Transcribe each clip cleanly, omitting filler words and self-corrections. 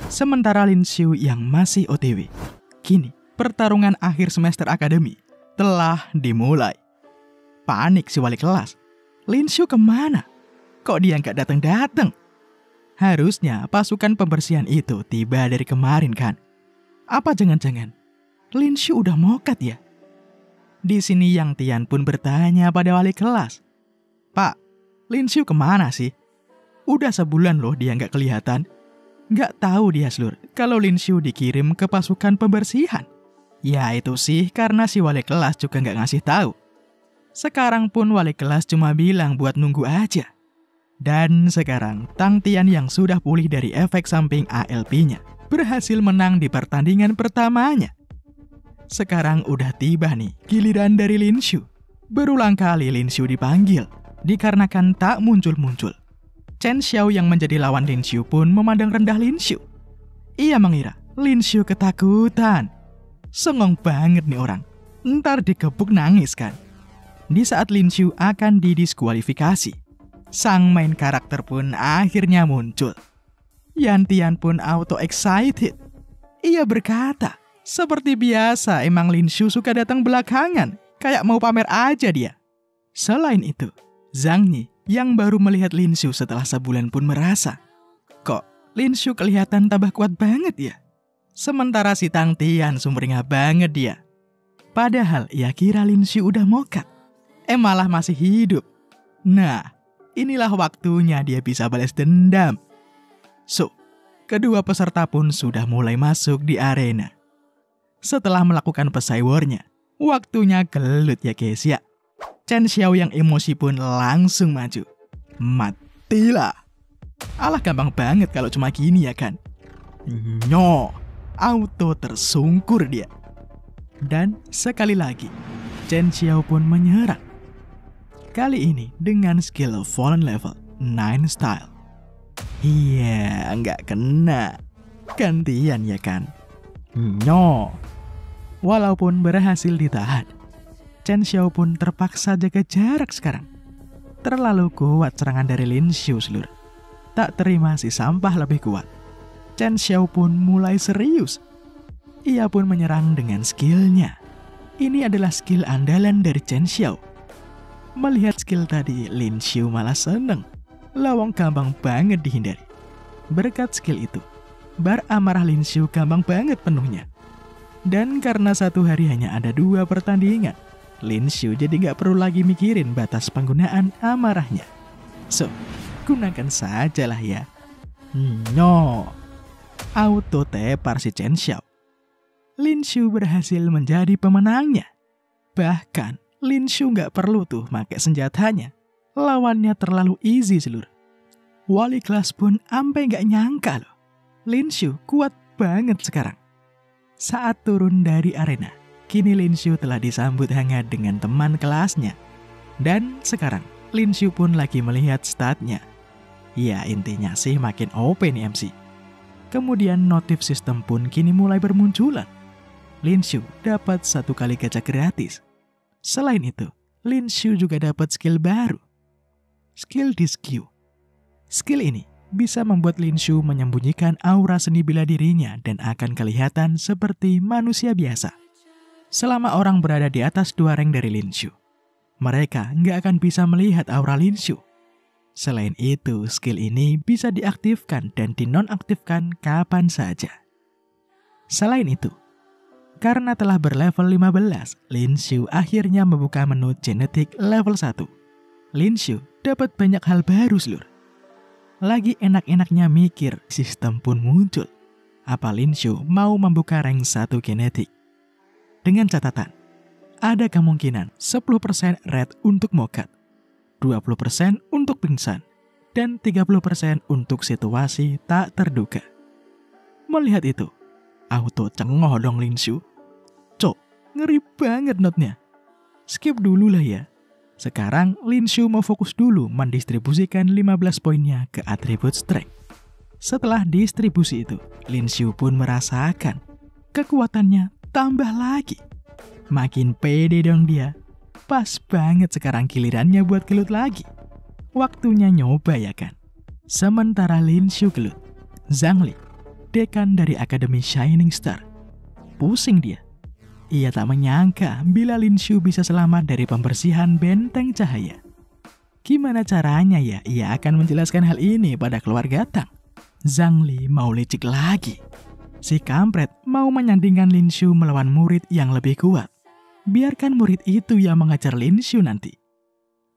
Sementara Lin Xiu yang masih OTW. Kini, pertarungan akhir semester akademi telah dimulai. Panik si wali kelas. Lin Xiu kemana? Kok dia nggak datang-datang? Harusnya pasukan pembersihan itu tiba dari kemarin kan? Apa jangan-jangan Lin Xiu udah mokat ya? Di sini Yang Tian pun bertanya pada wali kelas. Pak, Lin Xiu kemana sih? Udah sebulan loh dia nggak kelihatan. Nggak tahu dia Slur, kalau Lin Xiu dikirim ke pasukan pembersihan. Ya itu sih karena si wali kelas juga nggak ngasih tahu. Sekarang pun wali kelas cuma bilang buat nunggu aja. Dan sekarang Tang Tian yang sudah pulih dari efek samping ALP-nya berhasil menang di pertandingan pertamanya. Sekarang udah tiba nih giliran dari Lin Xiu. Berulang kali Lin Xiu dipanggil, dikarenakan tak muncul-muncul. Chen Xiao yang menjadi lawan Lin Xiu pun memandang rendah Lin Xiu. Ia mengira Lin Xiu ketakutan. Sengong banget nih orang, ntar dikebuk nangis kan. Di saat Lin Xiu akan didiskualifikasi, sang main karakter pun akhirnya muncul. Yan Tian pun auto excited. Ia berkata, seperti biasa emang Lin Xiu suka datang belakangan, kayak mau pamer aja dia. Selain itu, Zhang Yi yang baru melihat Lin Xiu setelah sebulan pun merasa, kok Lin Xiu kelihatan tambah kuat banget ya? Sementara si Tang Tian sumringah banget dia. Padahal ia kira Lin Xiu udah mokat. Malah masih hidup. Nah, inilah waktunya dia bisa balas dendam. So, kedua peserta pun sudah mulai masuk di arena. Setelah melakukan pesai war-nya, waktunya gelut ya guys ya. Chen Xiao yang emosi pun langsung maju. Matilah. Alah gampang banget kalau cuma gini ya kan. Nyo, auto tersungkur dia. Dan sekali lagi, Chen Xiao pun menyerang. Kali ini dengan skill Fallen Level 9 Style. Iya, nggak kena. Gantian ya kan. Nyo. Walaupun berhasil ditahan, Chen Xiao pun terpaksa jaga jarak sekarang. Terlalu kuat serangan dari Lin Xiu seluruh. Tak terima si sampah lebih kuat. Chen Xiao pun mulai serius. Ia pun menyerang dengan skillnya. Ini adalah skill andalan dari Chen Xiao. Melihat skill tadi, Lin Xiu malah seneng. Lawang gampang banget dihindari. Berkat skill itu, bar amarah Lin Xiu gampang banget penuhnya. Dan karena satu hari hanya ada 2 pertandingan, Lin Xiu jadi nggak perlu lagi mikirin batas penggunaan amarahnya. So, gunakan sajalah ya. No. Auto tepar si Chen Xiao. Lin Xiu berhasil menjadi pemenangnya. Bahkan, Lin Xiu nggak perlu tuh pakai senjatanya. Lawannya terlalu easy seluruh. Wali kelas pun ampe nggak nyangka loh. Lin Xiu kuat banget sekarang. Saat turun dari arena, kini Lin Xiu telah disambut hangat dengan teman kelasnya. Dan sekarang, Lin Xiu pun lagi melihat statnya. Ya intinya sih makin OP nih MC. Kemudian notif sistem pun kini mulai bermunculan. Lin Xiu dapat 1 kali gacha gratis. Selain itu, Lin Xiu juga dapat skill baru. Skill Disque. Skill ini bisa membuat Lin Xiu menyembunyikan aura seni bela dirinya dan akan kelihatan seperti manusia biasa. Selama orang berada di atas 2 rank dari Lin Xiu, mereka nggak akan bisa melihat aura Lin Xiu. Selain itu, skill ini bisa diaktifkan dan dinonaktifkan kapan saja. Selain itu, karena telah berlevel 15, Lin Xiu akhirnya membuka menu genetik level 1. Lin Xiu dapat banyak hal baru seluruh. Lagi enak-enaknya mikir, sistem pun muncul. Apa Lin Xiu mau membuka rank 1 genetik? Dengan catatan, ada kemungkinan 10% red untuk mokat, 20% untuk pingsan, dan 30% untuk situasi tak terduga. Melihat itu, auto cengoh dong Lin Xiu. Cok, ngeri banget notnya. Skip dulu lah ya. Sekarang Lin Xiu mau fokus dulu mendistribusikan 15 poinnya ke atribut strength. Setelah distribusi itu, Lin Xiu pun merasakan kekuatannya tambah lagi. Makin pede dong dia. Pas banget sekarang gilirannya buat gelut lagi. Waktunya nyoba ya kan. Sementara Lin Xiu gelut, Zhang Li dekan dari Akademi Shining Star. Pusing dia. Ia tak menyangka bila Lin Shu bisa selamat dari pembersihan benteng cahaya. Gimana caranya ya ia akan menjelaskan hal ini pada keluarga Tang? Zhang Li mau licik lagi. Si kampret mau menyandingkan Lin Shu melawan murid yang lebih kuat. Biarkan murid itu yang mengajar Lin Shu nanti.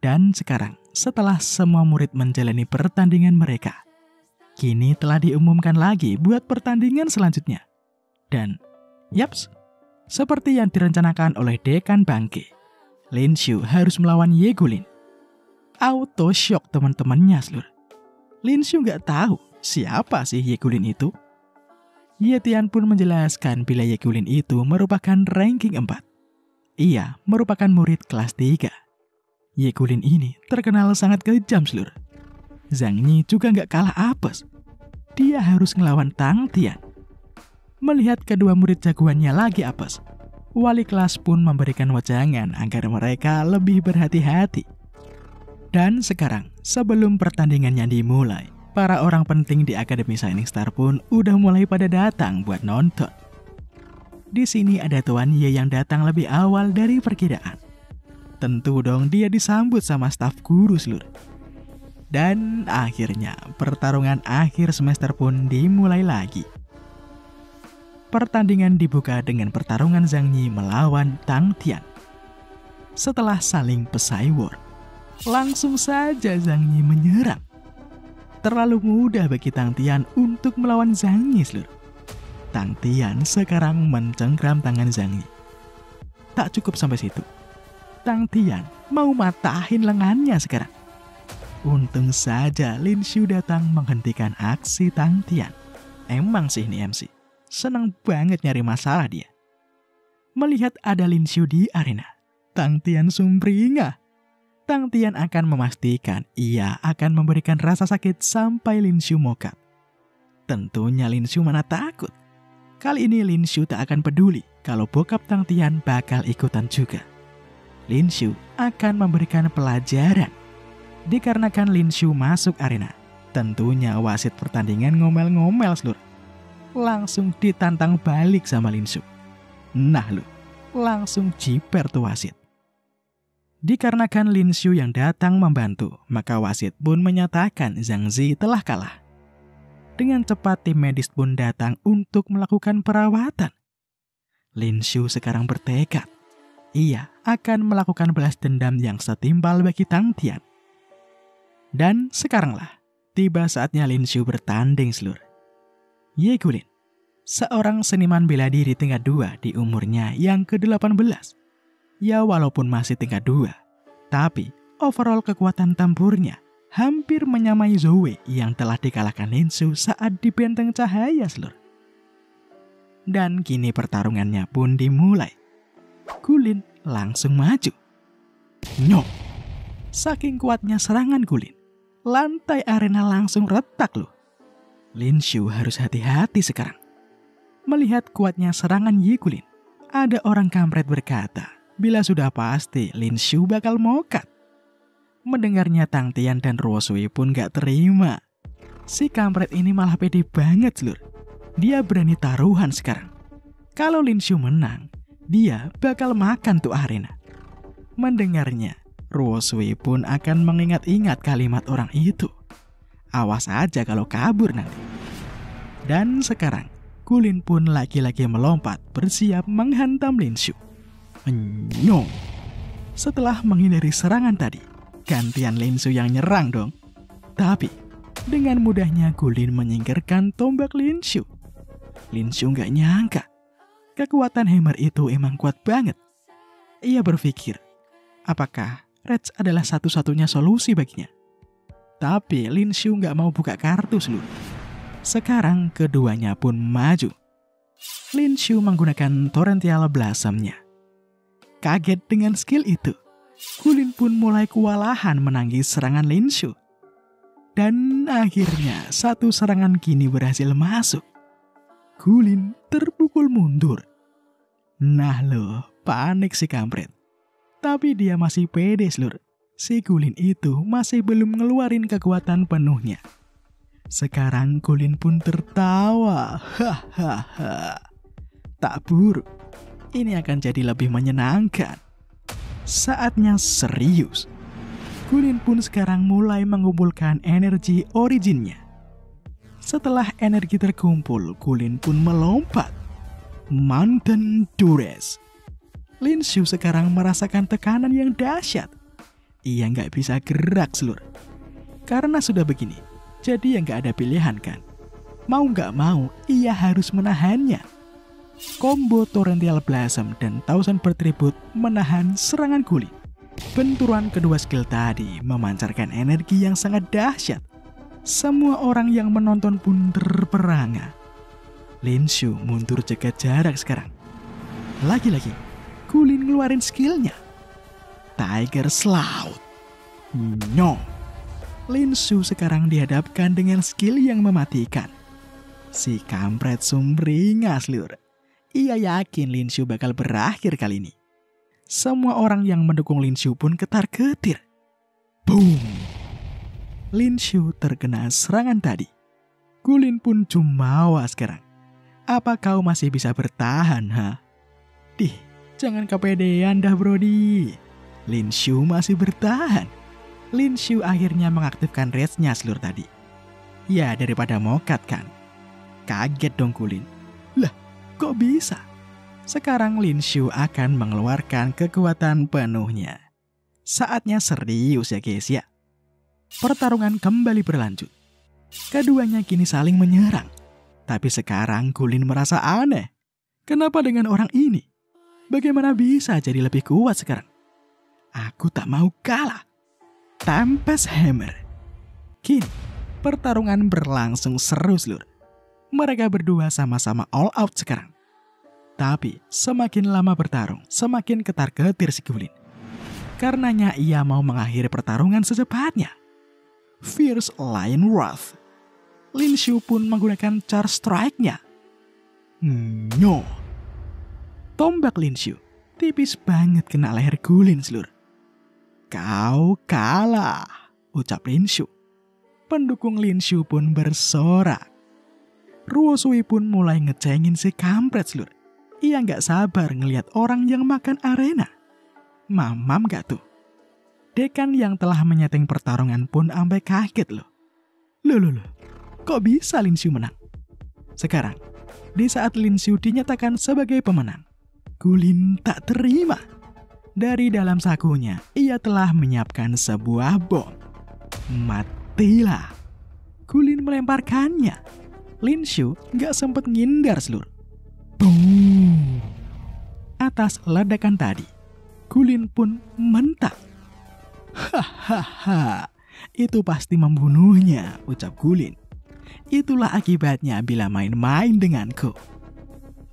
Dan sekarang, setelah semua murid menjalani pertandingan mereka, kini telah diumumkan lagi buat pertandingan selanjutnya. Dan, yaps, seperti yang direncanakan oleh Dekan Bangke, Lin Shu harus melawan Ye Gulin. Auto shock teman-temannya seluruh. Lin Shu nggak tahu siapa sih Ye Gulin itu. Ye Tian pun menjelaskan bila Ye Gulin itu merupakan ranking 4. Ia merupakan murid kelas 3. Ye Gulin ini terkenal sangat kejam seluruh. Zhang Yi juga nggak kalah apes. Dia harus ngelawan Tang Tian. Melihat kedua murid jagoannya lagi apes, wali kelas pun memberikan wejangan agar mereka lebih berhati-hati. Dan sekarang, sebelum pertandingannya dimulai, para orang penting di Akademi Shining Star pun udah mulai pada datang buat nonton. Di sini ada Tuan Ye yang datang lebih awal dari perkiraan. Tentu dong dia disambut sama staf guru seluruh. Dan akhirnya pertarungan akhir semester pun dimulai lagi. Pertandingan dibuka dengan pertarungan Zhang Yi melawan Tang Tian. Setelah saling pesai war, langsung saja Zhang Yi menyerang. Terlalu mudah bagi Tang Tian untuk melawan Zhang Yi seluruh. Tang Tian sekarang mencengkram tangan Zhang Yi. Tak cukup sampai situ. Tang Tian mau matahin lengannya sekarang. Untung saja Lin Shu datang menghentikan aksi Tang Tian. Emang sih ini MC. Senang banget nyari masalah dia. Melihat ada Lin Shu di arena, Tang Tian sumringah. Tang Tian akan memastikan ia akan memberikan rasa sakit sampai Lin Shu mokat. Tentunya Lin Shu mana takut. Kali ini Lin Shu tak akan peduli kalau bokap Tang Tian bakal ikutan juga. Lin Shu akan memberikan pelajaran. Dikarenakan Lin Shu masuk arena, tentunya wasit pertandingan ngomel-ngomel seluruh. Langsung ditantang balik sama Lin Shu. Nah lu, langsung jiper tuh wasit. Dikarenakan Lin Shu yang datang membantu, maka wasit pun menyatakan Zhang Zi telah kalah. Dengan cepat tim medis pun datang untuk melakukan perawatan. Lin Shu sekarang bertekad. Ia akan melakukan balas dendam yang setimpal bagi Tang Tian. Dan sekaranglah, tiba saatnya Lin Shu bertanding seluruh. Ye Gulin, seorang seniman bela diri tingkat 2 di umurnya yang ke-18. Ya walaupun masih tingkat 2, tapi overall kekuatan tempurnya hampir menyamai Zoe yang telah dikalahkan Lin Shu saat di benteng cahaya seluruh. Dan kini pertarungannya pun dimulai. Gulin langsung maju. Nyok! Saking kuatnya serangan Gulin, lantai arena langsung retak loh. Lin Shu harus hati-hati sekarang. Melihat kuatnya serangan Ye Gulin, ada orang kampret berkata, bila sudah pasti Lin Shu bakal mokat. Mendengarnya Tang Tian dan Ruo Sui pun gak terima. Si kampret ini malah pede banget lur. Dia berani taruhan sekarang. Kalau Lin Shu menang, dia bakal makan tuh arena. Mendengarnya, Ruo Sui pun akan mengingat-ingat kalimat orang itu. Awas aja kalau kabur nanti. Dan sekarang, Gulin pun lagi-lagi melompat bersiap menghantam Lin Shu. Nyong. Setelah menghindari serangan tadi, gantian Lin Shu yang nyerang dong. Tapi, dengan mudahnya Gulin menyingkirkan tombak Lin Shu. Lin Shu gak nyangka. Kekuatan hammer itu emang kuat banget. Ia berpikir, apakah Rage adalah satu-satunya solusi baginya? Tapi Lin Shu gak mau buka kartu seluruh. Sekarang keduanya pun maju. Lin Shu menggunakan Torrential Blossom-nya. Kaget dengan skill itu, Gulin pun mulai kewalahan menangis serangan Lin Shu. Dan akhirnya satu serangan kini berhasil masuk. Gulin terpukul mundur. Nah loh, panik si kampret. Tapi dia masih pede seluruh. Si Gulin itu masih belum ngeluarin kekuatan penuhnya. Sekarang Gulin pun tertawa. Hahaha. Tak buruk. Ini akan jadi lebih menyenangkan. Saatnya serius. Gulin pun sekarang mulai mengumpulkan energi originnya. Setelah energi terkumpul, Gulin pun melompat. Mountain Duress. Linshu sekarang merasakan tekanan yang dahsyat. Ia nggak bisa gerak seluruh. Karena sudah begini, jadi ya nggak ada pilihan kan. Mau nggak mau, ia harus menahannya. Combo Torrential Blossom dan Thousand Bird Tribute menahan serangan Gulin. Benturan kedua skill tadi memancarkan energi yang sangat dahsyat. Semua orang yang menonton pun terperangah. Linshu mundur jaga jarak sekarang. Lagi-lagi, Gulin ngeluarin skillnya. Tiger Slough. No. Linshu sekarang dihadapkan dengan skill yang mematikan. Si kampret sumringah seluruh. Ia yakin Linshu bakal berakhir kali ini. Semua orang yang mendukung Linshu pun ketar-ketir. Boom! Linshu terkena serangan tadi. Gulin pun jumawa sekarang. Apa kau masih bisa bertahan, ha? Dih, jangan kepedean dah, Brody. Linshu masih bertahan. Linshu akhirnya mengaktifkan rage-nya seluruh tadi. Ya, daripada mokat kan. Kaget dong Gulin. Lah, kok bisa? Sekarang Linshu akan mengeluarkan kekuatan penuhnya. Saatnya serius ya guys ya. Pertarungan kembali berlanjut. Keduanya kini saling menyerang. Tapi sekarang Gulin merasa aneh. Kenapa dengan orang ini? Bagaimana bisa jadi lebih kuat sekarang? Aku tak mau kalah. Tempest Hammer. Kini, pertarungan berlangsung seru seluruh. Mereka berdua sama-sama all out sekarang. Tapi, semakin lama bertarung, semakin ketar-ketir si Gulin. Karenanya ia mau mengakhiri pertarungan secepatnya. Fierce Lion Wrath. Linshu pun menggunakan charge strike-nya. No. Tombak Linshu tipis banget kena leher Gulin seluruh. Kau kalah, ucap Linshu. Pendukung Linshu pun bersorak. Ruosui pun mulai ngecengin si kampret seluruh. Ia nggak sabar ngelihat orang yang makan arena. Mamam gak tuh? Dekan yang telah menyeting pertarungan pun sampai kaget loh. Loh. Kok bisa Linshu menang? Sekarang, di saat Linshu dinyatakan sebagai pemenang, Gulin tak terima. Dari dalam sakunya, ia telah menyiapkan sebuah bom. Matilah. Gulin melemparkannya. Linshu gak sempat ngindar seluruh. Boom. Atas ledakan tadi, Gulin pun mentak. Hahaha, itu pasti membunuhnya, ucap Gulin. Itulah akibatnya bila main-main denganku.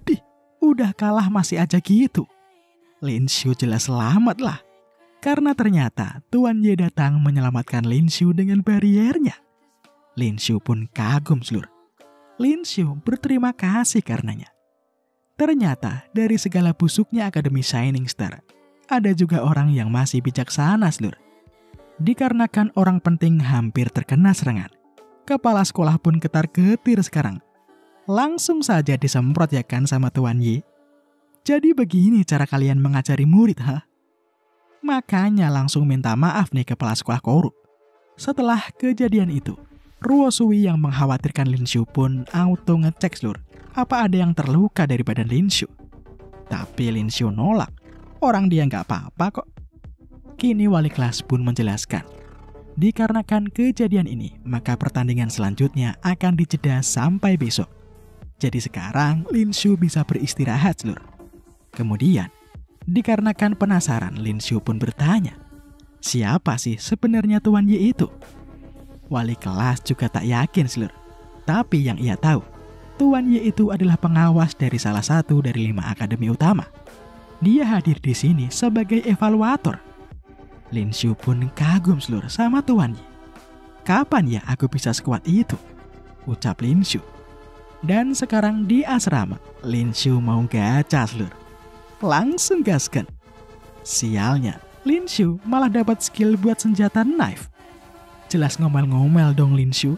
Dih, udah kalah masih aja gitu. Linshu jelas selamat lah. Karena ternyata Tuan Ye datang menyelamatkan Linshu dengan bariernya. Linshu pun kagum seluruh. Linshu berterima kasih karenanya. Ternyata dari segala busuknya Akademi Shining Star, ada juga orang yang masih bijaksana seluruh. Dikarenakan orang penting hampir terkena serangan, kepala sekolah pun ketar-ketir sekarang. Langsung saja disemprot ya kan sama Tuan Ye. Jadi begini cara kalian mengajari murid, ha? Makanya langsung minta maaf nih kepala sekolah korup. Setelah kejadian itu, Ruosui yang mengkhawatirkan Linshu pun auto ngecek seluruh. Apa ada yang terluka dari badan Linshu? Tapi Linshu nolak. Orang dia nggak apa-apa kok. Kini wali kelas pun menjelaskan. Dikarenakan kejadian ini, maka pertandingan selanjutnya akan dijeda sampai besok. Jadi sekarang Linshu bisa beristirahat seluruh. Kemudian, dikarenakan penasaran, Linshu pun bertanya, siapa sih sebenarnya Tuan Ye itu? Wali kelas juga tak yakin seluruh. Tapi yang ia tahu, Tuan Ye itu adalah pengawas dari salah satu dari 5 akademi utama. Dia hadir di sini sebagai evaluator. Linshu pun kagum seluruh sama Tuan Ye. Kapan ya aku bisa sekuat itu? Ucap Linshu. Dan sekarang di asrama, Linshu mau gacha seluruh. Langsung gaskan. Sialnya, Linshu malah dapat skill buat senjata knife. Jelas ngomel-ngomel dong Linshu.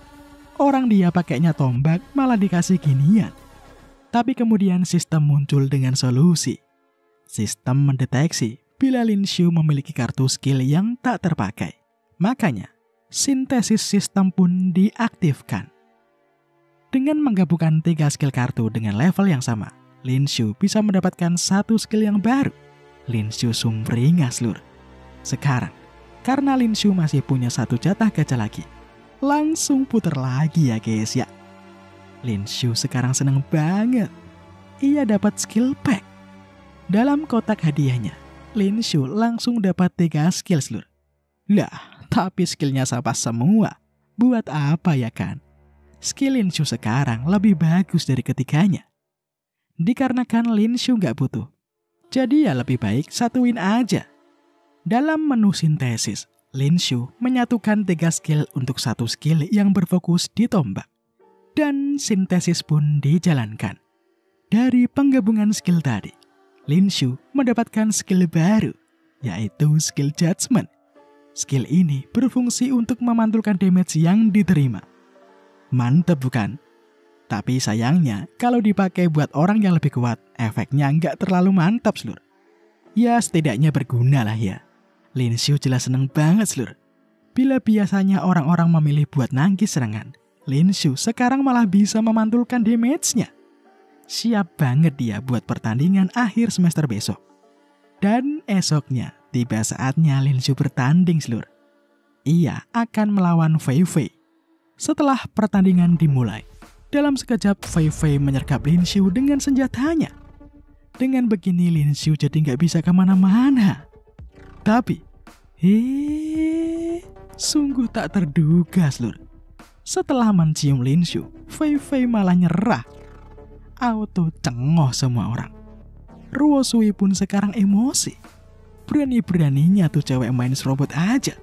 Orang dia pakainya tombak malah dikasih ginian. Tapi kemudian sistem muncul dengan solusi. Sistem mendeteksi bila Lin Shu memiliki kartu skill yang tak terpakai. Makanya, sintesis sistem pun diaktifkan. Dengan menggabungkan 3 skill kartu dengan level yang sama, Lin Shu bisa mendapatkan 1 skill yang baru. Lin Shu sumringah, Lur. Sekarang, karena Lin Shu masih punya 1 jatah gacha lagi, langsung puter lagi ya guys ya. Lin Shu sekarang seneng banget. Ia dapat skill pack. Dalam kotak hadiahnya, Lin Shu langsung dapat 3 skill, Lur. Lah, tapi skillnya sama semua. Buat apa ya kan? Skill Lin Shu sekarang lebih bagus dari ketiganya. Dikarenakan Lin Shu nggak butuh, jadi ya lebih baik satuin aja. Dalam menu sintesis, Lin Shu menyatukan 3 skill untuk 1 skill yang berfokus di tombak. Dan sintesis pun dijalankan. Dari penggabungan skill tadi, Lin Shu mendapatkan skill baru, yaitu skill Judgment. Skill ini berfungsi untuk memantulkan damage yang diterima. Mantep bukan? Tapi sayangnya, kalau dipakai buat orang yang lebih kuat, efeknya nggak terlalu mantap, Lur. Ya setidaknya berguna lah ya. Lin Shu jelas seneng banget, Lur. Bila biasanya orang-orang memilih buat nangkis serangan, Lin Shu sekarang malah bisa memantulkan damage-nya. Siap banget dia buat pertandingan akhir semester besok. Dan esoknya, tiba saatnya Lin Shu bertanding, Lur. Ia akan melawan Fei Fei. Setelah pertandingan dimulai, dalam sekejap Fei Fei menyergap Lin Shu dengan senjatanya. Dengan begini Lin Shu jadi nggak bisa kemana-mana. Tapi, sungguh tak terduga, Lur. Setelah mencium Lin Shu, Fei Fei malah nyerah. Auto cengoh semua orang. Ruo Sui pun sekarang emosi. Berani-beraninya tuh cewek main serobot aja.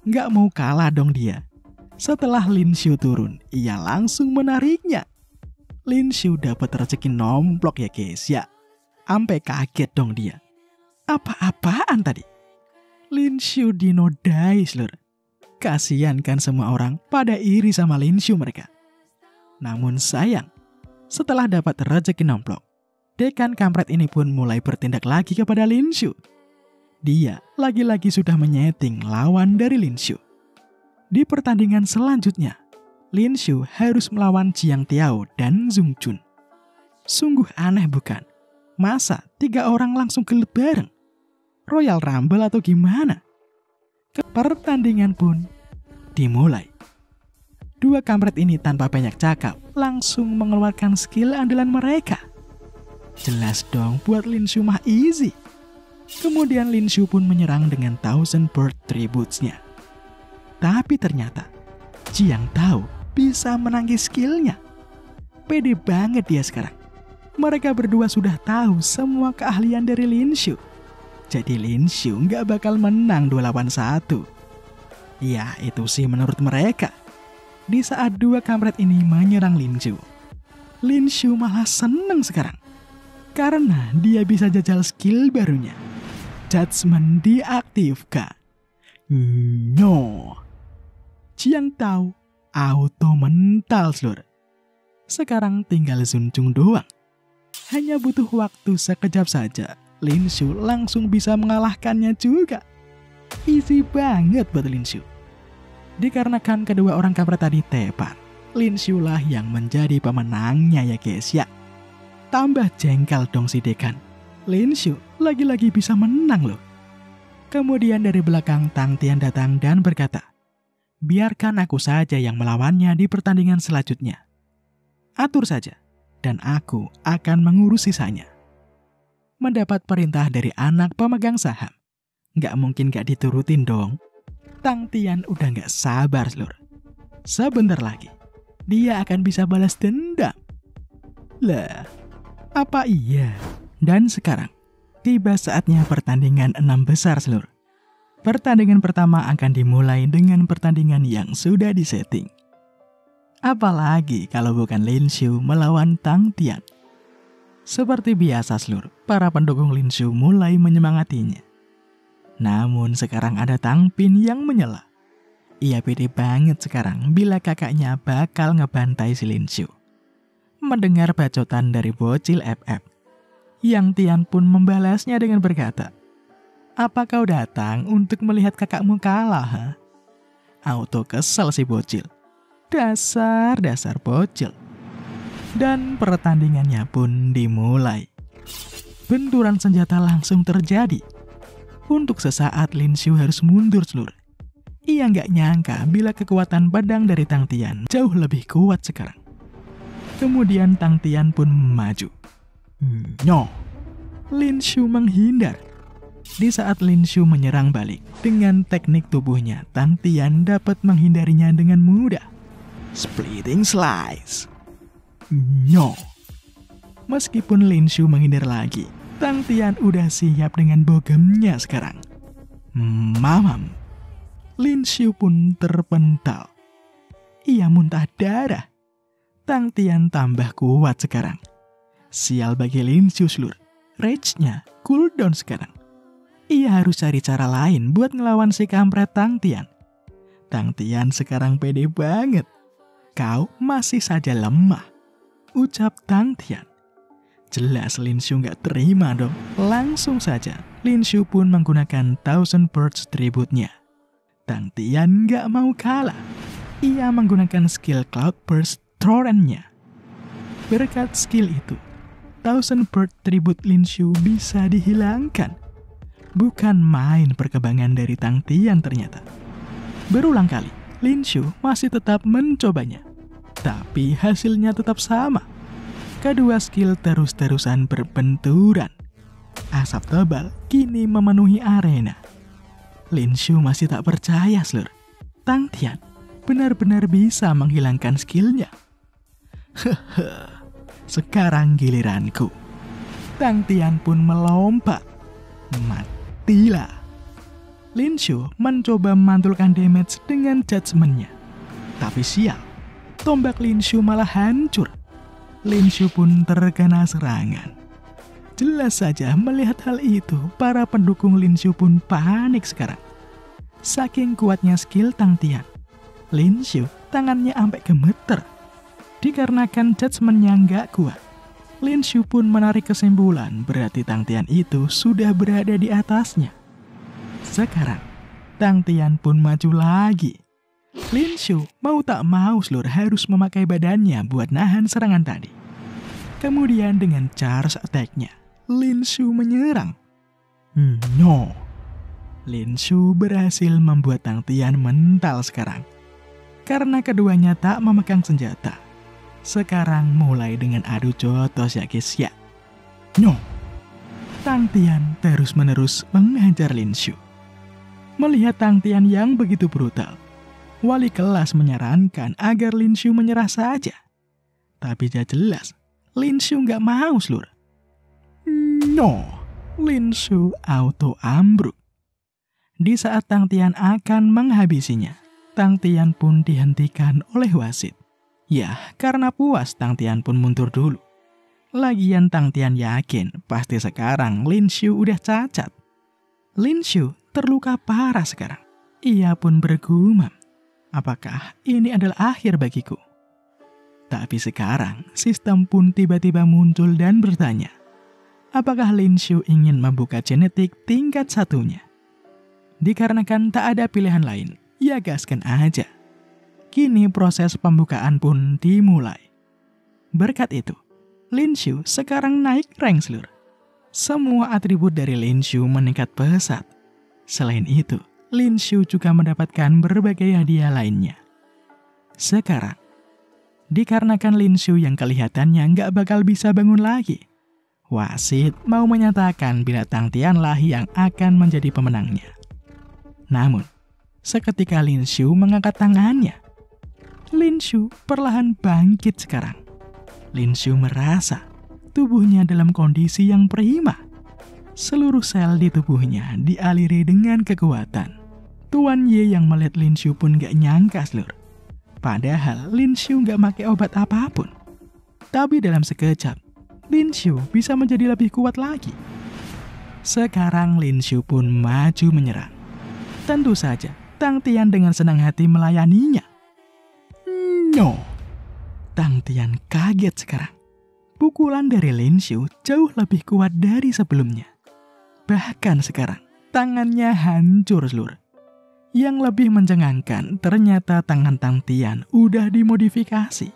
Nggak mau kalah dong dia. Setelah Lin Shu turun, ia langsung menariknya. Lin Shu dapat rezeki nomplok ya guys ya. Sampai kaget dong dia. Apa-apaan tadi? Lin Shu dinodai, Lur. Kasian kan semua orang pada iri sama Lin Shu mereka. Namun sayang, setelah dapat rezeki nomplok, dekan kampret ini pun mulai bertindak lagi kepada Lin Shu. Dia lagi-lagi sudah menyeting lawan dari Lin Shu. Di pertandingan selanjutnya, Lin Shu harus melawan Jiang Tiao dan Zhong Jun. Sungguh aneh bukan? Masa 3 orang langsung gelut bareng? Royal Rumble atau gimana? Pertandingan pun dimulai. 2 kampret ini tanpa banyak cakap langsung mengeluarkan skill andalan mereka. Jelas dong buat Lin Shu mah easy. Kemudian Lin Shu pun menyerang dengan Thousand Bird Tributes-nya. Tapi ternyata Jiang Tao bisa menangkis skillnya. Pede banget dia sekarang. Mereka berdua sudah tahu semua keahlian dari Lin Shu. Jadi Lin Shu nggak bakal menang 2 lawan 1. Ya itu sih menurut mereka. Di saat 2 kampret ini menyerang Lin Shu malah seneng sekarang. Karena dia bisa jajal skill barunya. Judgment diaktifkan. Jiang Tao auto mental, Lur. Sekarang tinggal Zhong Jun doang. Hanya butuh waktu sekejap saja, Lin Shu langsung bisa mengalahkannya juga. Easy banget buat Lin Shu. Dikarenakan kedua orang kampret tadi tepat, Lin Shu lah yang menjadi pemenangnya ya guys ya. Tambah jengkel dong si dekan. Lin Shu lagi-lagi bisa menang loh. Kemudian dari belakang Tang Tian datang dan berkata, biarkan aku saja yang melawannya di pertandingan selanjutnya. Atur saja, dan aku akan mengurus sisanya. Mendapat perintah dari anak pemegang saham. Nggak mungkin nggak diturutin dong. Tang Tian udah nggak sabar, Lur. Sebentar lagi, dia akan bisa balas dendam. Lah, apa iya? Dan sekarang, tiba saatnya pertandingan 6 besar, Lur. Pertandingan pertama akan dimulai dengan pertandingan yang sudah disetting. Apalagi kalau bukan Lin Shu melawan Tang Tian. Seperti biasa, Lur, para pendukung Lin Shu mulai menyemangatinya. Namun sekarang ada Tang Pin yang menyela. Ia pede banget sekarang bila kakaknya bakal ngebantai si Lin Shu. Mendengar bacotan dari bocil FF, Yang Tian pun membalasnya dengan berkata, "Apa kau datang untuk melihat kakakmu kalah, ha?" Auto kesel si bocil. Dasar bocil. Dan pertandingannya pun dimulai. Benturan senjata langsung terjadi. Untuk sesaat Lin Shu harus mundur seluruh. Ia nggak nyangka bila kekuatan pedang dari Tang Tian jauh lebih kuat sekarang. Kemudian Tang Tian pun maju. Nyo. Lin Shu menghindar. Di saat Lin Shu menyerang balik, dengan teknik tubuhnya, Tang Tian dapat menghindarinya dengan mudah. Splitting slice. Nyo. Meskipun Lin Shu menghindar lagi, Tang Tian udah siap dengan bogemnya sekarang. Mamam. Lin Shu pun terpental. Ia muntah darah. Tang Tian tambah kuat sekarang. Sial bagi Lin Shu seluruh. Rage-nya cooldown sekarang. Ia harus cari cara lain buat ngelawan si kampret Tang Tian. Tang Tian sekarang pede banget. Kau masih saja lemah, ucap Tang Tian. Jelas Lin Shu nggak terima dong. Langsung saja Lin Shu pun menggunakan Thousand Birds tribute-nya. Tang Tian nggak mau kalah. Ia menggunakan skill Cloud Burst Torrent-nya. Berkat skill itu, Thousand Bird tribute Lin Shu bisa dihilangkan. Bukan main perkembangan dari Tang Tian ternyata. Berulang kali, Lin Shu masih tetap mencobanya. Tapi hasilnya tetap sama. Kedua skill terus-terusan berbenturan. Asap tebal kini memenuhi arena. Lin Shu masih tak percaya seluruh. Tang Tian benar-benar bisa menghilangkan skillnya. Sekarang giliranku. Tang Tian pun melompat. Matilah. Lin Shu mencoba memantulkan damage dengan judgement-nya. Tapi sial, tombak Lin Shu malah hancur. Lin Shu pun terkena serangan. Jelas saja melihat hal itu, para pendukung Lin Shu pun panik sekarang. Saking kuatnya skill Tang Tian, Lin Shu tangannya sampai gemeter. Dikarenakan judgement-nya nggak kuat, Lin Shu pun menarik kesimpulan berarti Tang Tian itu sudah berada di atasnya. Sekarang, Tang Tian pun maju lagi. Lin Shu mau tak mau seluruh harus memakai badannya buat nahan serangan tadi. Kemudian dengan charge attack-nya, Lin Shu menyerang. No. Lin Shu berhasil membuat Tang Tian mental sekarang. Karena keduanya tak memegang senjata. Sekarang mulai dengan adu jotos ya guys ya. No. Tang Tian terus-menerus menghajar Lin Shu. Melihat Tang Tian yang begitu brutal, wali kelas menyarankan agar Lin Shu menyerah saja. Tapi jelas, Lin Shu nggak mau seluruh. No. Lin Shu auto ambruk. Di saat Tang Tian akan menghabisinya, Tang Tian pun dihentikan oleh wasit. Ya, karena puas Tang Tian pun mundur dulu. Lagian Tang Tian yakin pasti sekarang Lin Shu udah cacat. Lin Shu terluka parah sekarang. Ia pun bergumam, apakah ini adalah akhir bagiku? Tapi sekarang sistem pun tiba-tiba muncul dan bertanya, apakah Lin Shu ingin membuka genetik tingkat satunya? Dikarenakan tak ada pilihan lain, ya gaskan aja. Kini proses pembukaan pun dimulai. Berkat itu, Lin Shu sekarang naik rank seluruh. Semua atribut dari Lin Shu meningkat pesat. Selain itu, Lin Shu juga mendapatkan berbagai hadiah lainnya. Sekarang, dikarenakan Lin Shu yang kelihatannya nggak bakal bisa bangun lagi, wasit mau menyatakan bila Tang Tian lah yang akan menjadi pemenangnya. Namun, seketika Lin Shu mengangkat tangannya, Lin Shu perlahan bangkit sekarang. Lin Shu merasa tubuhnya dalam kondisi yang prima. Seluruh sel di tubuhnya dialiri dengan kekuatan. Tuan Ye yang melihat Lin Shu pun gak nyangka seluruh. Padahal Lin Shu gak pakai obat apapun. Tapi dalam sekejap, Lin Shu bisa menjadi lebih kuat lagi. Sekarang Lin Shu pun maju menyerang. Tentu saja, Tang Tian dengan senang hati melayaninya. No. Tang Tian kaget sekarang. Pukulan dari Lin Shu jauh lebih kuat dari sebelumnya. Bahkan sekarang, tangannya hancur seluruh. Yang lebih mencengangkan, ternyata tangan Tang Tian udah dimodifikasi.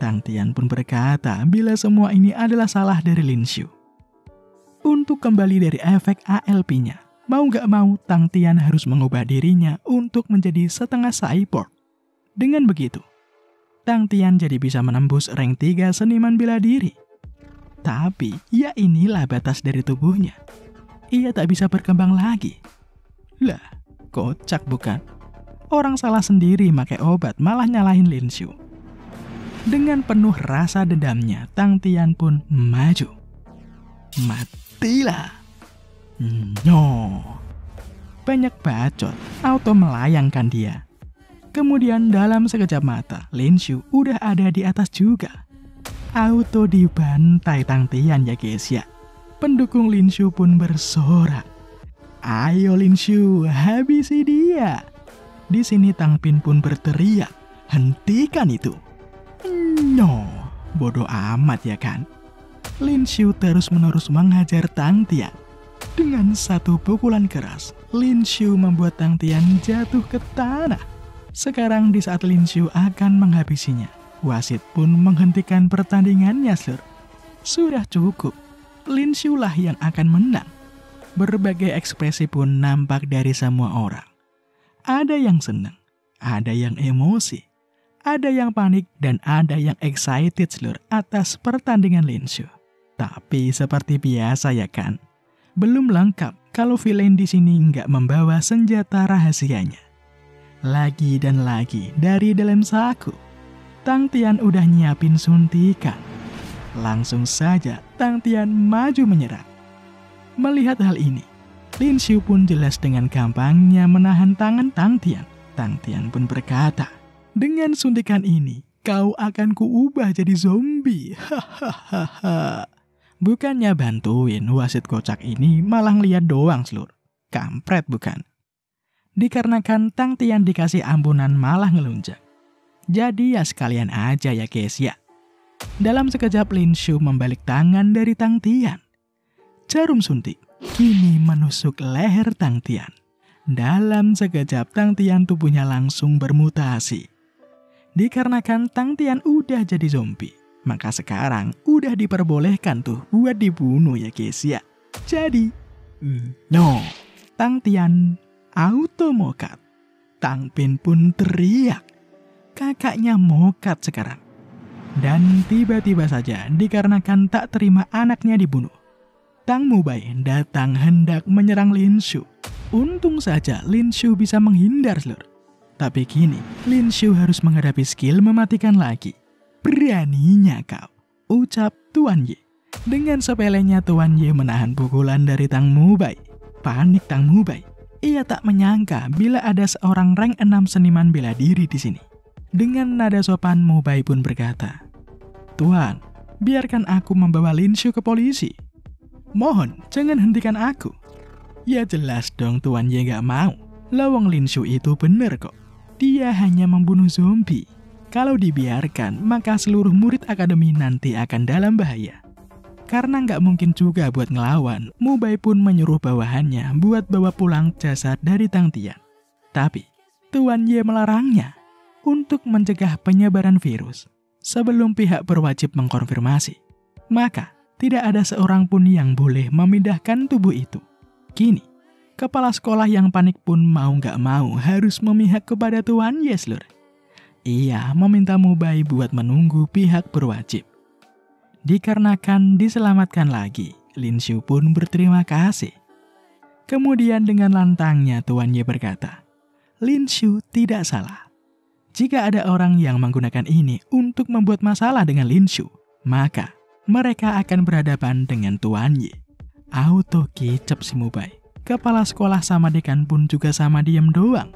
Tang Tian pun berkata bila semua ini adalah salah dari Lin Shu. Untuk kembali dari efek ALP-nya, mau gak mau Tang Tian harus mengubah dirinya untuk menjadi setengah cyborg. Dengan begitu, Tang Tian jadi bisa menembus rank 3 seniman bela diri. Tapi, ya inilah batas dari tubuhnya. Ia tak bisa berkembang lagi. Lah, kocak bukan? Orang salah sendiri pakai obat malah nyalahin Lin Shu. Dengan penuh rasa dendamnya, Tang Tian pun maju. Matilah. No. Banyak bacot, auto melayangkan dia. Kemudian dalam sekejap mata, Lin Shu udah ada di atas juga. Auto dibantai Tang Tian ya guys ya. Pendukung Lin Shu pun bersorak. Ayo Lin Shu, habisi dia. Di sini Tang Pin pun berteriak, hentikan itu. No, bodoh amat ya kan. Lin Shu terus-menerus menghajar Tang Tian. Dengan satu pukulan keras, Lin Shu membuat Tang Tian jatuh ke tanah. Sekarang di saat Lin Shu akan menghabisinya, wasit pun menghentikan pertandingannya, Sir. Sudah cukup, Lin Shu lah yang akan menang. Berbagai ekspresi pun nampak dari semua orang. Ada yang senang, ada yang emosi, ada yang panik, dan ada yang excited, Sir, atas pertandingan Lin Shu. Tapi seperti biasa ya kan, belum lengkap kalau villain di sini nggak membawa senjata rahasianya. Lagi dan lagi dari dalam saku, Tang Tian udah nyiapin suntikan. Langsung saja Tang Tian maju menyerang. Melihat hal ini, Lin Shu pun jelas dengan gampangnya menahan tangan Tang Tian. Tang Tian pun berkata, dengan suntikan ini, kau akan kuubah jadi zombie. Hahaha. Bukannya bantuin wasit kocak ini, malah ngeliat doang seluruh. Kampret bukan? Dikarenakan Tang Tian dikasih ampunan malah ngelunjak. Jadi ya sekalian aja ya guys ya. Dalam sekejap Lin Shu membalik tangan dari Tang Tian. Jarum suntik kini menusuk leher Tang Tian. Dalam sekejap Tang Tian tubuhnya langsung bermutasi. Dikarenakan Tang Tian udah jadi zombie, maka sekarang udah diperbolehkan tuh buat dibunuh ya guys ya. Jadi, no, Tang Tian auto mokat. Tang Pin pun teriak. Kakaknya mokat sekarang. Dan tiba-tiba saja dikarenakan tak terima anaknya dibunuh, Tang Mubai datang hendak menyerang Lin Shu. Untung saja Lin Shu bisa menghindar seluruh. Tapi kini Lin Shu harus menghadapi skill mematikan lagi. Beraninya kau, ucap Tuan Ye. Dengan sepelenya Tuan Ye menahan pukulan dari Tang Mubai. Panik Tang Mubai. Ia tak menyangka bila ada seorang rank 6 seniman bela diri di sini. Dengan nada sopan Mubai pun berkata, Tuan, biarkan aku membawa Lin Shu ke polisi. Mohon, jangan hentikan aku. Ya jelas dong Tuan Ye gak mau. Lawang Lin Shu itu bener kok. Dia hanya membunuh zombie. Kalau dibiarkan, maka seluruh murid akademi nanti akan dalam bahaya. Karena nggak mungkin juga buat ngelawan, Mubai pun menyuruh bawahannya buat bawa pulang jasad dari Tang Tian. Tapi, Tuan Ye melarangnya untuk mencegah penyebaran virus sebelum pihak berwajib mengkonfirmasi. Maka, tidak ada seorang pun yang boleh memindahkan tubuh itu. Kini, kepala sekolah yang panik pun mau nggak mau harus memihak kepada Tuan Ye, Lur. Ia meminta Mubai buat menunggu pihak berwajib. Dikarenakan diselamatkan lagi, Lin Shu pun berterima kasih. Kemudian dengan lantangnya Tuan Ye berkata, Lin Shu tidak salah. Jika ada orang yang menggunakan ini untuk membuat masalah dengan Lin Shu, maka mereka akan berhadapan dengan Tuan Ye. Auto kicep si Mubai. Kepala sekolah sama dekan pun juga sama diem doang.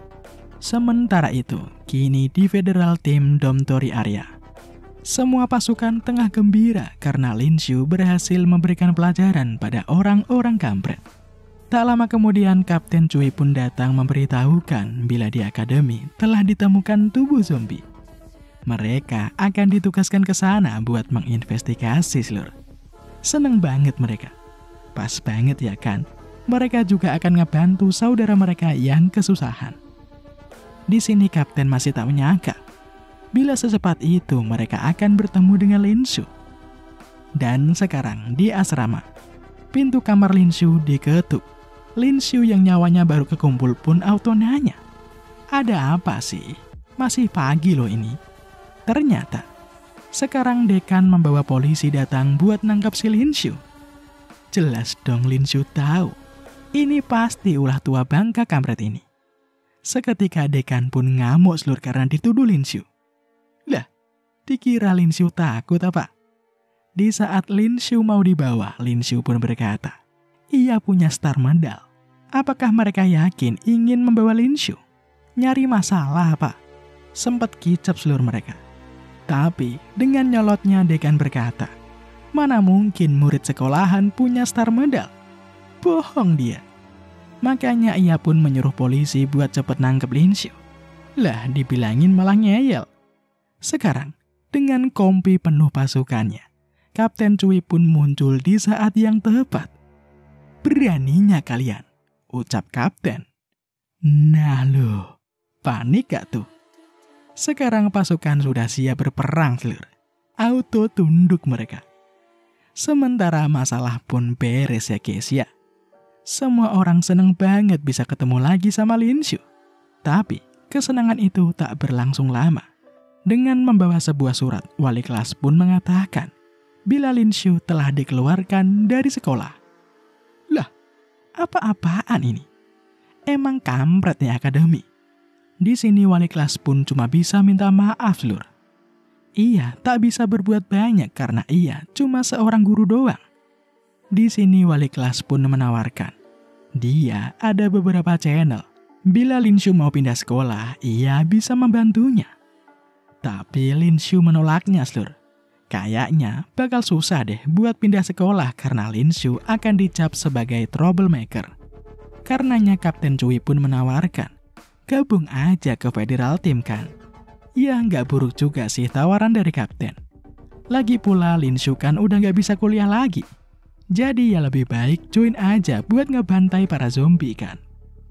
Sementara itu, kini di Federal Team Dormitory Area, semua pasukan tengah gembira karena Lin Shu berhasil memberikan pelajaran pada orang-orang kampret. Tak lama kemudian Kapten Cui pun datang memberitahukan bila di akademi telah ditemukan tubuh zombie. Mereka akan ditugaskan ke sana buat menginvestigasi, Lur. Seneng banget mereka. Pas banget ya kan? Mereka juga akan ngebantu saudara mereka yang kesusahan. Di sini Kapten masih tak menyangka bila secepat itu mereka akan bertemu dengan Lin Shu. Dan sekarang di asrama, pintu kamar Lin Shu diketuk. Lin Shu yang nyawanya baru kekumpul pun auto nanya, "Ada apa sih? Masih pagi loh ini." Ternyata, sekarang dekan membawa polisi datang buat nangkap si Lin Shu. Jelas dong Lin Shu tahu, ini pasti ulah tua bangka kampret ini. Seketika dekan pun ngamuk Lur karena dituduh Lin Shu. Lah, dikira Lin Shu takut apa? Di saat Lin Shu mau dibawa, Lin Shu pun berkata, ia punya star medal. Apakah mereka yakin ingin membawa Lin Shu? Nyari masalah apa? Sempat kicap seluruh mereka. Tapi dengan nyolotnya dekan berkata, mana mungkin murid sekolahan punya star medal? Bohong dia. Makanya ia pun menyuruh polisi buat cepet nangkep Lin Shu. Lah dibilangin malah ngeyel. Sekarang dengan kompi penuh pasukannya, Kapten Cui pun muncul di saat yang tepat. Beraninya kalian, ucap Kapten. Nah loh, panik gak tuh? Sekarang pasukan sudah siap berperang, Lur. Auto tunduk mereka. Sementara masalah pun beres ya guys ya. Semua orang seneng banget bisa ketemu lagi sama Lin Shu. Tapi kesenangan itu tak berlangsung lama. Dengan membawa sebuah surat, wali kelas pun mengatakan bila Lin Shu telah dikeluarkan dari sekolah. Lah, apa-apaan ini? Emang kampret nih akademi. Di sini wali kelas pun cuma bisa minta maaf, Lur. Ia tak bisa berbuat banyak karena ia cuma seorang guru doang. Di sini wali kelas pun menawarkan, dia ada beberapa channel. Bila Lin Shu mau pindah sekolah, ia bisa membantunya. Tapi Lin Shu menolaknya, Lur. Kayaknya bakal susah deh buat pindah sekolah karena Lin Shu akan dicap sebagai troublemaker. Karenanya Kapten Cui pun menawarkan, gabung aja ke Federal Team kan. Ya nggak buruk juga sih tawaran dari Kapten. Lagi pula Lin Shu kan udah nggak bisa kuliah lagi. Jadi ya lebih baik join aja buat ngebantai para zombie kan.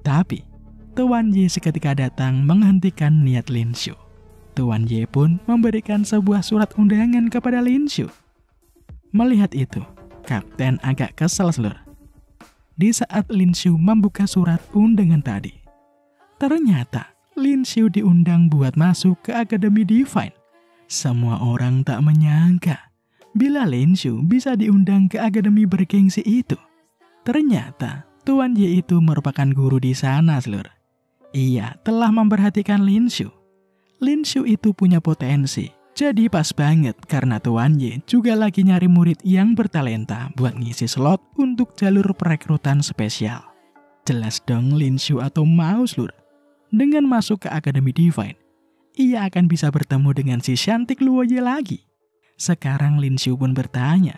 Tapi Tuan Ye seketika datang menghentikan niat Lin Shu. Tuan Ye pun memberikan sebuah surat undangan kepada Lin Shu. Melihat itu, Kapten agak kesel, Lur. Di saat Lin Shu membuka surat undangan tadi, ternyata Lin Shu diundang buat masuk ke Akademi Divine. Semua orang tak menyangka bila Lin Shu bisa diundang ke akademi bergengsi itu. Ternyata Tuan Ye itu merupakan guru di sana, Lur. Ia telah memperhatikan Lin Shu. Lin Shu itu punya potensi. Jadi pas banget karena Tuan Ye juga lagi nyari murid yang bertalenta buat ngisi slot untuk jalur perekrutan spesial. Jelas dong Lin Shu atau mau, Lur. Dengan masuk ke Akademi Divine, ia akan bisa bertemu dengan si cantik Luo Ye lagi. Sekarang Lin Shu pun bertanya,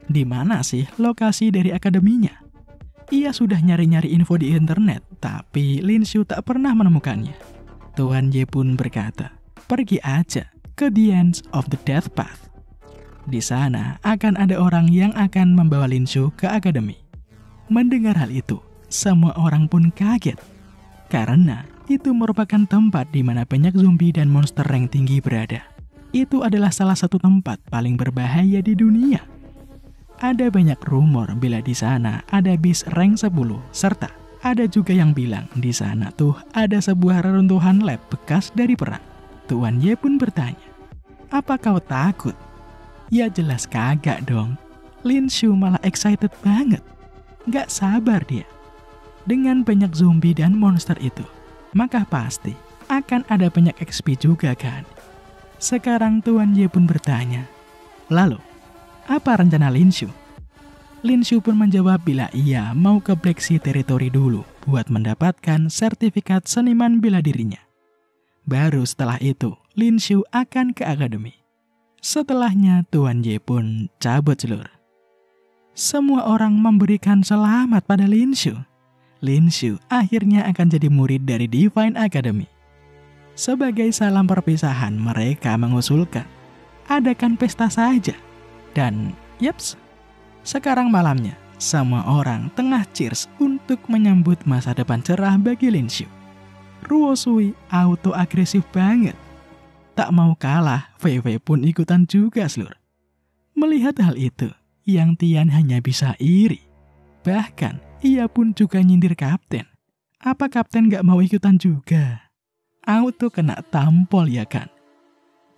di mana sih lokasi dari akademinya? Ia sudah nyari-nyari info di internet, tapi Lin Shu tak pernah menemukannya. Tuan Ye pun berkata, pergi aja ke The Ends of the Death Path. Di sana akan ada orang yang akan membawa Lin Shu ke akademi. Mendengar hal itu, semua orang pun kaget. Karena itu merupakan tempat di mana banyak zombie dan monster rank tinggi berada. Itu adalah salah satu tempat paling berbahaya di dunia. Ada banyak rumor bila di sana ada beast rank 10, serta ada juga yang bilang di sana tuh ada sebuah reruntuhan lab bekas dari perang. Tuan Ye pun bertanya, apa kau takut? Ya jelas kagak dong. Lin Shu malah excited banget. Gak sabar dia. Dengan banyak zombie dan monster itu, maka pasti akan ada banyak XP juga kan? Sekarang Tuan Ye pun bertanya, lalu, apa rencana Lin Shu? Lin Shu pun menjawab bila ia mau ke Black Sea Territory dulu buat mendapatkan sertifikat seniman bela dirinya. Baru setelah itu, Lin Shu akan ke akademi. Setelahnya Tuan Ye pun cabut, Lur. Semua orang memberikan selamat pada Lin Shu. Lin Shu akhirnya akan jadi murid dari Divine Academy. Sebagai salam perpisahan, mereka mengusulkan adakan pesta saja. Dan yaps, sekarang malamnya semua orang tengah cheers untuk menyambut masa depan cerah bagi Lin Shu. Ruo Sui auto agresif banget. Tak mau kalah, VV pun ikutan juga seluruh. Melihat hal itu, Yang Tian hanya bisa iri. Bahkan, ia pun juga nyindir kapten. Apa kapten gak mau ikutan juga? Auto kena tampol ya kan?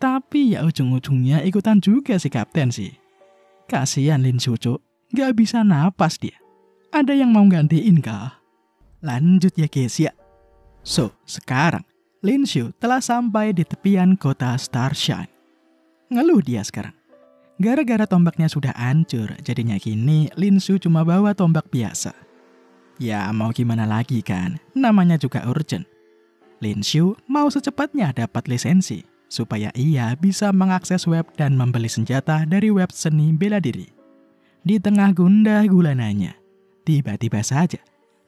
Tapi ya ujung-ujungnya ikutan juga si kapten sih. Kasian Lin Shu, Cuk. Gak bisa napas dia. Ada yang mau gantiin kah? Lanjut ya guys ya. So, sekarang Lin Shu telah sampai di tepian kota Starshine. Ngeluh dia sekarang. Gara-gara tombaknya sudah hancur, jadinya kini Lin Shu cuma bawa tombak biasa. Ya mau gimana lagi kan, namanya juga urgent. Lin Shu mau secepatnya dapat lisensi, supaya ia bisa mengakses web dan membeli senjata dari web seni bela diri. Di tengah gundah gulananya, tiba-tiba saja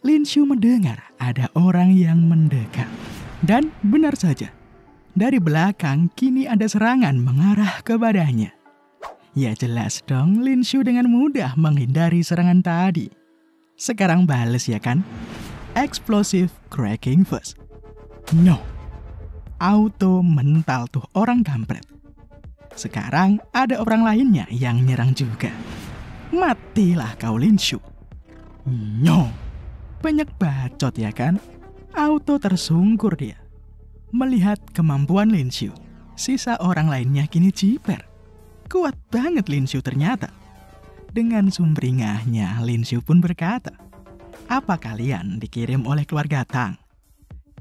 Lin Shu mendengar ada orang yang mendekat. Dan benar saja, dari belakang kini ada serangan mengarah kepadanya. Ya jelas dong, Lin Shu dengan mudah menghindari serangan tadi. Sekarang bales ya kan? Explosive cracking first. No. Auto mental tuh orang kampret. Sekarang ada orang lainnya yang nyerang juga. Matilah kau Lin Shu. No. Banyak bacot ya kan? Auto tersungkur dia. Melihat kemampuan Lin Shu, sisa orang lainnya kini jiper. Kuat banget Lin Shu ternyata. Dengan sumringahnya, Lin Shu pun berkata, "Apa kalian dikirim oleh keluarga Tang?"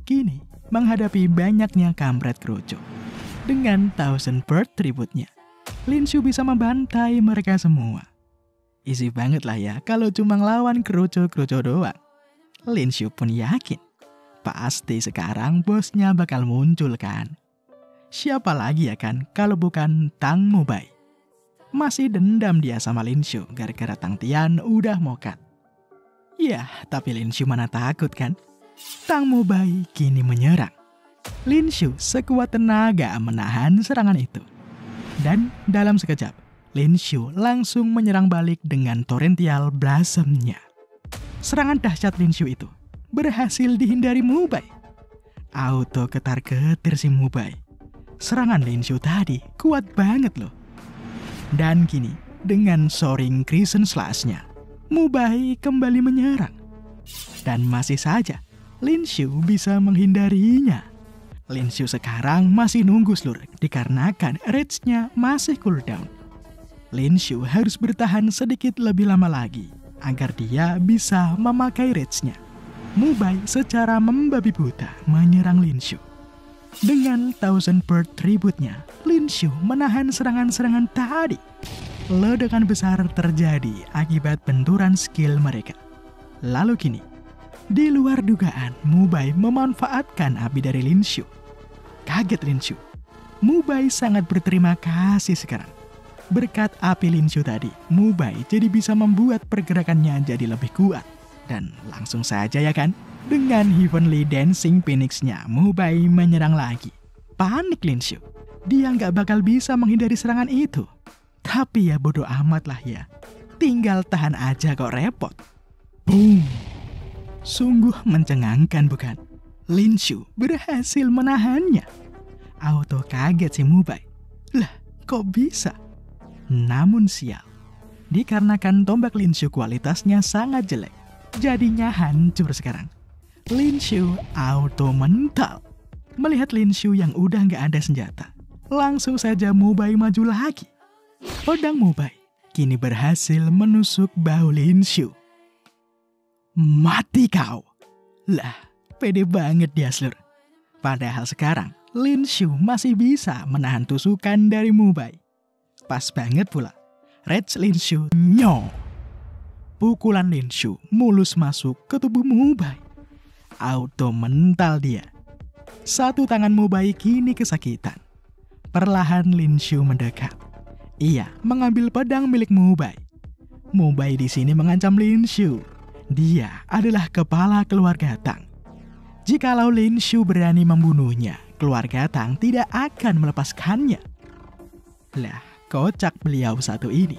Kini, menghadapi banyaknya kampret kerucu. Dengan Thousand Bird tributnya, Lin Shu bisa membantai mereka semua. Easy banget lah ya kalau cuma ngelawan kerucu-kerucu doang. Lin Shu pun yakin, pasti sekarang bosnya bakal muncul kan. Siapa lagi ya kan kalau bukan Tang Mubai. Masih dendam dia sama Lin Shu gara-gara Tang Tian udah mokat. Yah, tapi Lin Shu mana takut kan? Tang Mubai kini menyerang. Lin Shu sekuat tenaga menahan serangan itu. Dan dalam sekejap, Lin Shu langsung menyerang balik dengan torrential blossom-nya. Serangan dahsyat Lin Shu itu berhasil dihindari Mubai. Auto ketar-ketir si Mubai. Serangan Lin Shu tadi kuat banget loh. Dan kini, dengan soaring crescent slash-nya, Mubai kembali menyerang. Dan masih saja, Lin Shu bisa menghindarinya. Lin Shu sekarang masih nunggu seluruh, dikarenakan rage-nya masih cooldown. Lin Shu harus bertahan sedikit lebih lama lagi, agar dia bisa memakai rage-nya. Mubai secara membabi buta menyerang Lin Shu. Dengan Thousand Bird tributnya, Lin Shu menahan serangan-serangan tadi. Ledakan besar terjadi akibat benturan skill mereka. Lalu kini, di luar dugaan, Mubai memanfaatkan api dari Lin Shu. Kaget Lin Shu. Mubai sangat berterima kasih sekarang. Berkat api Lin Shu tadi, Mubai jadi bisa membuat pergerakannya jadi lebih kuat. Dan langsung saja ya kan, dengan Heavenly Dancing Phoenix-nya, Mubai menyerang lagi. Panik Lin Shu. Dia nggak bakal bisa menghindari serangan itu. Tapi ya bodoh amat lah ya. Tinggal tahan aja kok repot. Boom. Sungguh mencengangkan bukan? Lin Shu berhasil menahannya. Auto kaget si Mubai. Lah, kok bisa? Namun sial. Dikarenakan tombak Lin Shu kualitasnya sangat jelek, jadinya hancur sekarang. Lin Shu auto mental. Melihat Lin Shu yang udah nggak ada senjata, langsung saja Mubai maju lagi. Pedang Mubai kini berhasil menusuk bahu Lin Shu. Mati kau! Lah, pede banget dia seluruh. Padahal sekarang, Lin Shu masih bisa menahan tusukan dari Mubai. Pas banget pula, Rage Lin Shu nyo. Pukulan Lin Shu mulus masuk ke tubuh Mubai. Auto mental dia. Satu tangan Mubai kini kesakitan. Perlahan Lin Shu mendekat. Ia mengambil pedang milik Mubai. Mubai di sini mengancam Lin Shu. Dia adalah kepala keluarga Tang. Jikalau Lin Shu berani membunuhnya, keluarga Tang tidak akan melepaskannya. Lah, kocak beliau satu ini.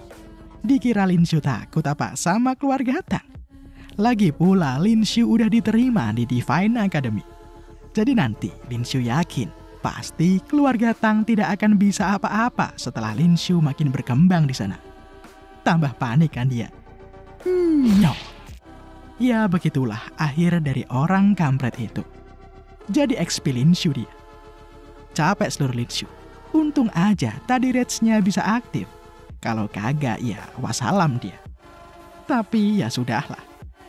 Dikira Lin Shu takut apa sama keluarga Tang. Lagi pula Lin Shu udah diterima di Divine Academy. Jadi nanti Lin Shu yakin pasti keluarga Tang tidak akan bisa apa-apa setelah Lin Shu makin berkembang di sana. Tambah panik kan dia. No. Ya begitulah akhir dari orang kampret itu. Jadi XP Lin Shu dia. Capek seluruh Lin Shu. Untung aja tadi rage-nya bisa aktif. Kalau kagak ya wassalam dia. Tapi ya sudahlah.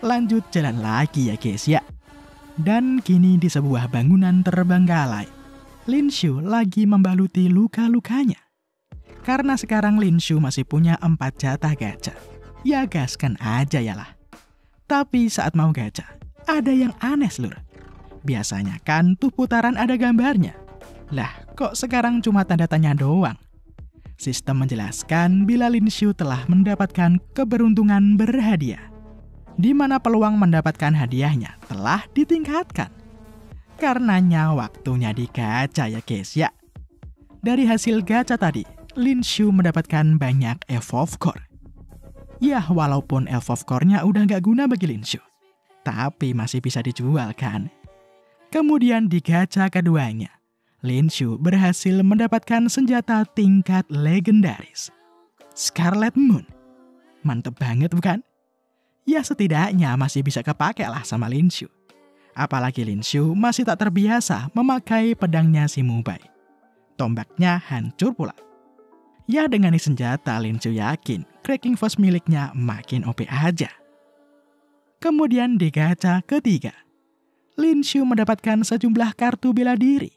Lanjut jalan lagi ya guys ya. Dan kini di sebuah bangunan terbengkalai, Lin Shu lagi membaluti luka-lukanya. Karena sekarang Lin Shu masih punya 4 jatah gacha. Ya gaskan aja yalah. Tapi saat mau gacha, ada yang aneh seluruh. Biasanya kan tuh putaran ada gambarnya. Lah, kok sekarang cuma tanda tanya doang? Sistem menjelaskan bila Lin Shu telah mendapatkan keberuntungan berhadiah, di mana peluang mendapatkan hadiahnya telah ditingkatkan. Karenanya waktunya digacha ya guys ya. Dari hasil gacha tadi, Lin Shu mendapatkan banyak Evolve Core. Ya walaupun Evolve Core-nya udah gak guna bagi Lin Shu, tapi masih bisa dijual kan. Kemudian di gacha keduanya, Lin Shu berhasil mendapatkan senjata tingkat legendaris, Scarlet Moon. Mantep banget bukan? Ya setidaknya masih bisa kepake lah sama Lin Shu. Apalagi Lin Shu masih tak terbiasa memakai pedangnya si Mubai. Tombaknya hancur pula. Ya dengan senjata Lin Shu yakin Cracking Force miliknya makin OP aja. Kemudian di gacha ketiga, Lin Shu mendapatkan sejumlah kartu bela diri.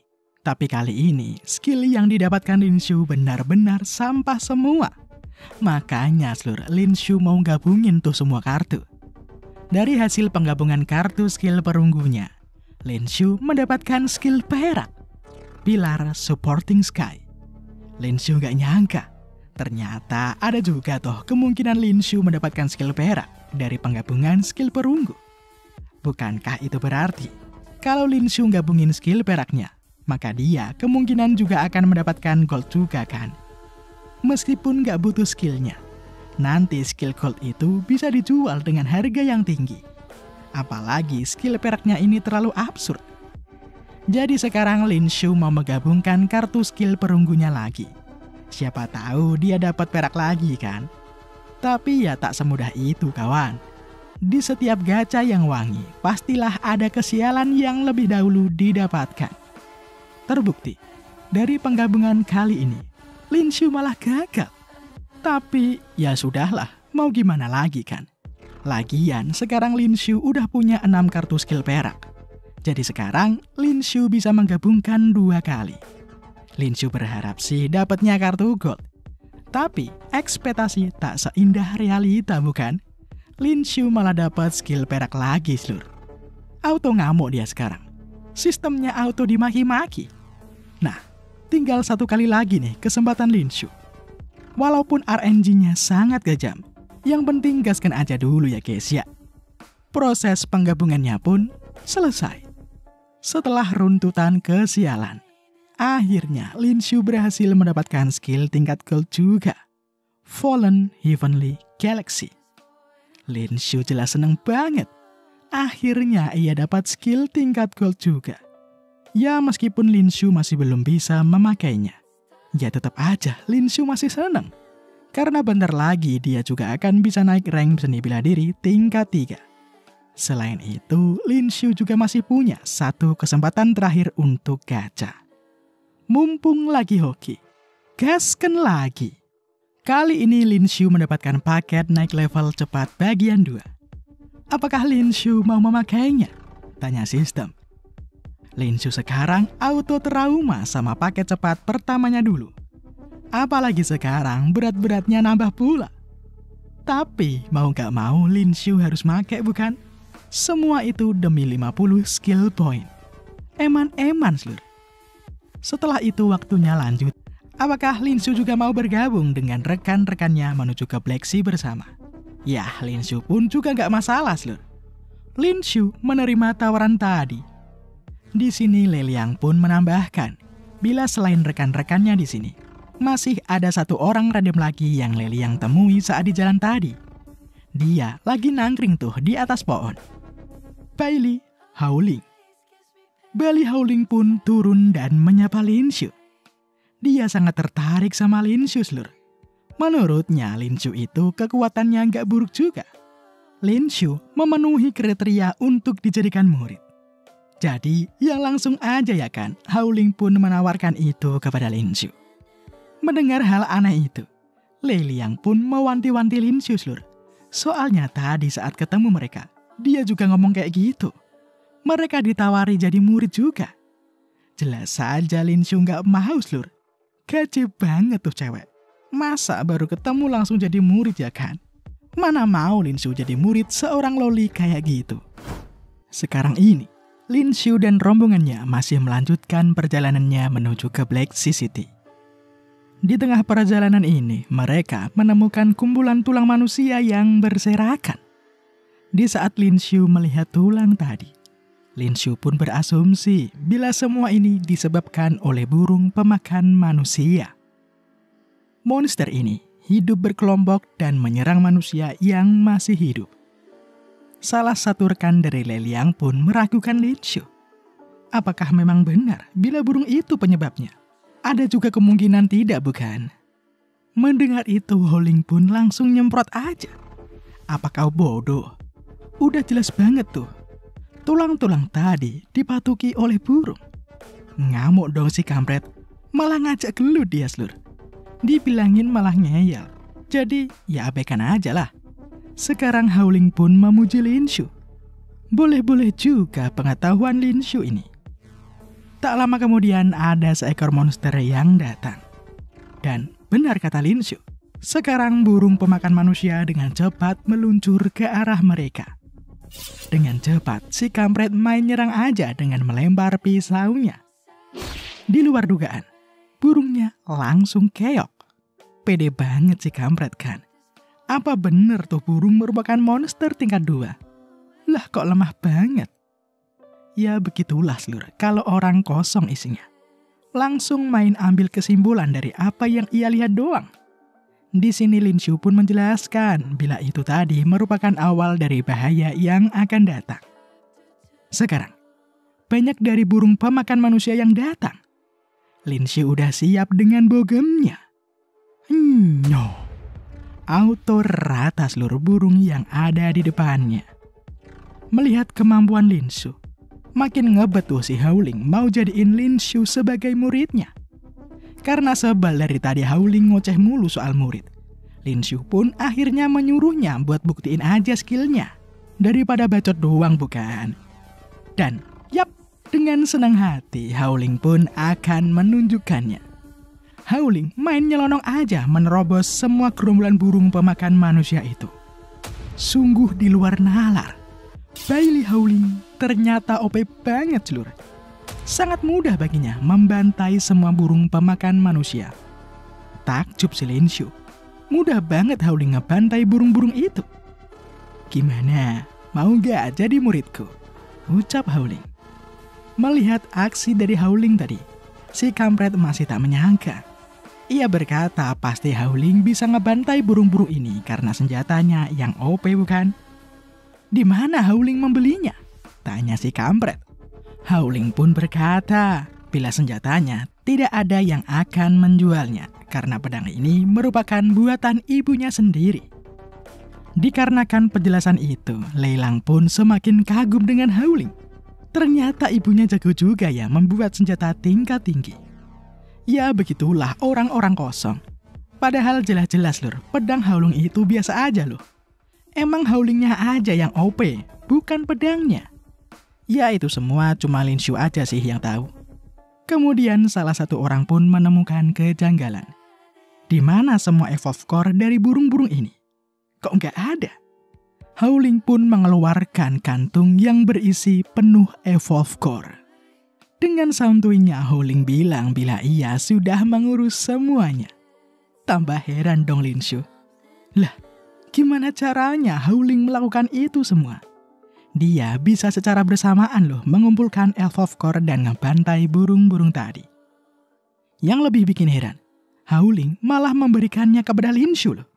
Tapi kali ini skill yang didapatkan Lin Shu benar-benar sampah semua. Makanya seluruh Lin Shu mau gabungin tuh semua kartu. Dari hasil penggabungan kartu skill perunggunya, Lin Shu mendapatkan skill perak, Pilar Supporting Sky. Lin Shu gak nyangka, ternyata ada juga toh kemungkinan Lin Shu mendapatkan skill perak dari penggabungan skill perunggu. Bukankah itu berarti kalau Lin Shu gabungin skill peraknya, maka dia kemungkinan juga akan mendapatkan gold juga kan? Meskipun gak butuh skillnya, nanti skill gold itu bisa dijual dengan harga yang tinggi. Apalagi skill peraknya ini terlalu absurd. Jadi sekarang Lin Shu mau menggabungkan kartu skill perunggunya lagi. Siapa tahu dia dapat perak lagi kan? Tapi ya tak semudah itu kawan. Di setiap gacha yang wangi, pastilah ada kesialan yang lebih dahulu didapatkan. Terbukti, dari penggabungan kali ini, Lin Shu malah gagal. Tapi ya sudahlah, mau gimana lagi kan? Lagian sekarang Lin Shu udah punya 6 kartu skill perak. Jadi sekarang Lin Shu bisa menggabungkan 2 kali. Lin Shu berharap sih dapatnya kartu gold. Tapi ekspektasi tak seindah realita bukan? Lin Shu malah dapat skill perak lagi seluruh. Auto ngamuk dia sekarang. Sistemnya auto dimaki-maki. Nah, tinggal 1 kali lagi nih kesempatan Lin Shu. Walaupun RNG-nya sangat kejam, yang penting gaskan aja dulu ya guys ya. Proses penggabungannya pun selesai. Setelah runtutan kesialan, akhirnya Lin Shu berhasil mendapatkan skill tingkat gold juga, Fallen Heavenly Galaxy. Lin Shu jelas seneng banget. Akhirnya ia dapat skill tingkat gold juga. Ya meskipun Lin Shu masih belum bisa memakainya, ya tetap aja Lin Shu masih seneng. Karena bentar lagi dia juga akan bisa naik rank seni bela diri tingkat 3. Selain itu, Lin Shu juga masih punya 1 kesempatan terakhir untuk gacha. Mumpung lagi hoki, gaskan lagi. Kali ini Lin Shu mendapatkan paket naik level cepat bagian 2. Apakah Lin Shu mau memakainya? Tanya sistem. Lin Shu sekarang auto trauma sama paket cepat pertamanya dulu. Apalagi sekarang berat-beratnya nambah pula. Tapi mau gak mau Lin Shu harus make bukan? Semua itu demi 50 skill point. Eman-eman seluruh. Setelah itu waktunya lanjut. Apakah Lin Shu juga mau bergabung dengan rekan-rekannya menuju ke Black Sea bersama? Ya, Lin Shu pun juga gak masalah seluruh. Lin Shu menerima tawaran tadi. Di sini Lei Liang pun menambahkan, bila selain rekan-rekannya di sini, masih ada satu orang radem lagi yang Lei Liang temui saat di jalan tadi. Dia lagi nangkring tuh di atas pohon. Bailey Howling. Bailey Howling pun turun dan menyapa Lin Shu. Dia sangat tertarik sama Lin Shu, Lur. Menurutnya Lin Shu itu kekuatannya nggak buruk juga. Lin Shu memenuhi kriteria untuk dijadikan murid. Jadi ya langsung aja ya kan, Howling pun menawarkan itu kepada Lin Shu. Mendengar hal aneh itu, Lei Liang pun mewanti-wanti Lin Shu, Lur. Soalnya tadi saat ketemu mereka, dia juga ngomong kayak gitu. Mereka ditawari jadi murid juga. Jelas saja Lin Shu nggak mau, Lur. Gaje banget tuh cewek. Masa baru ketemu langsung jadi murid ya kan? Mana mau Lin Shu jadi murid seorang loli kayak gitu. Sekarang ini, Lin Shu dan rombongannya masih melanjutkan perjalanannya menuju ke Black Sea City. Di tengah perjalanan ini, mereka menemukan kumpulan tulang manusia yang berserakan. Di saat Lin Shu melihat tulang tadi, Lin Shu pun berasumsi bila semua ini disebabkan oleh burung pemakan manusia. Monster ini hidup berkelompok dan menyerang manusia yang masih hidup. Salah satu rekan dari Lei Liang pun meragukan Lin Shu. Apakah memang benar bila burung itu penyebabnya? Ada juga kemungkinan tidak, bukan? Mendengar itu, Howling pun langsung nyemprot aja. Apa kau bodoh? Udah jelas banget tuh. Tulang-tulang tadi dipatuki oleh burung. Ngamuk dong si kampret. Malah ngajak gelut dia, Lur. Dibilangin malah ngeyel. Jadi ya abaikan aja lah. Sekarang Howling pun memuji Lin Shu. Boleh-boleh juga pengetahuan Lin Shu ini. Tak lama kemudian ada seekor monster yang datang. Dan benar kata Lin Shu, sekarang burung pemakan manusia dengan cepat meluncur ke arah mereka. Dengan cepat si kampret main nyerang aja dengan melempar pisaunya. Di luar dugaan, burungnya langsung keok. Pede banget si kampret kan. Apa bener tuh burung merupakan monster tingkat 2? Lah kok lemah banget? Ya begitulah, Lur, kalau orang kosong isinya. Langsung main ambil kesimpulan dari apa yang ia lihat doang. Di sini Lin Shu pun menjelaskan bila itu tadi merupakan awal dari bahaya yang akan datang. Sekarang, banyak dari burung pemakan manusia yang datang. Lin Shu udah siap dengan bogemnya. No. Auto rata seluruh burung yang ada di depannya. Melihat kemampuan Lin Shu, makin ngebet tuh si Howling mau jadiin Lin Shu sebagai muridnya. Karena sebal dari tadi Howling ngoceh mulu soal murid, Lin Shu pun akhirnya menyuruhnya buat buktiin aja skillnya. Daripada bacot doang, bukan? Dan yap, dengan senang hati Howling pun akan menunjukkannya. Howling main nyelonong aja menerobos semua gerombolan burung pemakan manusia itu. Sungguh di luar nalar. Bailey Howling ternyata OP banget, Lur. Sangat mudah baginya membantai semua burung pemakan manusia. Takjub si Lin Shu. Mudah banget Howling ngebantai burung-burung itu. Gimana? Mau gak jadi muridku? Ucap Howling. Melihat aksi dari Howling tadi, si kampret masih tak menyangka. Ia berkata pasti Howling bisa ngebantai burung-burung ini karena senjatanya yang OP, bukan? Di mana Howling membelinya? Tanya si kampret. Howling pun berkata bila senjatanya tidak ada yang akan menjualnya karena pedang ini merupakan buatan ibunya sendiri. Dikarenakan penjelasan itu, Lei Liang pun semakin kagum dengan Howling. Ternyata ibunya jago juga ya membuat senjata tingkat tinggi. Ya begitulah orang-orang kosong. Padahal jelas-jelas, Lur, pedang Howling itu biasa aja loh. Emang Howlingnya aja yang OP, bukan pedangnya. Ya itu semua cuma Lin Shu aja sih yang tahu. Kemudian salah satu orang pun menemukan kejanggalan. Di mana semua evolve core dari burung-burung ini? Kok nggak ada? Howling pun mengeluarkan kantung yang berisi penuh evolve core. Dengan santuinya Howling bilang bila ia sudah mengurus semuanya. Tambah heran dong Lin Shu. Lah, gimana caranya Howling melakukan itu semua? Dia bisa secara bersamaan loh mengumpulkan Elf of Core dan ngebantai burung-burung tadi. Yang lebih bikin heran, Howling malah memberikannya kepada Linshu loh.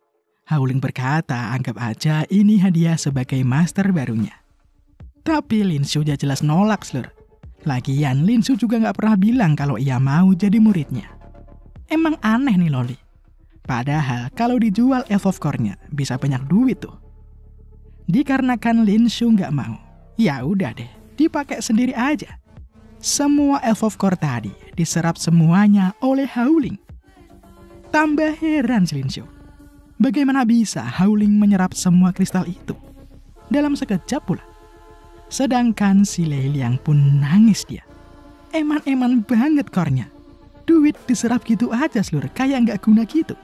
Howling berkata anggap aja ini hadiah sebagai master barunya. Tapi Linshu ya jelas nolak, Slur. Lagian Linshu juga gak pernah bilang kalau ia mau jadi muridnya. Emang aneh nih Loli. Padahal kalau dijual Elf of Core-nya bisa banyak duit tuh. Dikarenakan Linshu gak mau, ya udah deh, dipakai sendiri aja. Semua Elf of Core tadi diserap semuanya oleh Howling. Tambah heran si Linshu. Bagaimana bisa Howling menyerap semua kristal itu dalam sekejap pula? Sedangkan si Leliang pun nangis dia. Eman-eman banget core-nya. Duit diserap gitu aja Slur, kayak nggak guna gitu.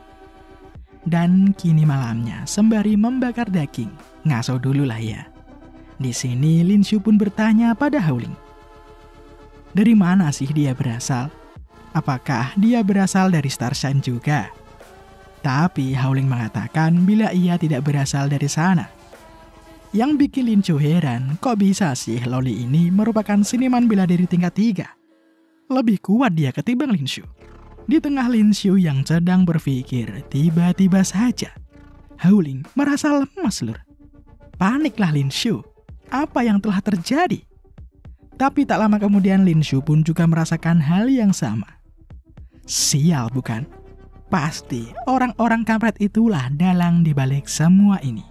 Dan kini malamnya sembari membakar daging, ngaso dulu lah ya. Di sini Linshu pun bertanya pada Howling. Dari mana sih dia berasal? Apakah dia berasal dari Starshine juga? Tapi Howling mengatakan bila ia tidak berasal dari sana. Yang bikin Linshu heran, kok bisa sih Loli ini merupakan seniman bela diri tingkat 3? Lebih kuat dia ketimbang Linshu. Di tengah Linshu yang sedang berpikir, tiba-tiba saja Howling merasa lemas Lur. Paniklah Linshu. Apa yang telah terjadi? Tapi tak lama kemudian Linshu pun juga merasakan hal yang sama. Sial bukan? Pasti orang-orang kampret itulah dalang dibalik semua ini.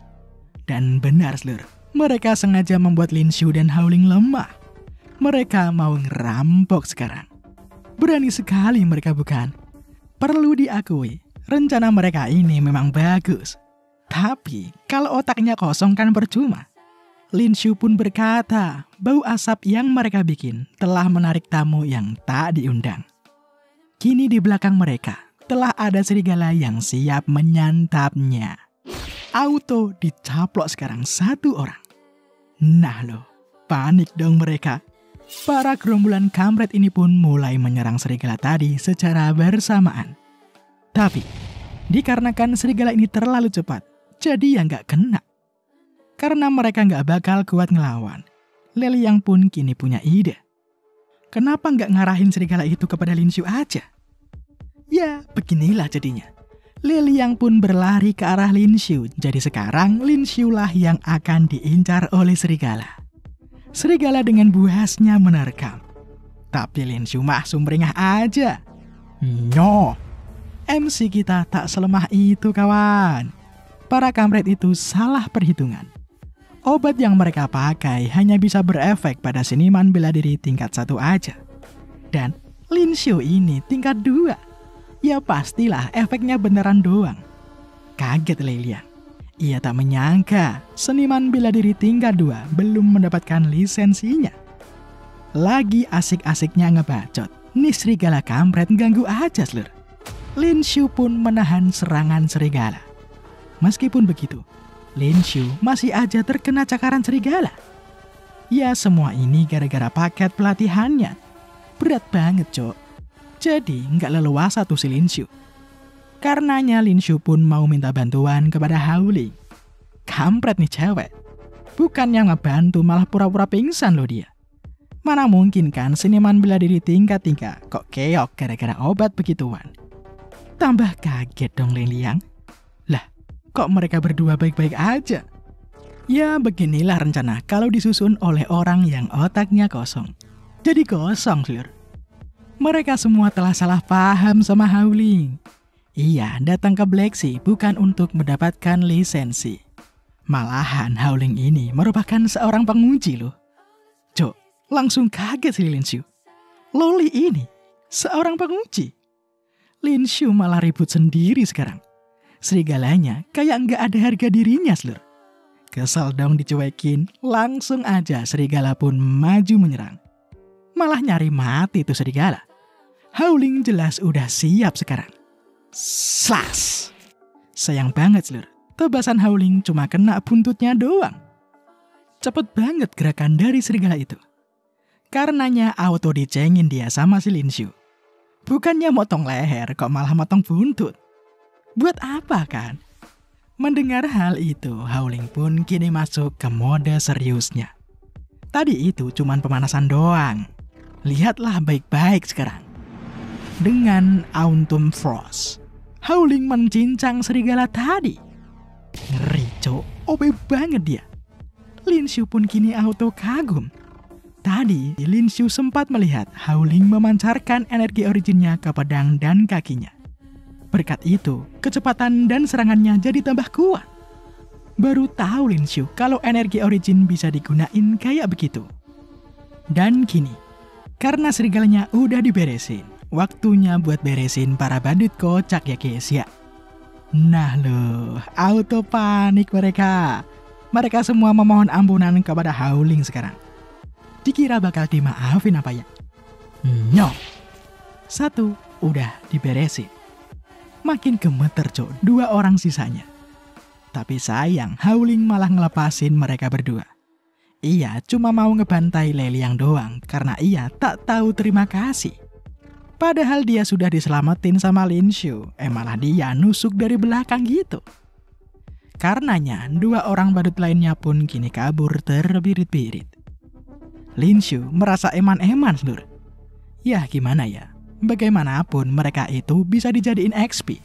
Dan benar Slur, mereka sengaja membuat Linshu dan Howling lemah. Mereka mau ngerampok sekarang. Berani sekali mereka bukan? Perlu diakui, rencana mereka ini memang bagus. Tapi kalau otaknya kosong kan percuma. Linshu pun berkata, bau asap yang mereka bikin telah menarik tamu yang tak diundang. Kini di belakang mereka telah ada serigala yang siap menyantapnya. Auto dicaplok sekarang satu orang. Nah loh, panik dong mereka. Para gerombolan kampret ini pun mulai menyerang serigala tadi secara bersamaan. Tapi, dikarenakan serigala ini terlalu cepat, jadi ya nggak kena. Karena mereka nggak bakal kuat ngelawan, Leliang pun kini punya ide. Kenapa nggak ngarahin serigala itu kepada Linshu aja? Ya, beginilah jadinya. Leliang pun berlari ke arah Linshu. Jadi sekarang Linshu lah yang akan diincar oleh serigala. Serigala dengan buasnya menerkam. Tapi Linshu mah sumringah aja. Nyoh. MC kita tak selemah itu kawan. Para kampret itu salah perhitungan. Obat yang mereka pakai hanya bisa berefek pada seniman bela diri tingkat 1 aja. Dan Linshu ini tingkat 2. Ya pastilah efeknya beneran doang. Kaget Leliang. Ia tak menyangka seniman bela diri tingkat 2 belum mendapatkan lisensinya. Lagi asik-asiknya ngebacot, nih serigala kampret ganggu aja Slur. Linshu pun menahan serangan serigala. Meskipun begitu, Linshu masih aja terkena cakaran serigala. Ya semua ini gara-gara paket pelatihannya. Berat banget cok. Jadi nggak leluasa tuh si Linshu. Karenanya Linshu pun mau minta bantuan kepada Howling. Kampret nih cewek. Bukannya ngebantu malah pura-pura pingsan loh dia. Mana mungkin kan seniman bela diri tingkat 3 kok keok gara-gara obat begituan. Tambah kaget dong Leliang. Lah, kok mereka berdua baik-baik aja? Ya beginilah rencana kalau disusun oleh orang yang otaknya kosong. Jadi kosong Slur. Mereka semua telah salah paham sama Howling. Iya, datang ke Black Sea bukan untuk mendapatkan lisensi. Malahan Howling ini merupakan seorang penguji loh. Cok, langsung kaget si Linshu. Loli ini seorang penguji. Linshu malah ribut sendiri sekarang. Serigalanya kayak nggak ada harga dirinya Slur. Kesel dong dicuekin, langsung aja serigala pun maju menyerang. Malah nyari mati tuh serigala. Howling jelas udah siap sekarang. Slash! Sayang banget Slur, tebasan Howling cuma kena buntutnya doang. Cepet banget gerakan dari serigala itu. Karenanya auto dicengin dia sama si Linshu. Bukannya motong leher kok malah motong buntut. Buat apa kan? Mendengar hal itu, Howling pun kini masuk ke mode seriusnya. Tadi itu cuman pemanasan doang. Lihatlah baik-baik sekarang. Dengan Autumn Frost, Howling mencincang serigala tadi. Ngeri, Cok. OP banget dia. Lin Shu pun kini auto kagum. Tadi, Lin Shu sempat melihat Howling memancarkan energi originnya ke pedang dan kakinya. Berkat itu, kecepatan dan serangannya jadi tambah kuat. Baru tahu Lin Shu kalau energi origin bisa digunain kayak begitu. Dan kini, karena serigalanya udah diberesin, waktunya buat beresin para badut kocak ya guys ya. Nah loh, auto panik mereka. Mereka semua memohon ampunan kepada Howling sekarang. Dikira bakal dimaafin apa ya? No. Satu, udah diberesin. Makin gemeter Cok, 2 orang sisanya. Tapi sayang, Howling malah ngelepasin mereka berdua. Ia cuma mau ngebantai Leliang doang karena ia tak tahu terima kasih. Padahal dia sudah diselamatin sama Lin Shu, malah dia nusuk dari belakang gitu. Karenanya, 2 orang badut lainnya pun kini kabur terbirit-birit. Lin Shu merasa eman-eman, Lur. Ya gimana ya, bagaimanapun mereka itu bisa dijadiin XP.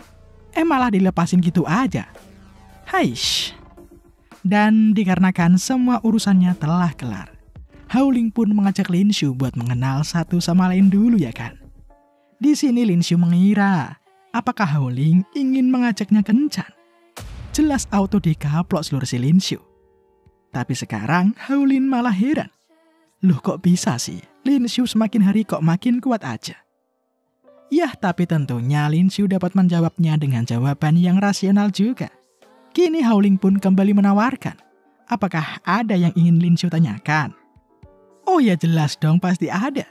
Malah dilepasin gitu aja. Haish. Dan dikarenakan semua urusannya telah kelar, Howling pun mengajak Lin Shu buat mengenal satu sama lain dulu ya kan. Di sini Lin Shu mengira, apakah Howling ingin mengajaknya kencan? Jelas auto dikaplok seluruh si Lin Shu. Tapi sekarang Howling malah heran. Loh kok bisa sih, Lin Shu semakin hari kok makin kuat aja? Yah, tapi tentunya Lin Shu dapat menjawabnya dengan jawaban yang rasional juga. Kini Howling pun kembali menawarkan. Apakah ada yang ingin Lin Shu tanyakan? Oh ya jelas dong, pasti ada.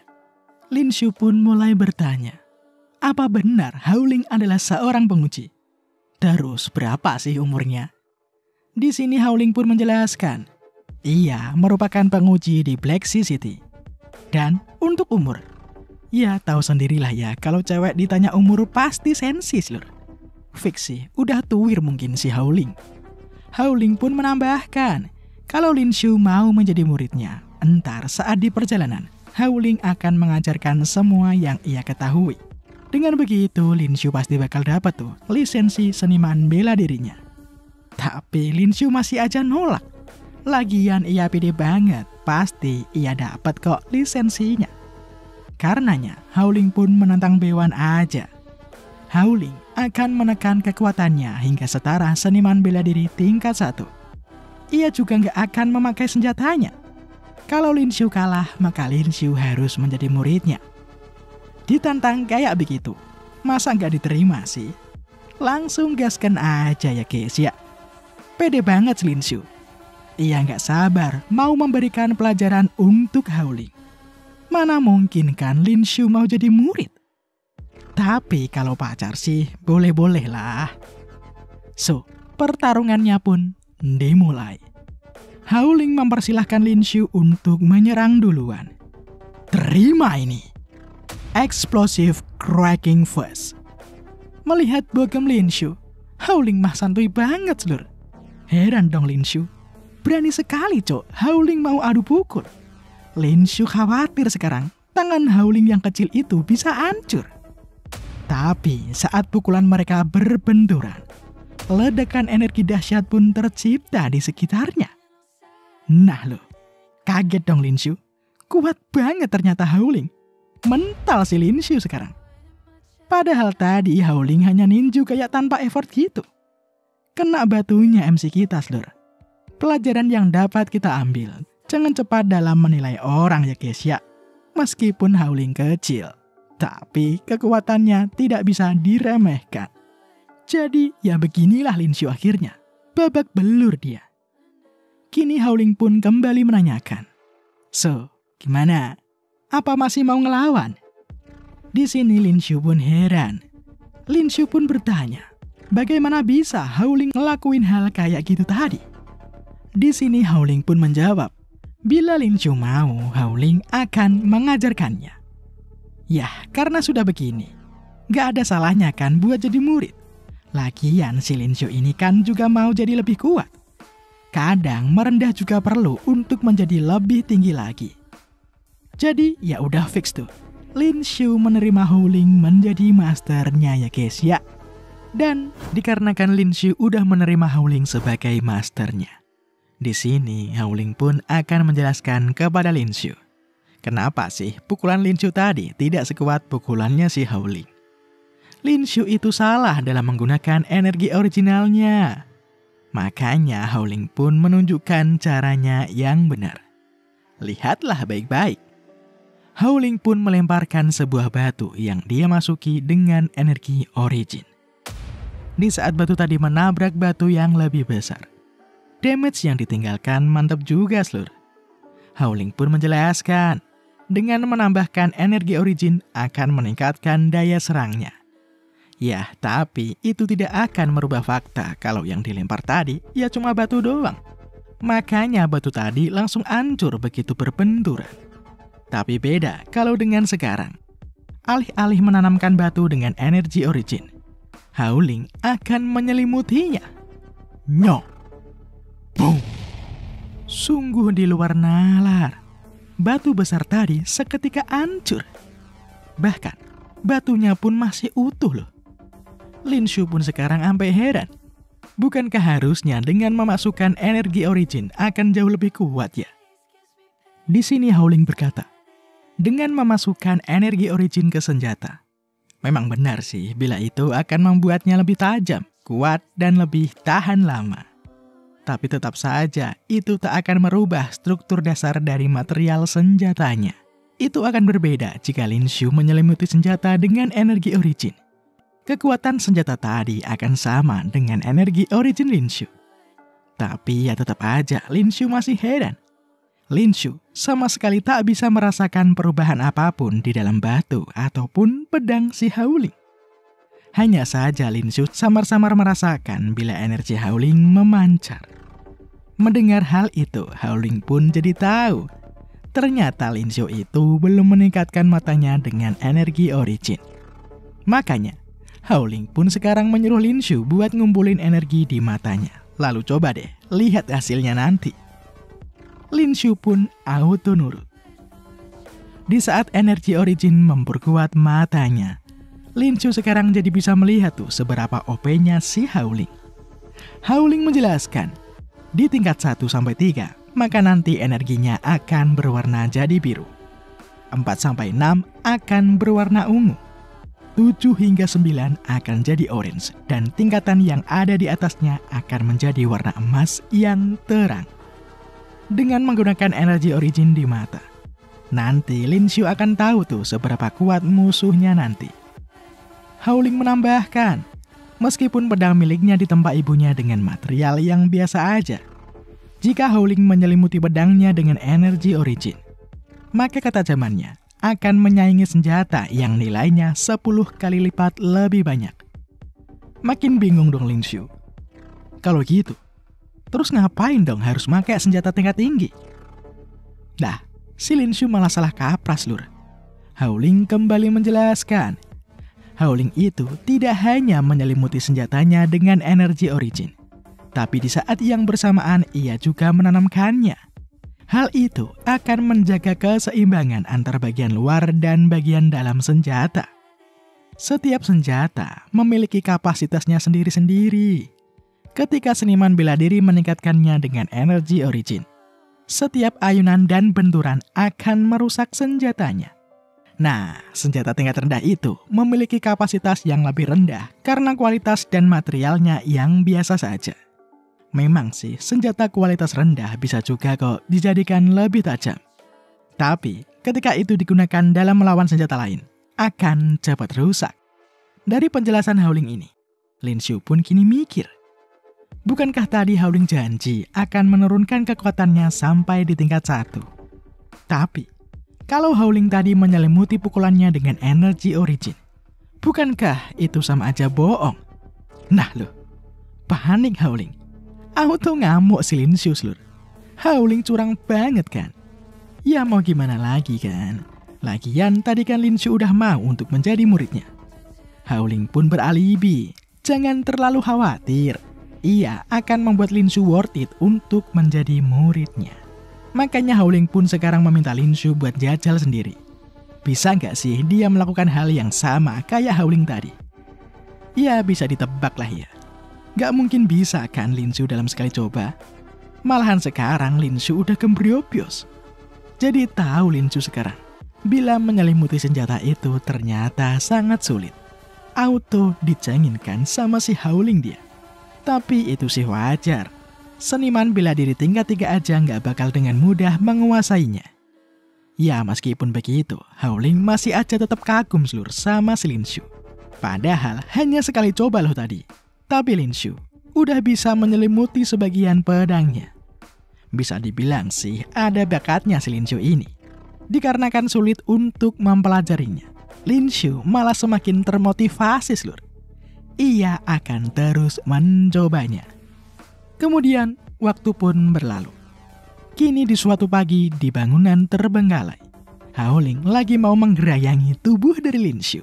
Lin Shu pun mulai bertanya. Apa benar Howling adalah seorang penguji? Terus berapa sih umurnya? Di sini Howling pun menjelaskan. Ia merupakan penguji di Black Sea City. Dan untuk umur, ya tahu sendirilah ya, kalau cewek ditanya umur pasti sensi Lur. Fiksi, udah tuwir mungkin si Howling. Howling pun menambahkan, kalau Lin Shu mau menjadi muridnya, entar saat di perjalanan, Howling akan mengajarkan semua yang ia ketahui. Dengan begitu, Lin Shu pasti bakal dapat tuh lisensi seniman bela dirinya. Tapi Lin Shu masih aja nolak. Lagian ia pede banget, pasti ia dapat kok lisensinya. Karenanya, Howling pun menantang Bewan aja. Howling akan menekan kekuatannya hingga setara seniman bela diri tingkat 1. Ia juga nggak akan memakai senjatanya. Kalau Lin Shu kalah, maka Lin Shu harus menjadi muridnya. Ditantang kayak begitu, masa nggak diterima sih? Langsung gaskan aja ya guys ya. Pede banget Lin Shu. Ia nggak sabar mau memberikan pelajaran untuk Howling. Mana mungkin kan Lin Shu mau jadi murid? Tapi kalau pacar sih boleh-boleh lah. So, pertarungannya pun dimulai. Howling mempersilahkan Lin Shu untuk menyerang duluan. Terima ini. Explosive Cracking Fist. Melihat bogem Lin Shu, Howling mah santuy banget Lur. Heran dong Lin Shu. Berani sekali Cok, Howling mau adu pukul. Lin Shu khawatir sekarang tangan Howling yang kecil itu bisa hancur. Tapi saat pukulan mereka berbenturan, ledakan energi dahsyat pun tercipta di sekitarnya. Nah loh, kaget dong Lin Shu. Kuat banget ternyata Howling. Mental si Lin Shu sekarang. Padahal tadi Howling hanya ninju kayak tanpa effort gitu. Kena batunya MC kita Lur. Pelajaran yang dapat kita ambil, jangan cepat dalam menilai orang ya guys ya. Meskipun Howling kecil, tapi kekuatannya tidak bisa diremehkan. Jadi ya beginilah Lin Shu akhirnya, babak belur dia. Kini Howling pun kembali menanyakan. So, gimana? Apa masih mau ngelawan? Di sini Lin Shu pun heran. Lin Shu pun bertanya, bagaimana bisa Howling ngelakuin hal kayak gitu tadi? Di sini Howling pun menjawab, bila Lin Shu mau, Howling akan mengajarkannya. Yah, karena sudah begini, gak ada salahnya kan buat jadi murid. Lagian si Lin Shu ini kan juga mau jadi lebih kuat. kadang merendah juga perlu untuk menjadi lebih tinggi lagi. Jadi ya udah fix tuh, Lin Shu menerima Howling menjadi masternya ya guys ya. Dan dikarenakan Lin Shu udah menerima Howling sebagai masternya, di sini Howling pun akan menjelaskan kepada Lin Shu kenapa sih pukulan Lin Shu tadi tidak sekuat pukulannya si Howling. Lin Shu itu salah dalam menggunakan energi originalnya. Makanya Howling pun menunjukkan caranya yang benar. Lihatlah baik-baik. Howling pun melemparkan sebuah batu yang dia masuki dengan energi origin. Di saat batu tadi menabrak batu yang lebih besar, damage yang ditinggalkan mantap juga seluruh. Howling pun menjelaskan, dengan menambahkan energi origin akan meningkatkan daya serangnya. Ya, tapi itu tidak akan merubah fakta kalau yang dilempar tadi ya cuma batu doang. Makanya batu tadi langsung hancur begitu berbenturan. Tapi beda kalau dengan sekarang. Alih-alih menanamkan batu dengan energi origin, Howling akan menyelimutinya. Nyo! Boom! Sungguh di luar nalar. Batu besar tadi seketika hancur. Bahkan, batunya pun masih utuh loh. Lin Shu pun sekarang sampai heran. Bukankah harusnya dengan memasukkan energi origin akan jauh lebih kuat ya? Di sini Howling berkata, dengan memasukkan energi origin ke senjata, memang benar sih bila itu akan membuatnya lebih tajam, kuat, dan lebih tahan lama. Tapi tetap saja itu tak akan merubah struktur dasar dari material senjatanya. Itu akan berbeda jika Lin Shu menyelimuti senjata dengan energi origin. Kekuatan senjata tadi akan sama dengan energi origin Lin Shu. Tapi ya tetap aja Lin Shu masih heran. Lin Shu sama sekali tak bisa merasakan perubahan apapun di dalam batu ataupun pedang si Howling. Hanya saja Lin Shu samar-samar merasakan bila energi Howling memancar. Mendengar hal itu, Howling pun jadi tahu. Ternyata Lin Shu itu belum meningkatkan matanya dengan energi origin. Makanya, Howling pun sekarang menyuruh Lin Shu buat ngumpulin energi di matanya. Lalu coba deh, lihat hasilnya nanti. Lin Shu pun auto nurut. Di saat energi origin memperkuat matanya, Lin Shu sekarang jadi bisa melihat tuh seberapa OP-nya si Howling. Howling menjelaskan, di tingkat 1-3, maka nanti energinya akan berwarna jadi biru. 4-6 akan berwarna ungu. 7-9 akan jadi orange, dan tingkatan yang ada di atasnya akan menjadi warna emas yang terang. Dengan menggunakan energi origin di mata, nanti Lin Shu akan tahu tuh seberapa kuat musuhnya nanti. Howling menambahkan, meskipun pedang miliknya ditempa ibunya dengan material yang biasa aja, jika Howling menyelimuti pedangnya dengan energi origin, maka ketajamannya akan menyaingi senjata yang nilainya 10 kali lipat lebih banyak. Makin bingung dong Lin Shu. Kalau gitu, terus ngapain dong harus pakai senjata tingkat tinggi? Nah, si Lin Shu malah salah kapras lur. Howling kembali menjelaskan, Howling itu tidak hanya menyelimuti senjatanya dengan energi origin, tapi di saat yang bersamaan ia juga menanamkannya. Hal itu akan menjaga keseimbangan antar bagian luar dan bagian dalam senjata. Setiap senjata memiliki kapasitasnya sendiri-sendiri. Ketika seniman bela diri meningkatkannya dengan energi origin, setiap ayunan dan benturan akan merusak senjatanya. Nah, senjata tingkat rendah itu memiliki kapasitas yang lebih rendah karena kualitas dan materialnya yang biasa saja. Memang sih, senjata kualitas rendah bisa juga kok dijadikan lebih tajam. Tapi, ketika itu digunakan dalam melawan senjata lain, akan cepat rusak. Dari penjelasan Howling ini, Lin Shu pun kini mikir, bukankah tadi Howling janji akan menurunkan kekuatannya sampai di tingkat 1? Tapi, kalau Howling tadi menyelimuti pukulannya dengan energi origin, bukankah itu sama aja bohong? Nah loh, panik Howling. Auto ngamuk si Lin Shu lur. Howling curang banget kan? Ya mau gimana lagi kan? Lagian tadi kan Lin Shu udah mau untuk menjadi muridnya. Howling pun beralibi. Jangan terlalu khawatir. ia akan membuat Lin Shu worth it untuk menjadi muridnya. Makanya Howling pun sekarang meminta Lin Shu buat jajal sendiri. Bisa nggak sih dia melakukan hal yang sama kayak Howling tadi? Ya bisa ditebak lah ya. Nggak mungkin bisa kan Lin Shu dalam sekali coba? Malahan sekarang Lin Shu udah kembriobios. Jadi tahu Lin Shu sekarang, bila menyelimuti senjata itu ternyata sangat sulit. Auto dicenginkan sama si Howling dia. Tapi itu sih wajar. Seniman bela diri tingkat 3 aja nggak bakal dengan mudah menguasainya. Ya meskipun begitu, Howling masih aja tetap kagum seluruh sama si Lin Shu. Padahal hanya sekali coba loh tadi. Tapi Lin Shu udah bisa menyelimuti sebagian pedangnya. Bisa dibilang sih ada bakatnya si Lin Shu ini. Dikarenakan sulit untuk mempelajarinya, Lin Shu malah semakin termotivasi seluruh. Ia akan terus mencobanya. Kemudian waktu pun berlalu. Kini di suatu pagi di bangunan terbengkalai, Howling lagi mau menggerayangi tubuh dari Lin Shu.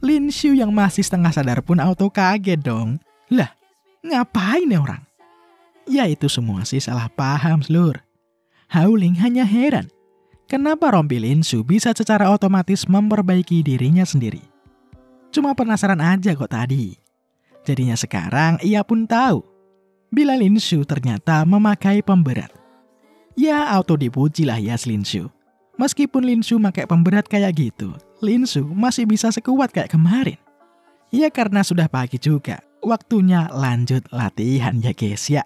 Lin Shu yang masih setengah sadar pun auto kaget dong. Lah, ngapain nih orang? Ya itu semua sih salah paham seluruh. Howling hanya heran. Kenapa rompi Lin Shu bisa secara otomatis memperbaiki dirinya sendiri? Cuma penasaran aja kok tadi. Jadinya sekarang ia pun tahu bila Lin Shu ternyata memakai pemberat. Ya auto dipuji lah ya Lin Shu. Meskipun Lin Shu pakai pemberat kayak gitu, Lin Shu masih bisa sekuat kayak kemarin. Ya karena sudah pagi juga, waktunya lanjut latihan ya guys ya.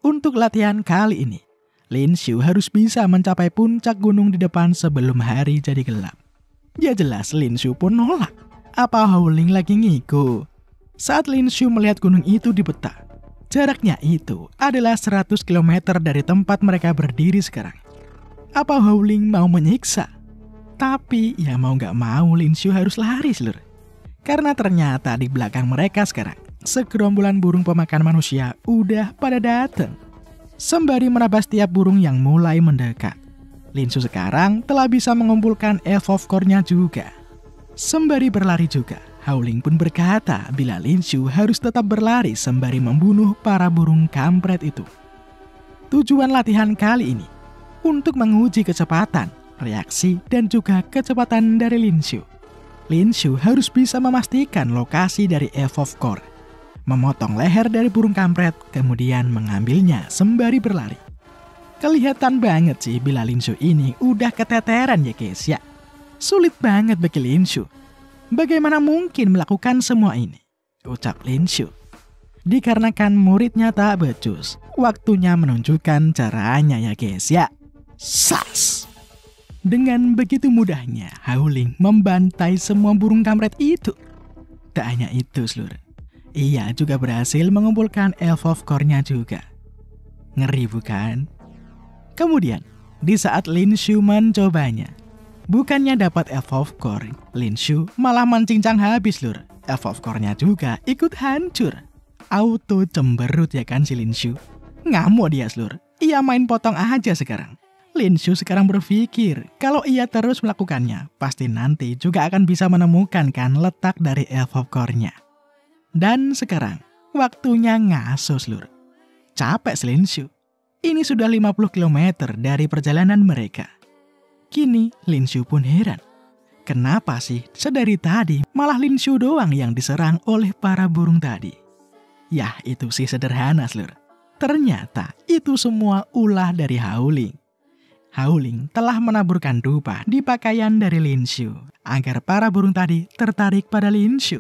Untuk latihan kali ini, Lin Shu harus bisa mencapai puncak gunung di depan sebelum hari jadi gelap. Ya jelas Lin Shu pun nolak. Apa Howling lagi ngigo? Saat Lin Shu melihat gunung itu di peta, jaraknya itu adalah 100 km dari tempat mereka berdiri sekarang. Apa Howling mau menyiksa? Tapi ya mau gak mau Lin Shu harus lari seluruh. Karena ternyata di belakang mereka sekarang, segerombolan burung pemakan manusia udah pada datang. Sembari meraba setiap burung yang mulai mendekat. Lin Shu sekarang telah bisa mengumpulkan Evolve Core-nya juga. Sembari berlari juga, Howling pun berkata bila Lin Shu harus tetap berlari sembari membunuh para burung kampret itu. Tujuan latihan kali ini untuk menguji kecepatan, reaksi, dan juga kecepatan dari Lin Shu. Lin Shu harus bisa memastikan lokasi dari Evolve Core, memotong leher dari burung kampret, kemudian mengambilnya sembari berlari. Kelihatan banget sih bila Lin Shu ini udah keteteran ya guys ya. Sulit banget bagi Lin Shu. Bagaimana mungkin melakukan semua ini? Ucap Lin Shu. Dikarenakan muridnya tak becus, waktunya menunjukkan caranya ya guys ya. Sas! Dengan begitu mudahnya, Howling membantai semua burung kampret itu. Tak hanya itu seluruh. Ia juga berhasil mengumpulkan Evolve Core-nya juga. Ngeri bukan? Kemudian, di saat Lin Shu mencobanya, bukannya dapat Evolve Core, Lin Shu malah mencincang habis lur. Evolve Core-nya juga ikut hancur. Auto cemberut ya kan si Lin Shu. Ngamuk dia seluruh. Ia main potong aja sekarang. Lin Shu sekarang berpikir kalau ia terus melakukannya, pasti nanti juga akan bisa menemukan kan letak dari Evolve Core-nya. Dan sekarang, waktunya ngaso seluruh. Capek si Lin Shu. Ini sudah 50 km dari perjalanan mereka. Kini Lin Shu pun heran. Kenapa sih sedari tadi malah Lin Shu doang yang diserang oleh para burung tadi? Yah itu sih sederhana seluruh. Ternyata itu semua ulah dari Howling. Howling telah menaburkan dupa di pakaian dari Lin Shu agar para burung tadi tertarik pada Lin Shu.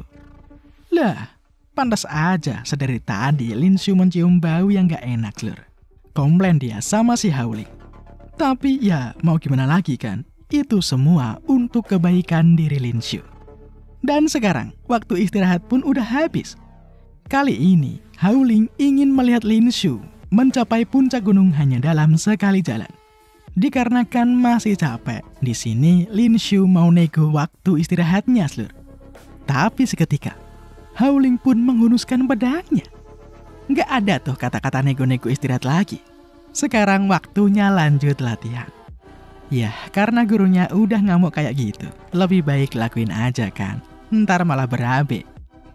Lah, pantas aja sedari tadi Lin Shu mencium bau yang gak enak lur. Komplain dia sama si Howling. Tapi ya mau gimana lagi kan? Itu semua untuk kebaikan diri Lin Shu. Dan sekarang waktu istirahat pun udah habis. Kali ini Howling ingin melihat Lin Shu mencapai puncak gunung hanya dalam sekali jalan. Dikarenakan masih capek, di sini Lin Shu mau nego waktu istirahatnya seluruh. Tapi seketika, Howling pun menghunuskan pedangnya. Nggak ada tuh kata-kata nego-nego istirahat lagi. Sekarang waktunya lanjut latihan. Yah, karena gurunya udah ngamuk kayak gitu, lebih baik lakuin aja kan. Ntar malah berabe.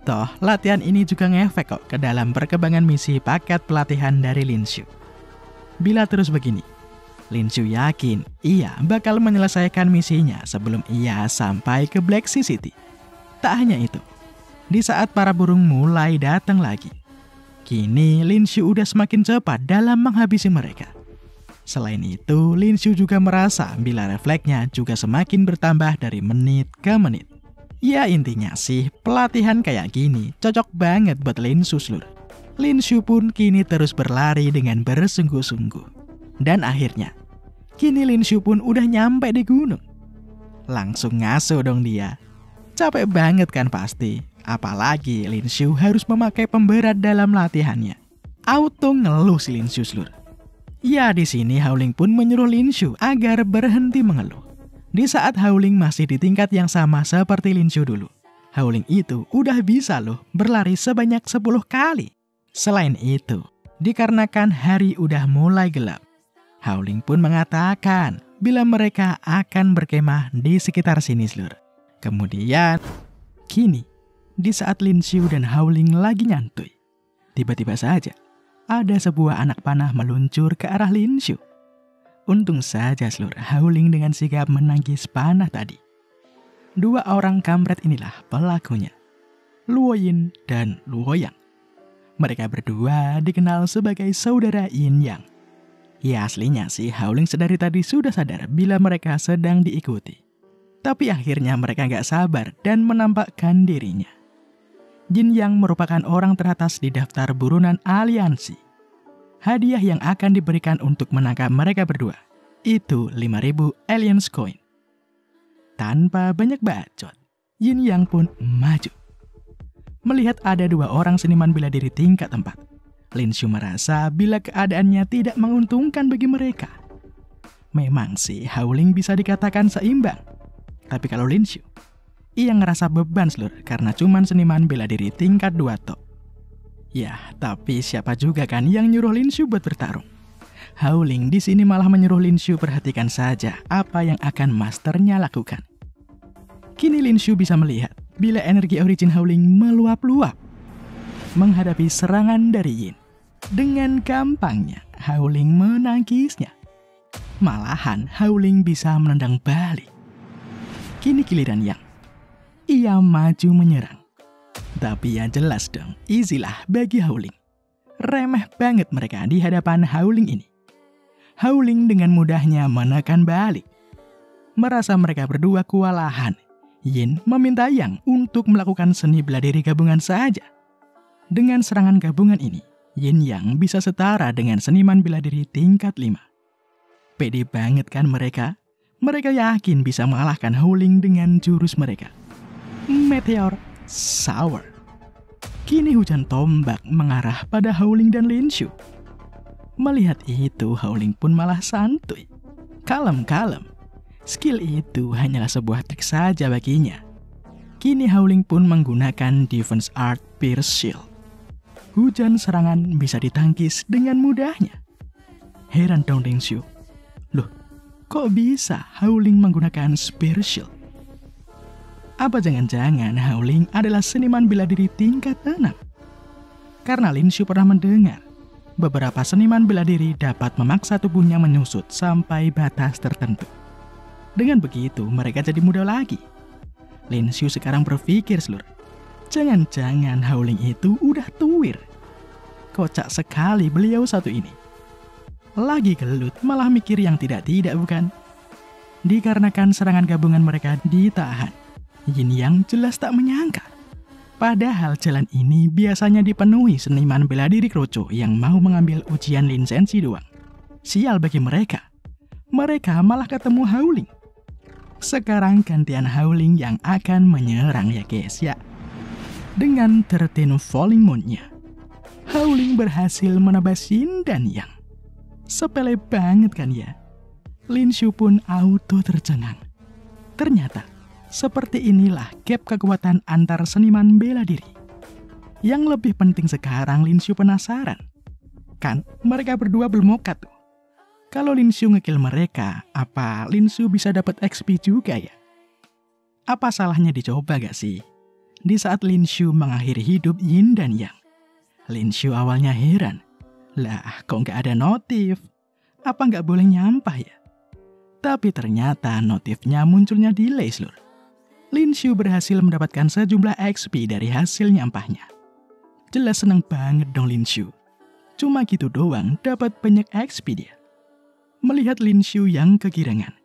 Toh, latihan ini juga ngefek kok ke dalam perkembangan misi paket pelatihan dari Lin Shu. Bila terus begini, Lin Shu yakin ia bakal menyelesaikan misinya sebelum ia sampai ke Black Sea City. Tak hanya itu, di saat para burung mulai datang lagi, kini Lin Shu udah semakin cepat dalam menghabisi mereka. Selain itu, Lin Shu juga merasa bila refleksnya juga semakin bertambah dari menit ke menit. Ya intinya sih, pelatihan kayak gini cocok banget buat Lin Shu seluruh. Lin Shu pun kini terus berlari dengan bersungguh-sungguh. Dan akhirnya, kini Lin Shu pun udah nyampe di gunung. Langsung ngaso dong dia. Capek banget kan pasti. Apalagi Lin Shu harus memakai pemberat dalam latihannya. Auto ngeluh si Lin Shu seluruh. Ya di sini Howling pun menyuruh Lin Shu agar berhenti mengeluh. Di saat Howling masih di tingkat yang sama seperti Lin Shu dulu, Howling itu udah bisa loh berlari sebanyak 10 kali. Selain itu, dikarenakan hari udah mulai gelap, Howling pun mengatakan bila mereka akan berkemah di sekitar sini seluruh. Kemudian, kini di saat Lin Shu dan Howling lagi nyantui, tiba-tiba saja ada sebuah anak panah meluncur ke arah Lin Shu. Untung saja seluruh Howling dengan sigap menangkis panah tadi. Dua orang kampret inilah pelakunya, Luo Yin dan Luo Yang. Mereka berdua dikenal sebagai saudara Yin Yang. Ya aslinya sih Howling sedari tadi sudah sadar bila mereka sedang diikuti. Tapi akhirnya mereka gak sabar dan menampakkan dirinya. Yin Yang merupakan orang teratas di daftar burunan aliansi. Hadiah yang akan diberikan untuk menangkap mereka berdua itu 5.000 aliens coin. Tanpa banyak bacot, Yin Yang pun maju. Melihat ada dua orang seniman bela diri tingkat 4, Lin Shu merasa bila keadaannya tidak menguntungkan bagi mereka. Memang sih Howling bisa dikatakan seimbang. Tapi kalau Lin Shu, ia ngerasa beban seluruh karena cuman seniman bela diri tingkat 2 tok. Ya, tapi siapa juga kan yang nyuruh Lin Shu buat bertarung? Howling di sini malah menyuruh Lin Shu perhatikan saja apa yang akan masternya lakukan. Kini Lin Shu bisa melihat bila energi origin Howling meluap-luap menghadapi serangan dari Yin. Dengan gampangnya Howling menangkisnya. Malahan Howling bisa menendang balik. Kini giliran Yang. Ia maju menyerang. Tapi ya jelas dong, easy lah bagi Howling. Remeh banget mereka di hadapan Howling ini. Howling dengan mudahnya menekan balik. Merasa mereka berdua kewalahan, Yin meminta Yang untuk melakukan seni bela diri gabungan saja. Dengan serangan gabungan ini, Yin Yang bisa setara dengan seniman bela diri tingkat 5. Pede banget kan mereka? Mereka yakin bisa mengalahkan Howling dengan jurus mereka. Meteor Shower. Kini hujan tombak mengarah pada Howling dan Lin Shu. Melihat itu, Howling pun malah santuy. Kalem-kalem. Skill itu hanyalah sebuah trik saja baginya. Kini Howling pun menggunakan Defense Art Pierce Shield. Hujan serangan bisa ditangkis dengan mudahnya. Heran dong Lin Shu. Loh, kok bisa Howling menggunakan Spear Shield? Apa jangan-jangan Howling adalah seniman bela diri tingkat 6? Karena Lin Shu pernah mendengar beberapa seniman bela diri dapat memaksa tubuhnya menyusut sampai batas tertentu. Dengan begitu mereka jadi muda lagi. Lin Shu sekarang berpikir seluruh, jangan-jangan Howling itu udah tuwir. Kocak sekali beliau satu ini. Lagi gelut malah mikir yang tidak-tidak bukan? Dikarenakan serangan gabungan mereka ditahan, Yin Yang jelas tak menyangka. Padahal jalan ini biasanya dipenuhi seniman bela diri kroco yang mau mengambil ujian lisensi doang. Sial bagi mereka. Mereka malah ketemu Howling. Sekarang gantian Howling yang akan menyerang ya guys ya. Dengan 13 Falling Moon-nya, Howling berhasil menebas Yin dan Yang. Sepele banget kan ya? Lin Shu pun auto tercengang. Ternyata seperti inilah gap kekuatan antar seniman bela diri. Yang lebih penting sekarang Lin Shu penasaran. Kan mereka berdua belum mokat tuh. Kalau Lin Shu ngekill mereka, apa Lin Shu bisa dapat XP juga ya? Apa salahnya dicoba gak sih? Di saat Lin Shu mengakhiri hidup yin dan yang, Lin Shu awalnya heran. Lah, kok nggak ada notif? Apa nggak boleh nyampah ya? Tapi ternyata notifnya munculnya delay, Lur. Lin Shu berhasil mendapatkan sejumlah XP dari hasil nyampahnya. Jelas seneng banget dong Lin Shu. Cuma gitu doang dapat banyak XP dia. Melihat Lin Shu yang kegirangan,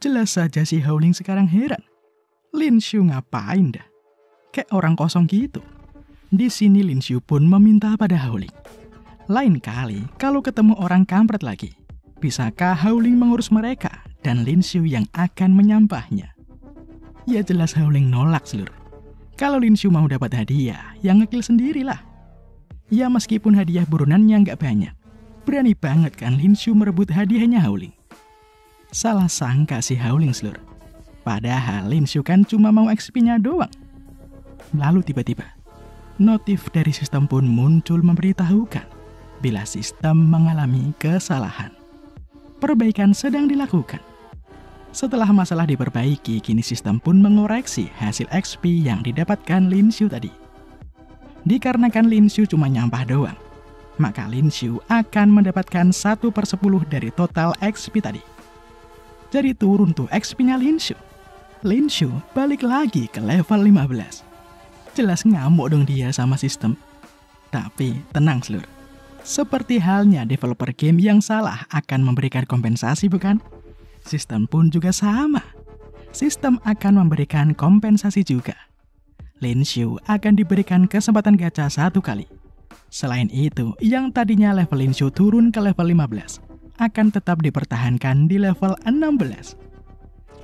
jelas saja si Howling sekarang heran. Lin Shu ngapain dah? Kayak orang kosong gitu. Di sini Lin Shu pun meminta pada Howling. Lain kali kalau ketemu orang kampret lagi, bisakah Howling mengurus mereka dan Lin Shu yang akan menyampahnya? Ya jelas Howling nolak, Lur. Kalau Lin Shu mau dapat hadiah, yang ngekill sendirilah. Ya meskipun hadiah burunannya nggak banyak, berani banget kan Lin Shu merebut hadiahnya Howling. Salah sangka si Howling, Lur. Padahal Lin Shu kan cuma mau XP-nya doang. Lalu tiba-tiba, notif dari sistem pun muncul memberitahukan bila sistem mengalami kesalahan. Perbaikan sedang dilakukan. Setelah masalah diperbaiki, kini sistem pun mengoreksi hasil XP yang didapatkan Lin Shu tadi. Dikarenakan Lin Shu cuma nyampah doang, maka Lin Shu akan mendapatkan 1/10 dari total XP tadi. Jadi turun tuh XP-nya Lin Shu. Lin Shu balik lagi ke level 15. Jelas ngamuk dong dia sama sistem. Tapi tenang, Lur. Seperti halnya developer game yang salah akan memberikan kompensasi, bukan? Sistem pun juga sama. Sistem akan memberikan kompensasi juga. Lin Shu akan diberikan kesempatan gacha 1 kali. Selain itu, yang tadinya level Lin Shu turun ke level 15, akan tetap dipertahankan di level 16.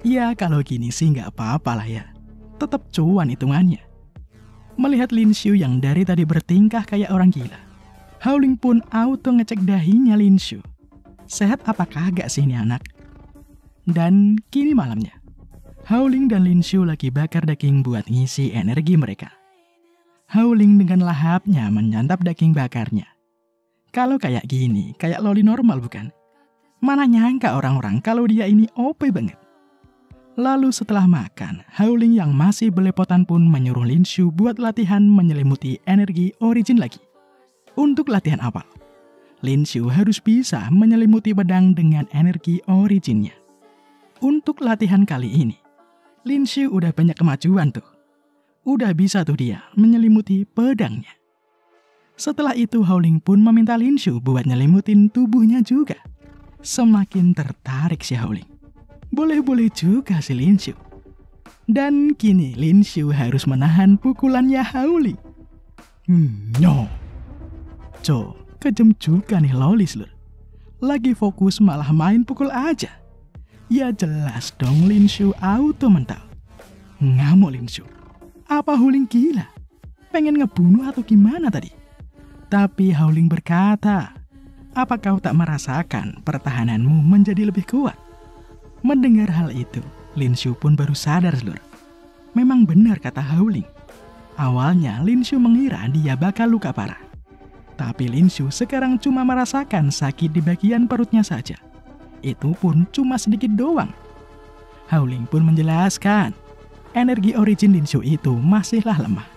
Ya kalau gini sih nggak apa-apa lah ya. Tetap cuan hitungannya. Melihat Lin Shu yang dari tadi bertingkah kayak orang gila, Howling pun auto ngecek dahinya Lin Shu. Sehat apa kagak sih ini anak? Dan kini malamnya, Howling dan Lin Shu lagi bakar daging buat ngisi energi mereka. Howling dengan lahapnya menyantap daging bakarnya. Kalau kayak gini, kayak loli normal bukan? Mana nyangka orang-orang kalau dia ini OP banget. Lalu setelah makan, Howling yang masih belepotan pun menyuruh Lin Shu buat latihan menyelimuti energi origin lagi. Untuk latihan apa? Lin Shu harus bisa menyelimuti pedang dengan energi originnya. Untuk latihan kali ini, Lin Shu udah banyak kemajuan tuh. Udah bisa tuh dia menyelimuti pedangnya. Setelah itu Howling pun meminta Lin Shu buat nyelimutin tubuhnya juga. Semakin tertarik si Howling. Boleh-boleh juga si Lin Shu. Dan kini Lin Shu harus menahan pukulannya Howling. No. Co, kejem juga nih lolis, Lur. Lagi fokus malah main pukul aja. Ya jelas dong Lin Shu auto mental. Ngamuk Lin Shu. Apa Howling gila? Pengen ngebunuh atau gimana tadi? Tapi Howling berkata, apa kau tak merasakan pertahananmu menjadi lebih kuat? Mendengar hal itu, Lin Shu pun baru sadar, Lur. Memang benar kata Howling. Awalnya Lin Shu mengira dia bakal luka parah. Tapi Lin Shu sekarang cuma merasakan sakit di bagian perutnya saja. Itu pun cuma sedikit doang. Howling pun menjelaskan, energi origin Lin Shu itu masihlah lemah.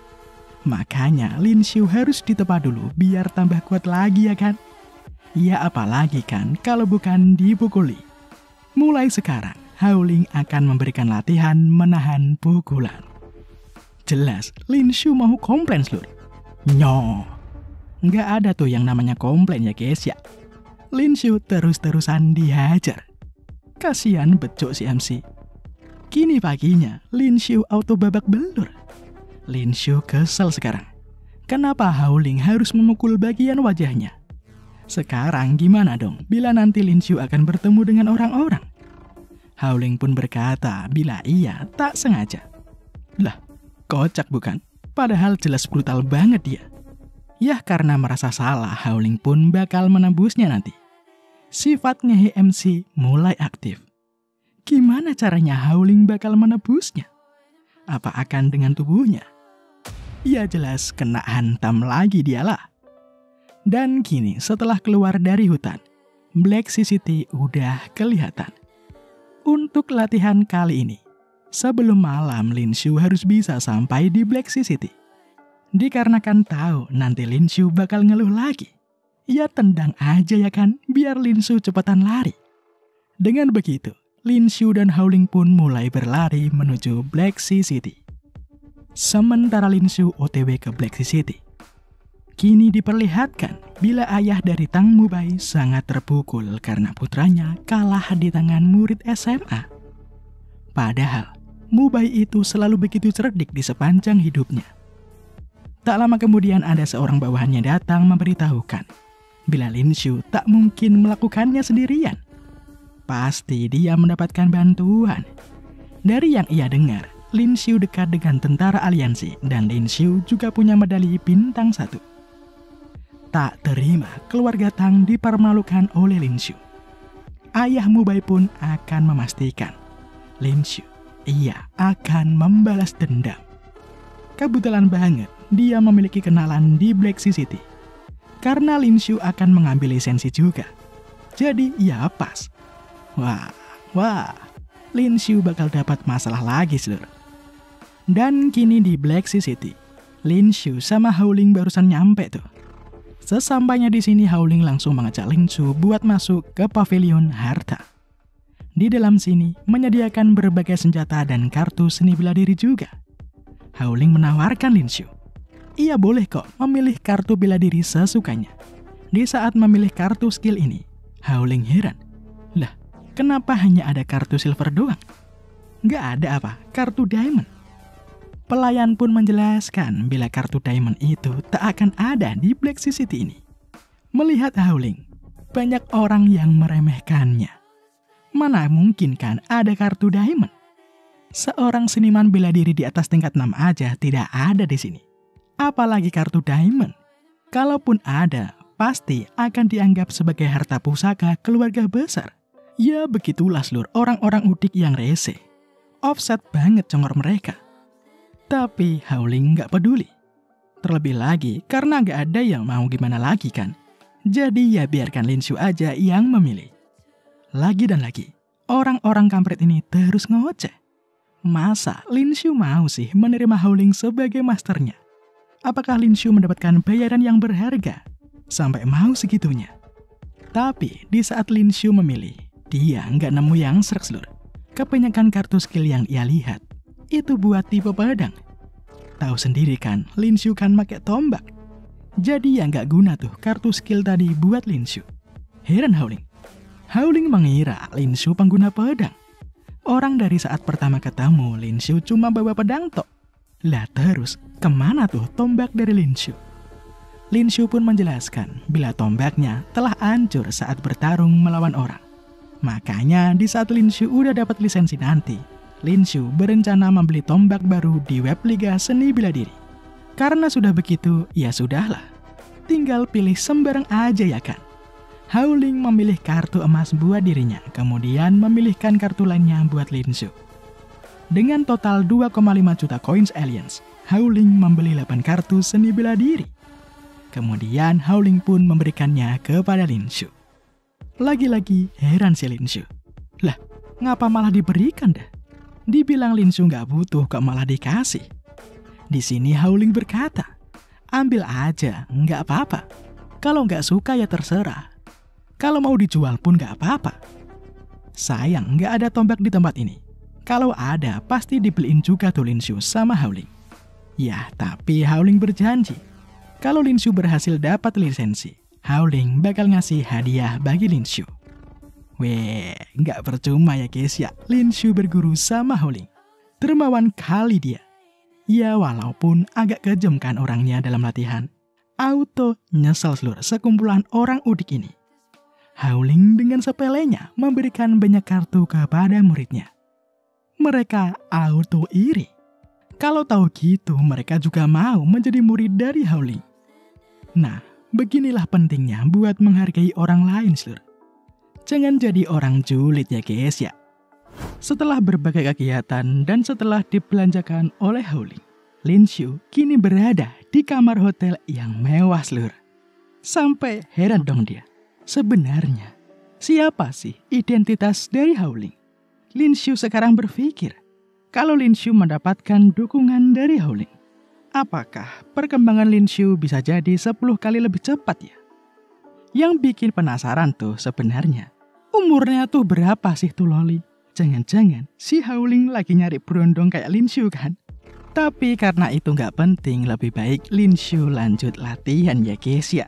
Makanya Lin Shu harus ditepa dulu biar tambah kuat lagi ya kan? Ya apalagi kan kalau bukan dipukuli. Mulai sekarang, Howling akan memberikan latihan menahan pukulan. Jelas, Lin Shu mau komplain, Lur. Nyo. Nggak ada tuh yang namanya komplain ya guys ya. Lin Shu terus-terusan dihajar. Kasian becok si MC. Kini paginya, Lin Shu auto babak belur. Lin Shu kesel sekarang. Kenapa Howling harus memukul bagian wajahnya? Sekarang gimana dong bila nanti Lin Shu akan bertemu dengan orang-orang? Howling pun berkata bila ia tak sengaja. Lah, kocak bukan? Padahal jelas brutal banget dia. Yah karena merasa salah, Howling pun bakal menembusnya nanti. Sifat ngehe MC mulai aktif. Gimana caranya Howling bakal menebusnya? Apa akan dengan tubuhnya? Ya jelas kena hantam lagi dialah. Dan kini setelah keluar dari hutan, Black City udah kelihatan. Untuk latihan kali ini, Sebelum malam, Lin Shu harus bisa sampai di Black Sea City. Dikarenakan tahu nanti Lin Shu bakal ngeluh lagi. Ya tendang aja ya kan, biar Lin Shu cepetan lari. Dengan begitu, Lin Shu dan Howling pun mulai berlari menuju Black Sea City. Sementara Lin Shu OTW ke Black Sea City, kini diperlihatkan bila ayah dari Tang Mubai sangat terpukul karena putranya kalah di tangan murid SMA. Padahal, Mubai itu selalu begitu cerdik di sepanjang hidupnya. Tak lama kemudian ada seorang bawahannya datang memberitahukan bila Lin Shu tak mungkin melakukannya sendirian. Pasti dia mendapatkan bantuan. Dari yang ia dengar, Lin Shu dekat dengan tentara aliansi dan Lin Shu juga punya medali bintang 1. Tak terima keluarga Tang dipermalukan oleh Lin Shu. Ayah Mubai pun akan memastikan Lin Shu akan membalas dendam. Kebetulan banget dia memiliki kenalan di Black Sea City. Karena Lin Shu akan mengambil lisensi juga. Jadi ya pas. Wah, Lin Shu bakal dapat masalah lagi seluruh. Dan kini di Black Sea City, Lin Shu sama Howling barusan nyampe tuh. Sesampainya di sini, Howling langsung mengajak Lin Shu buat masuk ke pavilion harta. Di dalam sini menyediakan berbagai senjata dan kartu seni bela diri juga. Howling menawarkan Lin Shu, ia boleh kok memilih kartu bela diri sesukanya. Di saat memilih kartu skill ini, Howling heran. Lah, kenapa hanya ada kartu silver doang? Nggak ada apa, kartu diamond. Pelayan pun menjelaskan bila kartu diamond itu tak akan ada di Black Sea City ini. Melihat Howling, banyak orang yang meremehkannya. Mana mungkin kan ada kartu diamond? Seorang seniman bela diri di atas tingkat 6 aja tidak ada di sini. Apalagi kartu diamond. Kalaupun ada, pasti akan dianggap sebagai harta pusaka keluarga besar. Ya begitulah seluruh orang-orang udik yang rese. Offset banget congor mereka. Tapi Howling nggak peduli. Terlebih lagi karena nggak ada yang mau gimana lagi kan. Jadi ya biarkan Lin Shu aja yang memilih. Lagi dan lagi, orang-orang kampret ini terus ngoceh. Masa Lin Shu mau sih menerima Howling sebagai masternya? Apakah Lin Shu mendapatkan bayaran yang berharga? Sampai mau segitunya. Tapi di saat Lin Shu memilih, dia nggak nemu yang serak seluruh. Kebanyakan kartu skill yang ia lihat, itu buat tipe pedang. Tahu sendiri kan, Lin Shu kan pakai tombak. Jadi ya nggak guna tuh kartu skill tadi buat Lin Shu. Heran Howling. Howling mengira Lin Shu pengguna pedang. Orang dari saat pertama ketemu, Lin Shu cuma bawa pedang tok. Lah terus, kemana tuh tombak dari Lin Shu? Lin Shu pun menjelaskan bila tombaknya telah hancur saat bertarung melawan orang. Makanya di saat Lin Shu udah dapat lisensi nanti, Lin Shu berencana membeli tombak baru di web Liga Seni Bela Diri. Karena sudah begitu, ya sudahlah. Tinggal pilih sembarang aja ya kan. Howling memilih kartu emas buat dirinya, kemudian memilihkan kartu lainnya buat Lin Shu. Dengan total 2,5 juta coins aliens, Howling membeli 8 kartu seni bela diri. Kemudian Howling pun memberikannya kepada Lin Shu. Lagi-lagi heran si Lin Shu. Lah, ngapa malah diberikan dah? Dibilang Lin Shu nggak butuh, kok malah dikasih. Di sini Howling berkata, ambil aja, nggak apa-apa. Kalau nggak suka ya terserah. Kalau mau dijual pun nggak apa-apa. Sayang nggak ada tombak di tempat ini. Kalau ada, pasti dibeliin juga tuh Lin Shu sama Howling. Ya, tapi Howling berjanji, kalau Lin Shu berhasil dapat lisensi, Howling bakal ngasih hadiah bagi Lin Shu. Weh, nggak percuma ya guys ya, Lin Shu berguru sama Howling. Dermawan kali dia. Ya walaupun agak kejam kan orangnya dalam latihan. Auto nyesel seluruh sekumpulan orang udik ini. Howling dengan sepelenya memberikan banyak kartu kepada muridnya. Mereka auto iri. Kalau tahu gitu, mereka juga mau menjadi murid dari Howling. Nah, beginilah pentingnya buat menghargai orang lain, seluruh. Jangan jadi orang julid ya guys ya. Setelah berbagai kegiatan dan setelah dibelanjakan oleh Howling, Lin Shu kini berada di kamar hotel yang mewah, seluruh. Sampai heran dong dia. Sebenarnya, siapa sih identitas dari Howling? Lin Shu sekarang berpikir, kalau Lin Shu mendapatkan dukungan dari Howling. Apakah perkembangan Lin Shu bisa jadi 10 kali lebih cepat ya? Yang bikin penasaran tuh sebenarnya, umurnya tuh berapa sih tuh loli? Jangan-jangan si Howling lagi nyari berondong kayak Lin Shu kan? Tapi karena itu nggak penting, lebih baik Lin Shu lanjut latihan ya guys ya.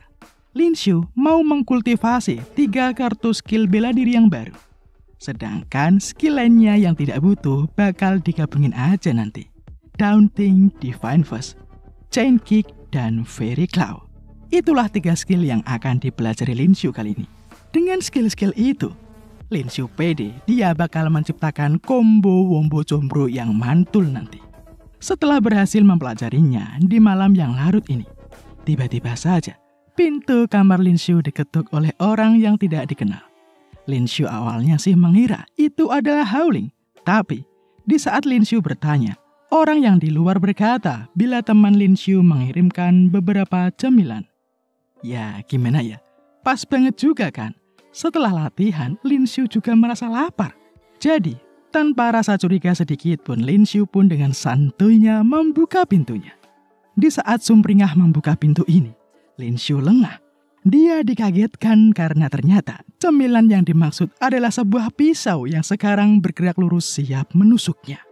Lin Shu mau mengkultivasi 3 kartu skill bela diri yang baru. Sedangkan skill lainnya yang tidak butuh bakal digabungin aja nanti. Daunting, Divine Fist, Chain Kick, dan Fairy Claw. Itulah 3 skill yang akan dipelajari Lin Shu kali ini. Dengan skill-skill itu, Lin Shu pede dia bakal menciptakan combo wombo combro yang mantul nanti. Setelah berhasil mempelajarinya di malam yang larut ini, tiba-tiba saja pintu kamar Lin Shu diketuk oleh orang yang tidak dikenal. Lin Shu awalnya sih mengira itu adalah Howling, tapi di saat Lin Shu bertanya, orang yang di luar berkata bila teman Lin Shu mengirimkan beberapa cemilan. Ya gimana ya, pas banget juga kan. Setelah latihan, Lin Shu juga merasa lapar. Jadi, tanpa rasa curiga sedikit pun, Lin Shu pun dengan santuinya membuka pintunya. Di saat Sumringah membuka pintu ini, Lin Shu lengah. Dia dikagetkan karena ternyata cemilan yang dimaksud adalah sebuah pisau yang sekarang bergerak lurus siap menusuknya.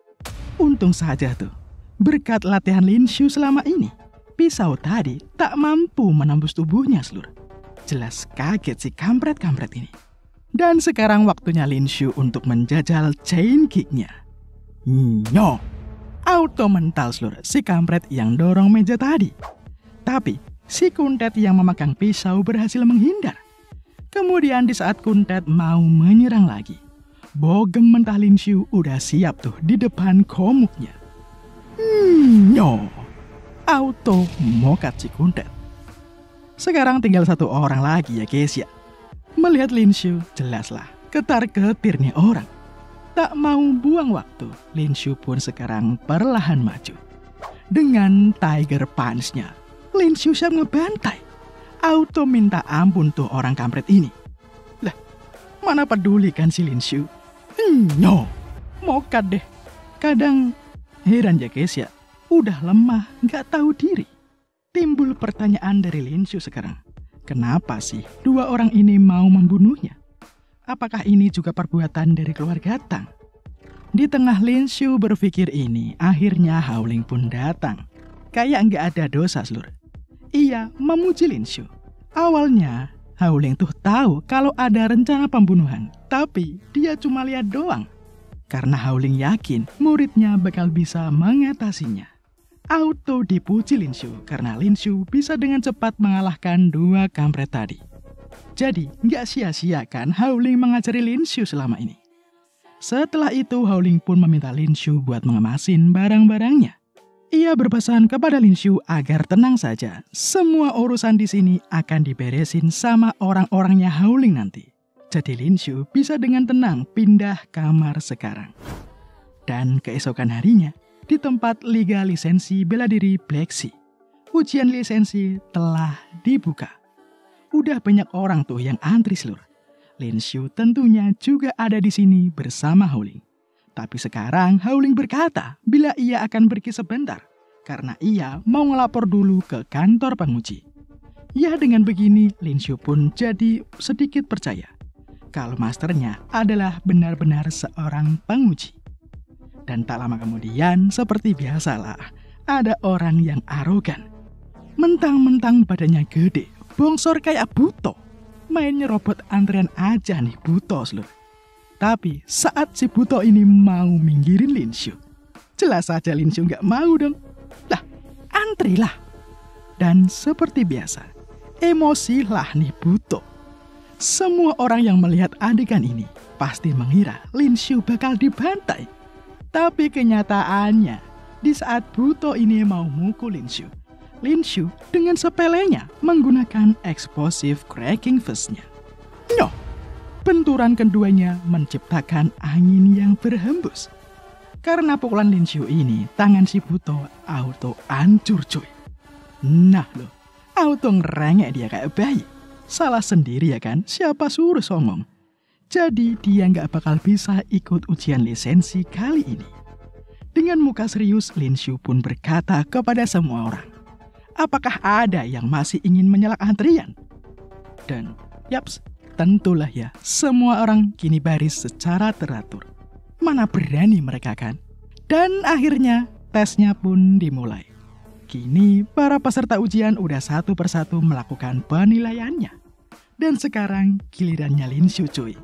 Untung saja tuh, berkat latihan Lin Shu selama ini, pisau tadi tak mampu menembus tubuhnya seluruh. Jelas kaget si kampret-kampret ini. Dan sekarang waktunya Lin Shu untuk menjajal chain kick-nya. Nyo! Auto mental seluruh si kampret yang dorong meja tadi. Tapi si Kuntet yang memegang pisau berhasil menghindar. Kemudian di saat Kuntet mau menyerang lagi, bogem mentah Lin Shu udah siap tuh di depan komuknya. Nyo! Auto mokat si Kuntet. Sekarang tinggal 1 orang lagi ya guys ya. Melihat Lin Shu, jelaslah ketar-ketir nih orang. Tak mau buang waktu, Lin Shu pun sekarang perlahan maju. Dengan Tiger Punch-nya, Lin Shu siap ngebantai. Auto minta ampun tuh orang kampret ini. Lah, mana peduli kan si Lin Shu? Nyo, mokat deh. Kadang heran ya guys ya, udah lemah, nggak tahu diri. Timbul pertanyaan dari Lin Shu sekarang. Kenapa sih 2 orang ini mau membunuhnya? Apakah ini juga perbuatan dari keluarga Tang? Di tengah Lin Shu berpikir ini, akhirnya Howling pun datang. Kayak nggak ada dosa seluruh. Ia memuji Lin Shu. Awalnya, Howling tuh tahu kalau ada rencana pembunuhan, tapi dia cuma lihat doang. Karena Howling yakin muridnya bakal bisa mengatasinya. Auto dipuji Lin Shu karena Lin Shu bisa dengan cepat mengalahkan 2 kampret tadi. Jadi nggak sia-sia kan Howling mengajari Lin Shu selama ini. Setelah itu Howling pun meminta Lin Shu buat mengemasin barang-barangnya. Ia berpesan kepada Lin Shu agar tenang saja. Semua urusan di sini akan diberesin sama orang-orangnya Howling nanti. Jadi Lin Shu bisa dengan tenang pindah kamar sekarang. Dan keesokan harinya, di tempat Liga Lisensi Bela Diri Black Sea, ujian lisensi telah dibuka. Udah banyak orang tuh yang antri seluruh. Lin Shu tentunya juga ada di sini bersama Howling. Tapi sekarang Howling berkata bila ia akan pergi sebentar karena ia mau ngelapor dulu ke kantor penguji. Ya dengan begini Lin Shu pun jadi sedikit percaya kalau masternya adalah benar-benar seorang penguji. Dan tak lama kemudian, seperti biasalah, ada orang yang arogan. Mentang-mentang badannya gede, bongsor kayak Buto. Mainnya robot antrian aja nih Buto seluruh. Tapi saat si Buto ini mau minggirin Lin Shu, jelas saja Lin Shu nggak mau dong. Lah, antrilah. Dan seperti biasa, emosilah nih Buto. Semua orang yang melihat adegan ini pasti mengira Lin Shu bakal dibantai. Tapi kenyataannya, di saat Buto ini mau mukul Lin Shu dengan sepelenya menggunakan explosive cracking fist-nya. Nyoh, benturan keduanya menciptakan angin yang berhembus. Karena pukulan Lin Shu ini, tangan si Buto auto hancur cuy. Nah loh, auto ngerengek dia kayak bayi. Salah sendiri ya kan, siapa suruh songong. Jadi dia nggak bakal bisa ikut ujian lisensi kali ini. Dengan muka serius, Lin Shu pun berkata kepada semua orang, apakah ada yang masih ingin menyalak antrian? Dan yaps, tentulah ya, semua orang kini baris secara teratur. Mana berani mereka kan? Dan akhirnya tesnya pun dimulai. Kini para peserta ujian udah satu persatu melakukan penilaiannya. Dan sekarang gilirannya Lin Shu cuy.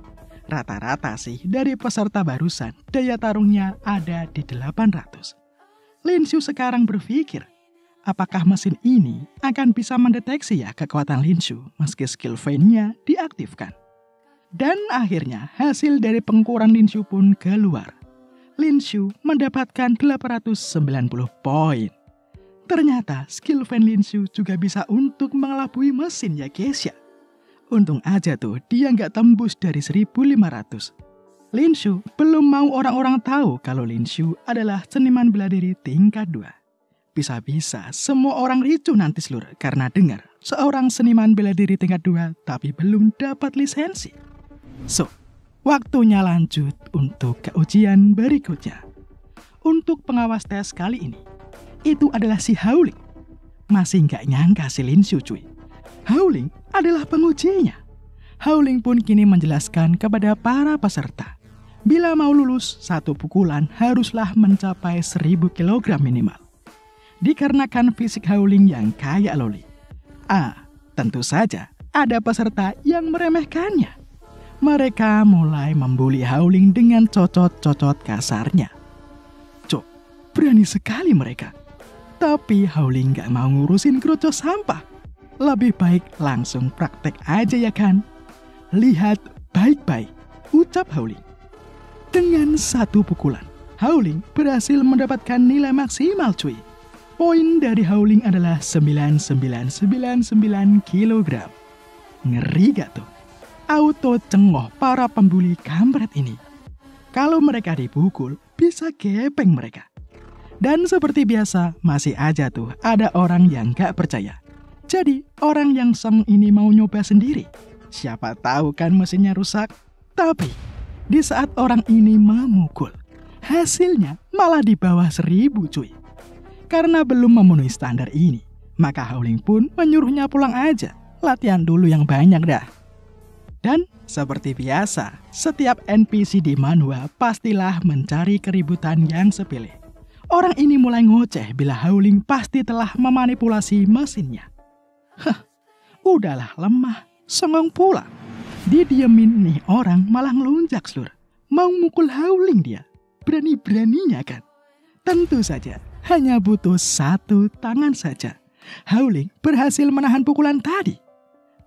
Rata-rata sih dari peserta barusan daya tarungnya ada di 800. Lin Shu sekarang berpikir, apakah mesin ini akan bisa mendeteksi ya kekuatan Lin Shu meski skill Vayne-nya diaktifkan. Dan akhirnya hasil dari pengukuran Lin Shu pun keluar. Lin Shu mendapatkan 890 poin. Ternyata skill Vayne Lin Shu juga bisa untuk mengelabui mesin ya guys ya. Untung aja tuh dia nggak tembus dari 1500. Lin Shu belum mau orang-orang tahu kalau Lin Shu adalah seniman bela diri tingkat 2. Bisa-bisa semua orang ricuh nanti seluruh karena dengar seorang seniman bela diri tingkat 2 tapi belum dapat lisensi. So, waktunya lanjut untuk ke ujian berikutnya. Untuk pengawas tes kali ini, itu adalah si Howling. Masih nggak nyangka si Lin Shu cuy. Howling adalah pengujinya. Howling pun kini menjelaskan kepada para peserta, bila mau lulus, satu pukulan haruslah mencapai 1000 kg minimal. Dikarenakan fisik Howling yang kayak loli. Tentu saja ada peserta yang meremehkannya. Mereka mulai membuli Howling dengan cocot-cocot kasarnya. Cok, berani sekali mereka. Tapi Howling gak mau ngurusin kerucut sampah. Lebih baik langsung praktek aja ya kan? Lihat baik-baik, ucap Howling. Dengan satu pukulan, Howling berhasil mendapatkan nilai maksimal cuy. Poin dari Howling adalah 9999 kg. Ngeri gak tuh? Auto cengoh para pembuli kampret ini. Kalau mereka dipukul, bisa gepeng mereka. Dan seperti biasa, masih aja tuh ada orang yang gak percaya. Jadi, orang yang seng ini mau nyoba sendiri. Siapa tahu kan mesinnya rusak. Tapi, di saat orang ini memukul, hasilnya malah di bawah 1000 cuy. Karena belum memenuhi standar ini, maka Howling pun menyuruhnya pulang aja. Latihan dulu yang banyak dah. Dan seperti biasa, setiap NPC di manhwa pastilah mencari keributan yang sepele. Orang ini mulai ngoceh bila Howling pasti telah memanipulasi mesinnya. Udahlah lemah, songong pula. Didiemin nih orang malah ngelunjak seluruh. Mau mukul Howling dia. Berani-beraninya kan? Tentu saja, hanya butuh satu tangan saja. Howling berhasil menahan pukulan tadi.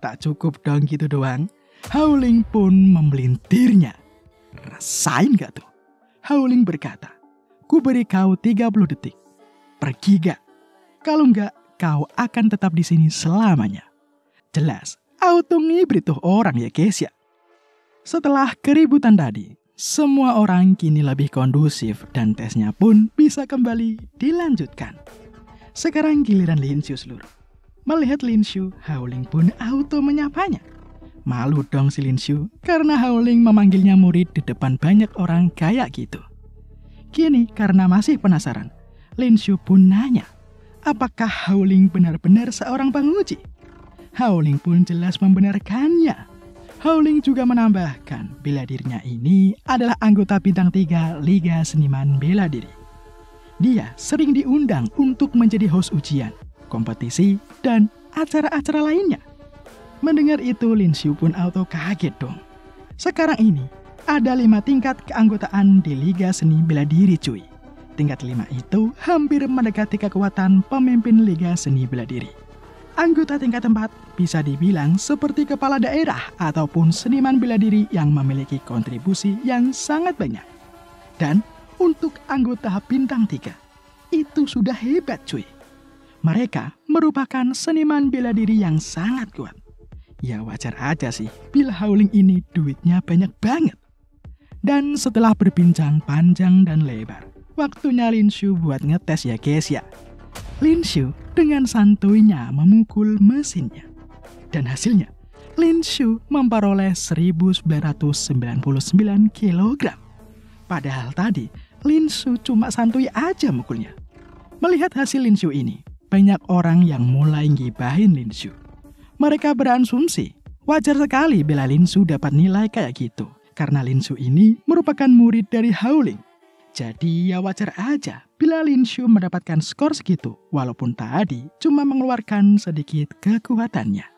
Tak cukup dong gitu doang. Howling pun memelintirnya. Rasain gak tuh? Howling berkata, ku beri kau 30 detik. Pergi gak? Kalau enggak, kau akan tetap di sini selamanya. Jelas, auto ngibrit tuh orang ya guys ya. Setelah keributan tadi, semua orang kini lebih kondusif dan tesnya pun bisa kembali dilanjutkan. Sekarang giliran Lin Shu seluruh. Melihat Lin Shu, Howling pun auto menyapanya. Malu dong si Lin Shu karena Howling memanggilnya murid di depan banyak orang kayak gitu. Kini karena masih penasaran, Lin Shu pun nanya, apakah Howling benar-benar seorang penguji? Howling pun jelas membenarkannya. Howling juga menambahkan bila dirinya ini adalah anggota bintang 3 Liga Seniman Bela Diri. Dia sering diundang untuk menjadi host ujian, kompetisi, dan acara-acara lainnya. Mendengar itu Lin Shu pun auto kaget dong. Sekarang ini ada 5 tingkat keanggotaan di Liga Seni Bela Diri cuy. Tingkat 5 itu hampir mendekati kekuatan pemimpin Liga Seni Bela Diri. Anggota tingkat 4 bisa dibilang seperti kepala daerah ataupun seniman bela diri yang memiliki kontribusi yang sangat banyak. Dan untuk anggota bintang 3, itu sudah hebat cuy. Mereka merupakan seniman bela diri yang sangat kuat. Ya wajar aja sih bila Howling ini duitnya banyak banget. Dan setelah berbincang panjang dan lebar, waktunya Lin Shu buat ngetes ya guys ya. Lin Shu dengan santuinya memukul mesinnya. Dan hasilnya, Lin Shu memperoleh 1999 kg. Padahal tadi, Lin Shu cuma santuy aja mukulnya. Melihat hasil Lin Shu ini, banyak orang yang mulai ngibahin Lin Shu. Mereka berasumsi wajar sekali bila Lin Shu dapat nilai kayak gitu, karena Lin Shu ini merupakan murid dari Howling. Jadi ya wajar aja bila Lin Shu mendapatkan skor segitu, walaupun tadi cuma mengeluarkan sedikit kekuatannya.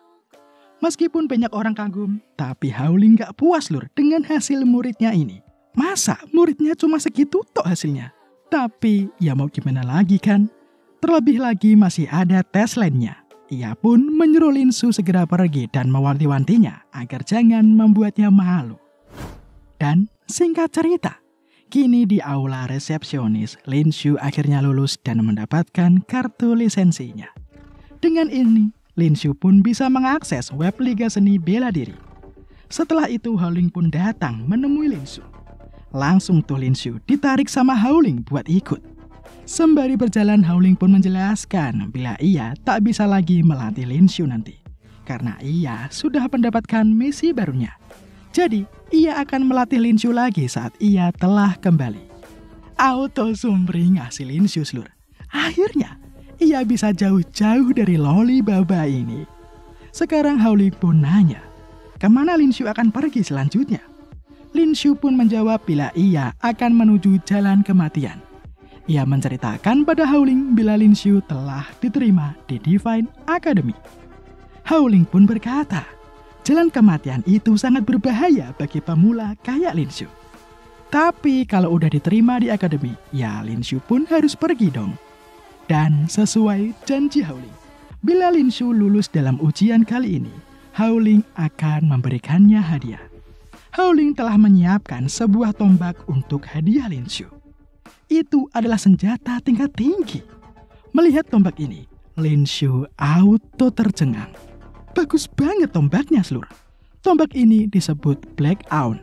Meskipun banyak orang kagum, tapi Howling gak puas lur dengan hasil muridnya ini. Masa muridnya cuma segitu tok hasilnya? Tapi ya mau gimana lagi kan? Terlebih lagi masih ada tes lainnya. Ia pun menyuruh Lin Shu segera pergi dan mewanti-wantinya agar jangan membuatnya malu. Dan singkat cerita, kini di aula resepsionis, Lin Shu akhirnya lulus dan mendapatkan kartu lisensinya. Dengan ini, Lin Shu pun bisa mengakses web Liga Seni Bela Diri. Setelah itu, Howling pun datang menemui Lin Shu. Langsung tuh Lin Shu ditarik sama Howling buat ikut. Sembari berjalan, Howling pun menjelaskan bila ia tak bisa lagi melatih Lin Shu nanti, karena ia sudah mendapatkan misi barunya. Jadi, ia akan melatih Lin Shu lagi saat ia telah kembali. Auto sumringah si Lin Shu seluruh. Akhirnya, ia bisa jauh-jauh dari loli baba ini. Sekarang Howling pun nanya, kemana Lin Shu akan pergi selanjutnya? Lin Shu pun menjawab bila ia akan menuju jalan kematian. Ia menceritakan pada Howling bila Lin Shu telah diterima di Divine Academy. Howling pun berkata, jalan kematian itu sangat berbahaya bagi pemula kayak Lin Shu. Tapi kalau udah diterima di akademi, ya Lin Shu pun harus pergi dong. Dan sesuai janji Howling, bila Lin Shu lulus dalam ujian kali ini, Howling akan memberikannya hadiah. Howling telah menyiapkan sebuah tombak untuk hadiah Lin Shu. Itu adalah senjata tingkat tinggi. Melihat tombak ini, Lin Shu auto tercengang. Bagus banget tombaknya seluruh. Tombak ini disebut Black Aun.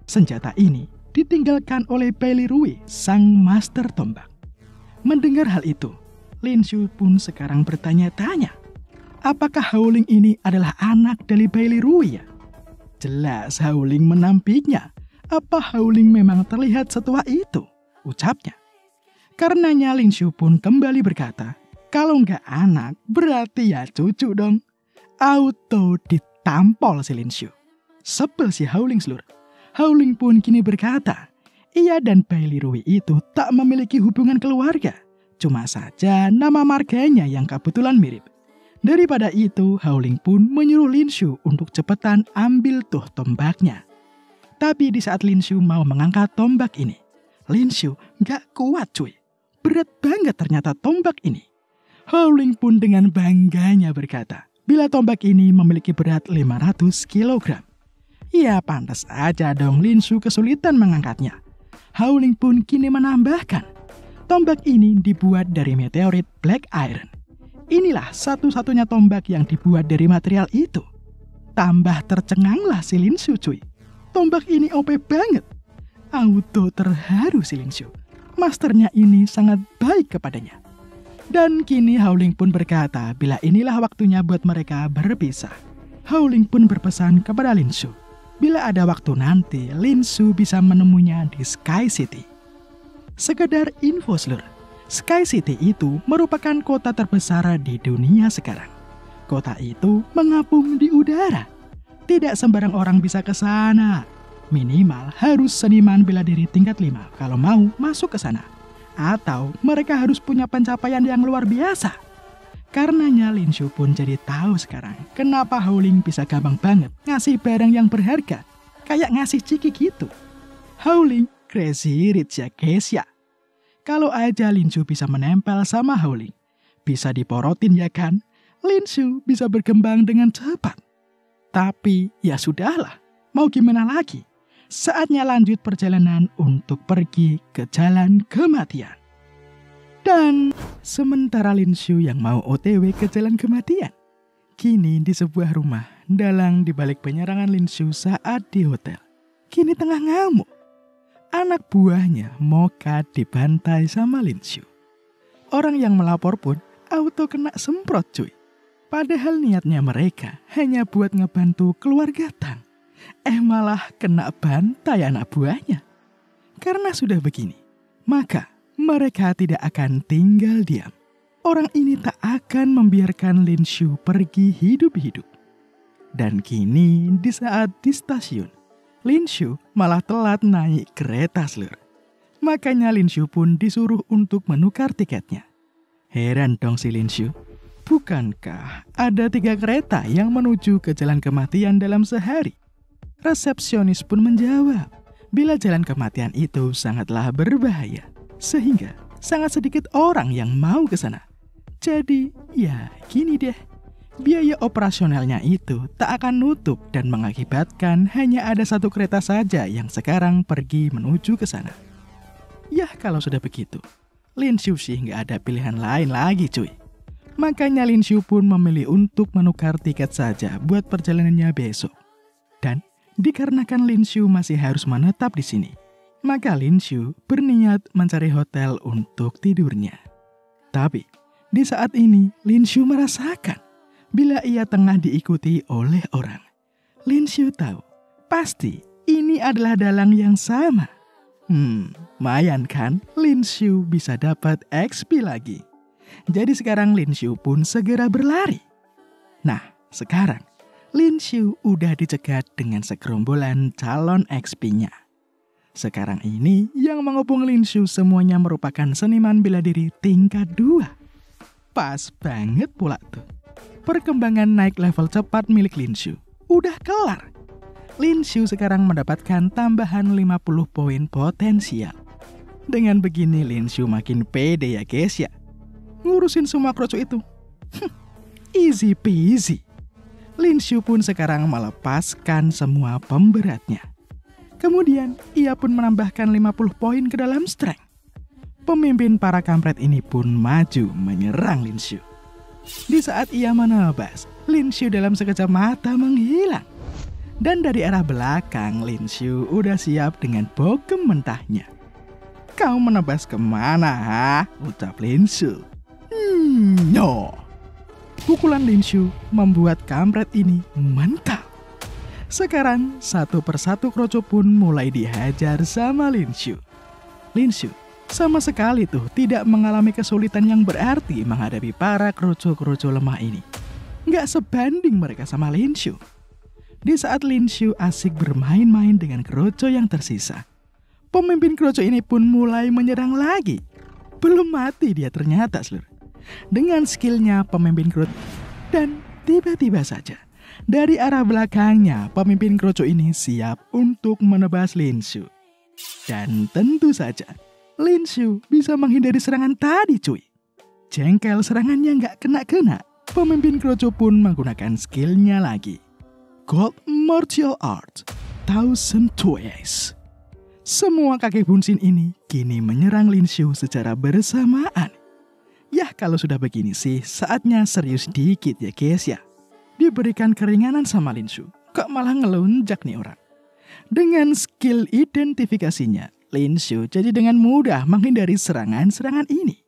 Senjata ini ditinggalkan oleh Bailey Rui, sang master tombak. Mendengar hal itu, Lin Shu pun sekarang bertanya-tanya, apakah Howling ini adalah anak dari Bailey Rui ya? Jelas Howling menampiknya. Apa Howling memang terlihat setua itu? Ucapnya. Karenanya Lin Shu pun kembali berkata, kalau nggak anak berarti ya cucu dong. Auto ditampol si Lin Shu. Sebel si Howling seluruh. Howling pun kini berkata, ia dan Bailey Rui itu tak memiliki hubungan keluarga. Cuma saja nama marganya yang kebetulan mirip. Daripada itu, Howling pun menyuruh Lin Shu untuk cepetan ambil tuh tombaknya. Tapi di saat Lin Shu mau mengangkat tombak ini, Lin Shu gak kuat cuy. Berat banget ternyata tombak ini. Howling pun dengan bangganya berkata, bila tombak ini memiliki berat 500 kg. Ya pantas aja dong Lin Shu kesulitan mengangkatnya. Howling pun kini menambahkan, tombak ini dibuat dari meteorit Black Iron. Inilah satu-satunya tombak yang dibuat dari material itu. Tambah tercenganglah si Lin Shu cuy. Tombak ini OP banget. Auto terharu si Lin Shu. Masternya ini sangat baik kepadanya. Dan kini Howling pun berkata bila inilah waktunya buat mereka berpisah. Howling pun berpesan kepada Lin Shu, bila ada waktu nanti Lin Shu bisa menemunya di Sky City. Sekedar info seluruh. Sky City itu merupakan kota terbesar di dunia sekarang. Kota itu mengapung di udara. Tidak sembarang orang bisa ke sana. Minimal harus seniman bela diri tingkat 5 kalau mau masuk ke sana. Atau mereka harus punya pencapaian yang luar biasa. Karenanya Lin Shu pun jadi tahu sekarang kenapa Howling bisa gampang banget ngasih barang yang berharga. Kayak ngasih ciki gitu. Howling crazy rich ya guys ya. Kalau aja Lin Shu bisa menempel sama Howling, bisa diporotin ya kan? Lin Shu bisa berkembang dengan cepat. Tapi ya sudahlah, mau gimana lagi? Saatnya lanjut perjalanan untuk pergi ke jalan kematian. Dan sementara Lin Shu yang mau OTW ke jalan kematian, kini di sebuah rumah, dalang dibalik penyerangan Lin Shu saat di hotel, kini tengah ngamuk. Anak buahnya Mocha dibantai sama Lin Shu. Orang yang melapor pun auto kena semprot cuy. Padahal niatnya mereka hanya buat ngebantu keluarga Tang. Malah kena bantai anak buahnya. Karena sudah begini, maka mereka tidak akan tinggal diam. Orang ini tak akan membiarkan Lin Shu pergi hidup-hidup. Dan kini di saat di stasiun, Lin Shu malah telat naik kereta seluruh. Makanya Lin Shu pun disuruh untuk menukar tiketnya. Heran dong si Lin Shu. Bukankah ada 3 kereta yang menuju ke jalan kematian dalam sehari? Resepsionis pun menjawab, bila jalan kematian itu sangatlah berbahaya, sehingga sangat sedikit orang yang mau ke sana. Jadi, ya gini deh, biaya operasionalnya itu tak akan nutup dan mengakibatkan hanya ada 1 kereta saja yang sekarang pergi menuju ke sana. Yah, kalau sudah begitu, Lin Shu sih nggak ada pilihan lain lagi cuy. Makanya Lin Shu pun memilih untuk menukar tiket saja buat perjalanannya besok. Dan dikarenakan Lin Shu masih harus menetap di sini, maka Lin Shu berniat mencari hotel untuk tidurnya. Tapi di saat ini Lin Shu merasakan bila ia tengah diikuti oleh orang. Lin Shu tahu pasti ini adalah dalang yang sama. Lumayan kan, Lin Shu bisa dapat XP lagi. Jadi sekarang Lin Shu pun segera berlari. Nah, sekarang Lin Shu udah dicegat dengan segerombolan calon XP-nya. Sekarang ini yang mengepung Lin Shu semuanya merupakan seniman bela diri tingkat 2. Pas banget pula tuh. Perkembangan naik level cepat milik Lin Shu udah kelar. Lin Shu sekarang mendapatkan tambahan 50 poin potensial. Dengan begini Lin Shu makin pede ya guys ya. Ngurusin semua kroco itu. Easy peasy. Lin Shu pun sekarang melepaskan semua pemberatnya. Kemudian ia pun menambahkan 50 poin ke dalam strength. Pemimpin para kampret ini pun maju menyerang Lin Shu. Di saat ia menebas, Lin Shu dalam sekejap mata menghilang. Dan dari arah belakang Lin Shu udah siap dengan bogem mentahnya. Kau menebas kemana ha? Ucap Lin Shu. No. Pukulan Lin Shu membuat kampret ini mental. Sekarang satu persatu kroco pun mulai dihajar sama Lin Shu. Lin Shu sama sekali tuh tidak mengalami kesulitan yang berarti menghadapi para kroco-kroco lemah ini. Nggak sebanding mereka sama Lin Shu. Di saat Lin Shu asik bermain-main dengan kroco yang tersisa, pemimpin kroco ini pun mulai menyerang lagi. Belum mati dia ternyata seluruh. Dengan skillnya pemimpin kroco. Dan tiba-tiba saja dari arah belakangnya pemimpin kroco ini siap untuk menebas Lin Shu. Dan tentu saja Lin Shu bisa menghindari serangan tadi cuy. Jengkel serangannya nggak kena-kena. Pemimpin kroco pun menggunakan skillnya lagi. Gold Martial Arts Thousand Twice. Semua kakek bunsin ini kini menyerang Lin Shu secara bersamaan. Yah, kalau sudah begini sih saatnya serius dikit ya guys ya. Diberikan keringanan sama Lin Shu, kok malah ngelunjak nih orang. Dengan skill identifikasinya, Lin Shu jadi dengan mudah menghindari serangan-serangan ini.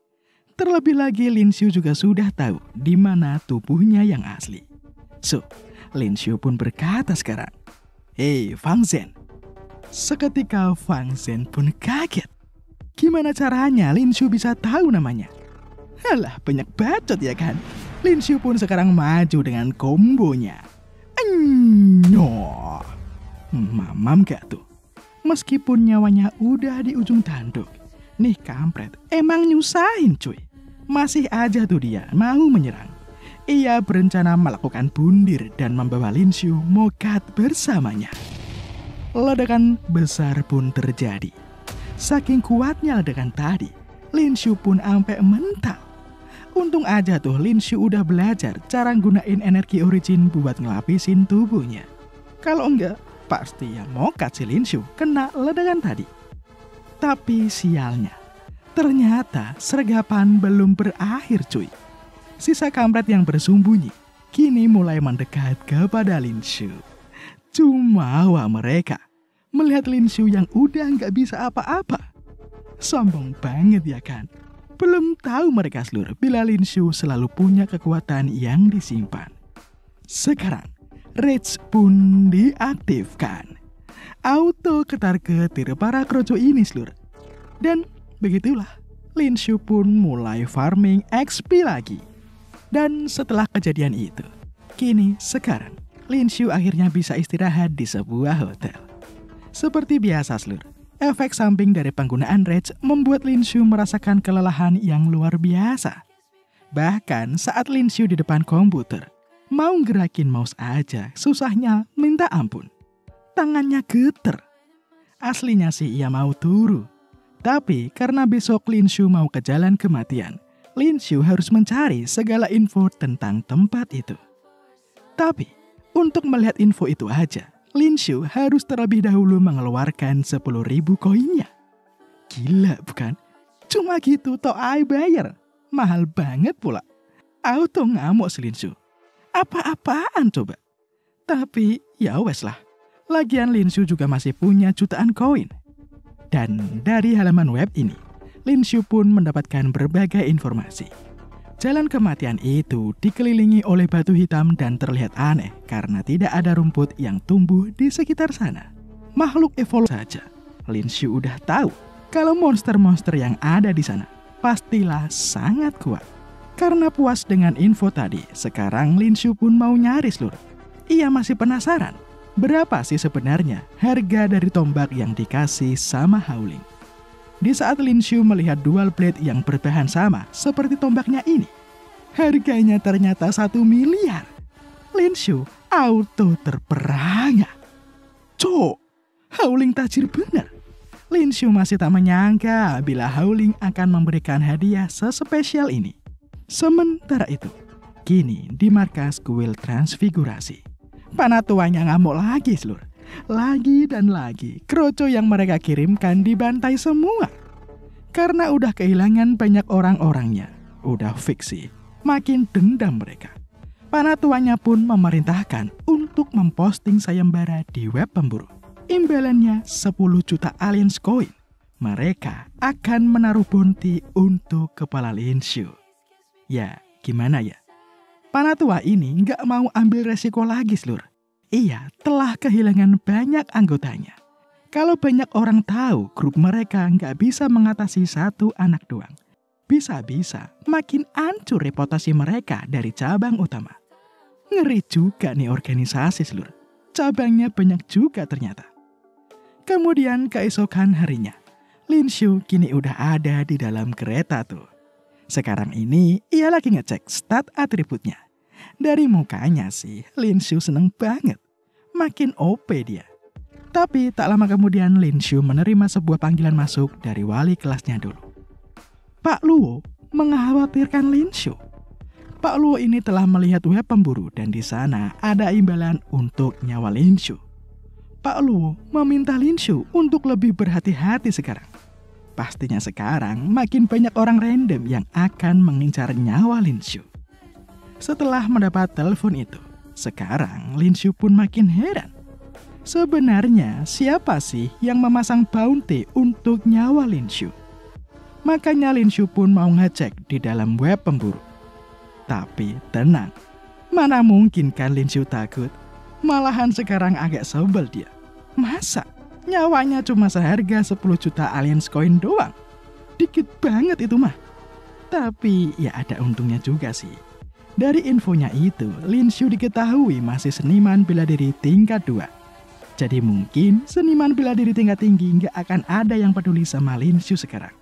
Terlebih lagi Lin Shu juga sudah tahu di mana tubuhnya yang asli. So, Lin Shu pun berkata sekarang, "Hey Fang Zhen." Seketika Fang Zhen pun kaget. Gimana caranya Lin Shu bisa tahu namanya? Alah, banyak bacot ya kan? Lin Shu pun sekarang maju dengan kombonya. Mamam gak tuh? Meskipun nyawanya udah di ujung tanduk, nih kampret emang nyusahin cuy. Masih aja tuh dia mau menyerang. Ia berencana melakukan bundir dan membawa Lin Shu mokat bersamanya. Ledakan besar pun terjadi. Saking kuatnya ledakan tadi, Lin Shu pun ampe mental. Untung aja tuh Lin Shu udah belajar cara gunain energi origin buat ngelapisin tubuhnya. Kalau enggak, pasti ya mokat si Lin Shu kena ledakan tadi. Tapi sialnya, ternyata sergapan belum berakhir cuy. Sisa kampret yang bersembunyi kini mulai mendekat kepada Lin Shu. Jumawa mereka melihat Lin Shu yang udah nggak bisa apa-apa. Sombong banget ya kan? Belum tahu mereka seluruh bila Lin Shu selalu punya kekuatan yang disimpan. Sekarang, Rage pun diaktifkan. Auto ketar-ketir para kroco ini seluruh. Dan Begitulah, Lin Shu pun mulai farming XP lagi. Dan setelah kejadian itu, sekarang Lin Shu akhirnya bisa istirahat di sebuah hotel. Seperti biasa seluruh, efek samping dari penggunaan Rage membuat Lin Shu merasakan kelelahan yang luar biasa. Bahkan saat Lin Shu di depan komputer, mau gerakin mouse aja susahnya minta ampun. Tangannya geter. Aslinya sih ia mau turu. Tapi karena besok Lin Shu mau ke jalan kematian, Lin Shu harus mencari segala info tentang tempat itu. Tapi untuk melihat info itu aja, Lin Shu harus terlebih dahulu mengeluarkan 10.000 koinnya. Gila bukan? Cuma gitu toh ai bayar. Mahal banget pula. Auto ngamuk si Lin Shu. Apa-apaan coba? Tapi ya wes lah. Lagian Lin Shu juga masih punya jutaan koin. Dan dari halaman web ini, Lin Shu pun mendapatkan berbagai informasi. Jalan kematian itu dikelilingi oleh batu hitam dan terlihat aneh karena tidak ada rumput yang tumbuh di sekitar sana. Makhluk evolusi saja. Lin Shu udah tahu kalau monster-monster yang ada di sana pastilah sangat kuat. Karena puas dengan info tadi, sekarang Lin Shu pun mau nyari seluruh. Ia masih penasaran, berapa sih sebenarnya harga dari tombak yang dikasih sama Howling. Di saat Lin Shu melihat dual blade yang berbahan sama seperti tombaknya ini, harganya ternyata 1 miliar. Lin Shu auto terperangah. Cok, Howling tajir benar. Lin Shu masih tak menyangka bila Howling akan memberikan hadiah sespesial ini. Sementara itu, kini di markas kuil transfigurasi, Panatuanya ngamuk lagi seluruh. Lagi dan lagi, kroco yang mereka kirimkan dibantai semua. Karena udah kehilangan banyak orang-orangnya, udah fiksi, makin dendam mereka. Panatuanya pun memerintahkan untuk memposting sayembara di web pemburu. Imbalannya 10 juta aliens coin. Mereka akan menaruh bounty untuk kepala Lin Shu. Ya, gimana ya? Panatua ini nggak mau ambil resiko lagi seluruh. Ia telah kehilangan banyak anggotanya. Kalau banyak orang tahu grup mereka nggak bisa mengatasi satu anak doang, bisa-bisa makin hancur reputasi mereka dari cabang utama. Ngeri juga nih organisasi seluruh. Cabangnya banyak juga ternyata. Kemudian keesokan harinya, Lin Shu kini udah ada di dalam kereta tuh. Sekarang ini ia lagi ngecek stat atributnya. Dari mukanya sih, Lin Shu seneng banget. Makin OP dia. Tapi tak lama kemudian Lin Shu menerima sebuah panggilan masuk dari wali kelasnya dulu. Pak Luo mengkhawatirkan Lin Shu. Pak Luo ini telah melihat web pemburu dan di sana ada imbalan untuk nyawa Lin Shu. Pak Luo meminta Lin Shu untuk lebih berhati-hati sekarang. Pastinya sekarang makin banyak orang random yang akan mengincar nyawa Lin Shu. Setelah mendapat telepon itu, sekarang Lin Shu pun makin heran. Sebenarnya siapa sih yang memasang bounty untuk nyawa Lin Shu? Makanya Lin Shu pun mau ngecek di dalam web pemburu. Tapi tenang, mana mungkin kan Lin Shu takut? Malahan sekarang agak sebel dia. Masa nyawanya cuma seharga 10 juta aliens coin doang? Dikit banget itu mah. Tapi ya ada untungnya juga sih. Dari infonya itu, Lin Shu diketahui masih seniman bela diri tingkat 2. Jadi mungkin seniman bela diri tingkat tinggi nggak akan ada yang peduli sama Lin Shu sekarang.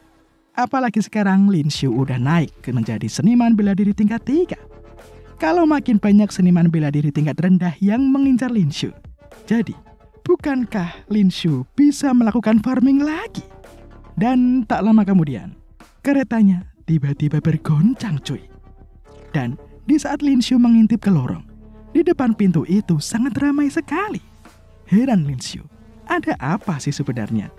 Apalagi sekarang Lin Shu udah naik ke menjadi seniman bela diri tingkat 3. Kalau makin banyak seniman bela diri tingkat rendah yang mengincar Lin Shu, jadi bukankah Lin Shu bisa melakukan farming lagi? Dan tak lama kemudian, keretanya tiba-tiba bergoncang cuy. Dan di saat Lin Shu mengintip ke lorong, di depan pintu itu sangat ramai sekali. Heran Lin Shu, ada apa sih sebenarnya?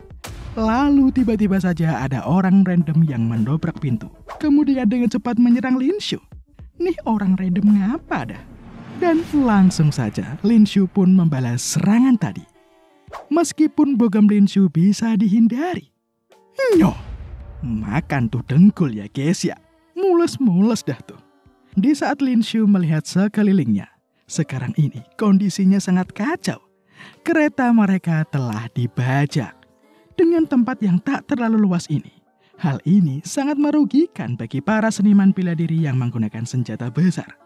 Lalu tiba-tiba saja ada orang random yang mendobrak pintu. Kemudian dengan cepat menyerang Lin Shu. Nih orang random ngapa dah? Dan langsung saja Lin Shu pun membalas serangan tadi. Meskipun bogam Lin Shu bisa dihindari. Nyoh, makan tuh dengkul ya guys ya. Mules-mules dah tuh. Di saat Lin Shu melihat sekelilingnya, sekarang ini kondisinya sangat kacau. Kereta mereka telah dibajak. Dengan tempat yang tak terlalu luas ini, Hal ini sangat merugikan bagi para seniman bela diri yang menggunakan senjata besar.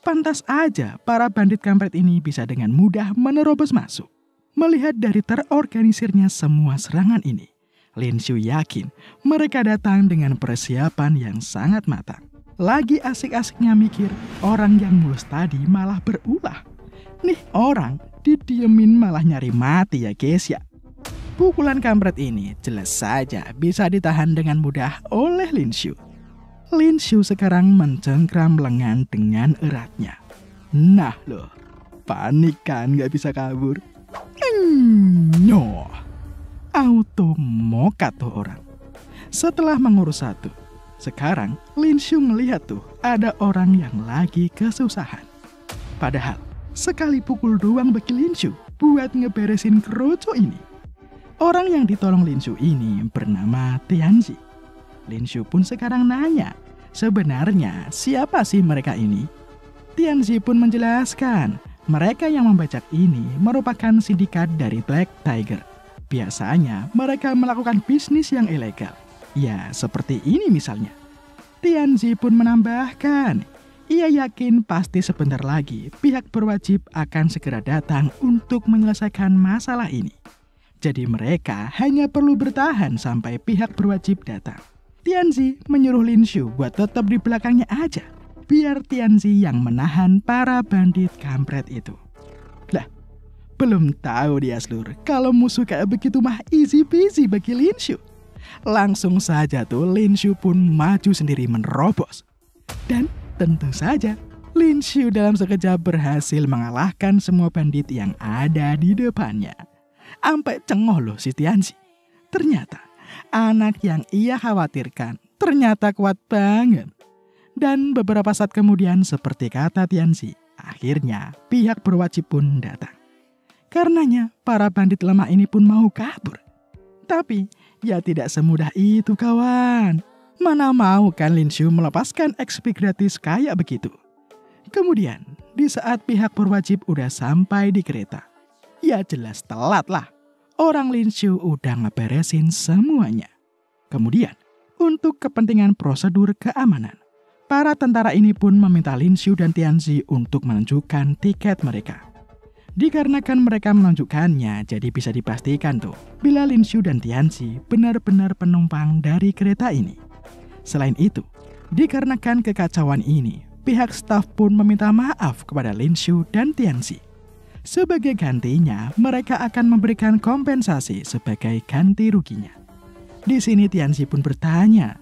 Pantas aja para bandit kampret ini bisa dengan mudah menerobos masuk. Melihat dari terorganisirnya semua serangan ini, Lin Shu yakin mereka datang dengan persiapan yang sangat matang. Lagi asik-asiknya mikir, orang yang mulus tadi malah berulah. Nih orang didiemin malah nyari mati ya guys ya. Pukulan kampret ini jelas saja bisa ditahan dengan mudah oleh Lin Shu. Lin Shu sekarang mencengkram lengan dengan eratnya. Nah loh, panik kan gak bisa kabur. No, auto mokat tuh orang. Setelah mengurus satu, sekarang Lin Shu ngelihat tuh ada orang yang lagi kesusahan. Padahal sekali pukul doang bagi Lin Shu buat ngeberesin keroco ini. Orang yang ditolong Lin Shu ini bernama Tianzi. Lin Shu pun sekarang nanya, sebenarnya siapa sih mereka ini? Tianzi pun menjelaskan, mereka yang membajak ini merupakan sindikat dari Black Tiger. Biasanya mereka melakukan bisnis yang ilegal. Ya, seperti ini misalnya. Tianzi pun menambahkan, ia yakin pasti sebentar lagi pihak berwajib akan segera datang untuk menyelesaikan masalah ini. Jadi mereka hanya perlu bertahan sampai pihak berwajib datang. Tianzi menyuruh Lin Shu buat tetap di belakangnya aja, biar Tianzi yang menahan para bandit kampret itu. Lah, belum tahu dia seluruh kalau musuh kayak begitu mah easy peasy bagi Lin Shu. Langsung saja tuh Lin Shu pun maju sendiri menerobos. Dan tentu saja Lin Shu dalam sekejap berhasil mengalahkan semua bandit yang ada di depannya. Sampai cengoh loh si Tianzi. Ternyata anak yang ia khawatirkan ternyata kuat banget. Dan beberapa saat kemudian seperti kata Tianzi, akhirnya pihak berwajib pun datang. Karenanya para bandit lemah ini pun mau kabur. Tapi ya tidak semudah itu kawan. Mana mau kan Lin Shu melepaskan XP gratis kayak begitu. Kemudian di saat pihak berwajib udah sampai di kereta, ya jelas telat lah. Orang Lin Shu udah ngeberesin semuanya. Kemudian, untuk kepentingan prosedur keamanan, para tentara ini pun meminta Lin Shu dan Tianzi untuk menunjukkan tiket mereka. Dikarenakan mereka menunjukkannya, jadi bisa dipastikan tuh, bila Lin Shu dan Tianzi benar-benar penumpang dari kereta ini. Selain itu, dikarenakan kekacauan ini, pihak staf pun meminta maaf kepada Lin Shu dan Tianzi. Sebagai gantinya, mereka akan memberikan kompensasi sebagai ganti ruginya. Di sini Tianzi pun bertanya,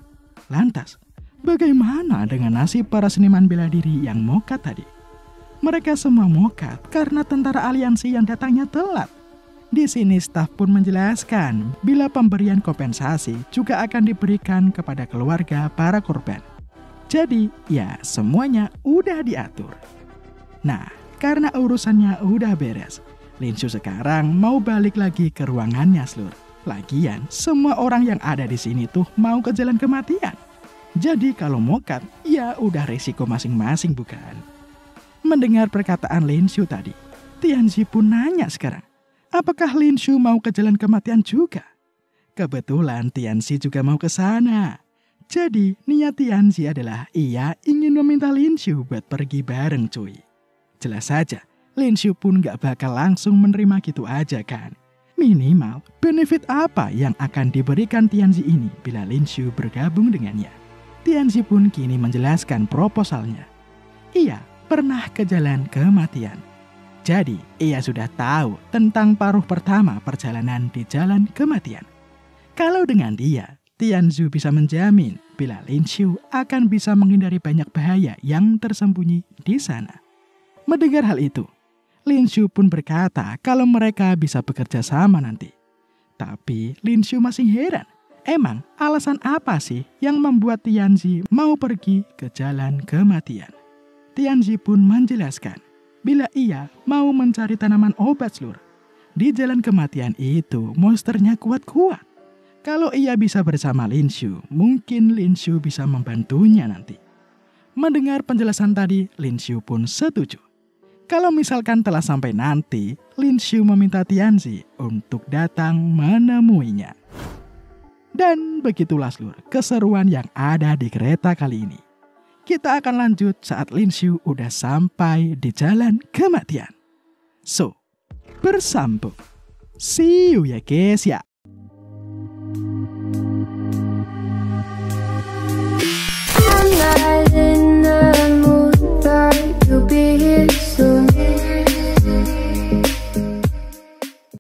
lantas, bagaimana dengan nasib para seniman bela diri yang mokat tadi? Mereka semua mokat karena tentara aliansi yang datangnya telat. Di sini staf pun menjelaskan, bila pemberian kompensasi juga akan diberikan kepada keluarga para korban. Jadi, ya semuanya udah diatur. Nah, karena urusannya udah beres, Lin Shu sekarang mau balik lagi ke ruangannya seluruh. Lagian, semua orang yang ada di sini tuh mau ke jalan kematian. Jadi kalau mokat, ya udah resiko masing-masing bukan? Mendengar perkataan Lin Shu tadi, Tianzi pun nanya sekarang, apakah Lin Shu mau ke jalan kematian juga? Kebetulan Tianzi juga mau ke sana. Jadi niat Tianzi adalah ia ingin meminta Lin Shu buat pergi bareng cuy. Jelas saja, Lin Shu pun gak bakal langsung menerima gitu aja kan. Minimal, benefit apa yang akan diberikan Tianzi ini bila Lin Shu bergabung dengannya. Tianzi pun kini menjelaskan proposalnya. Ia pernah ke jalan kematian. Jadi, ia sudah tahu tentang paruh pertama perjalanan di jalan kematian. Kalau dengan dia, Tianzi bisa menjamin bila Lin Shu akan bisa menghindari banyak bahaya yang tersembunyi di sana. Mendengar hal itu, Lin Shu pun berkata kalau mereka bisa bekerja sama nanti. Tapi Lin Shu masih heran, emang alasan apa sih yang membuat Tianzi mau pergi ke jalan kematian? Tianzi pun menjelaskan, bila ia mau mencari tanaman obat seluruh. Di jalan kematian itu monsternya kuat-kuat. Kalau ia bisa bersama Lin Shu, mungkin Lin Shu bisa membantunya nanti. Mendengar penjelasan tadi, Lin Shu pun setuju. Kalau misalkan telah sampai nanti, Lin Shu meminta Tianzi untuk datang menemuinya. Dan begitulah seluruh keseruan yang ada di kereta kali ini. Kita akan lanjut saat Lin Xiu udah sampai di jalan kematian. So, bersambung. See you ya guys ya.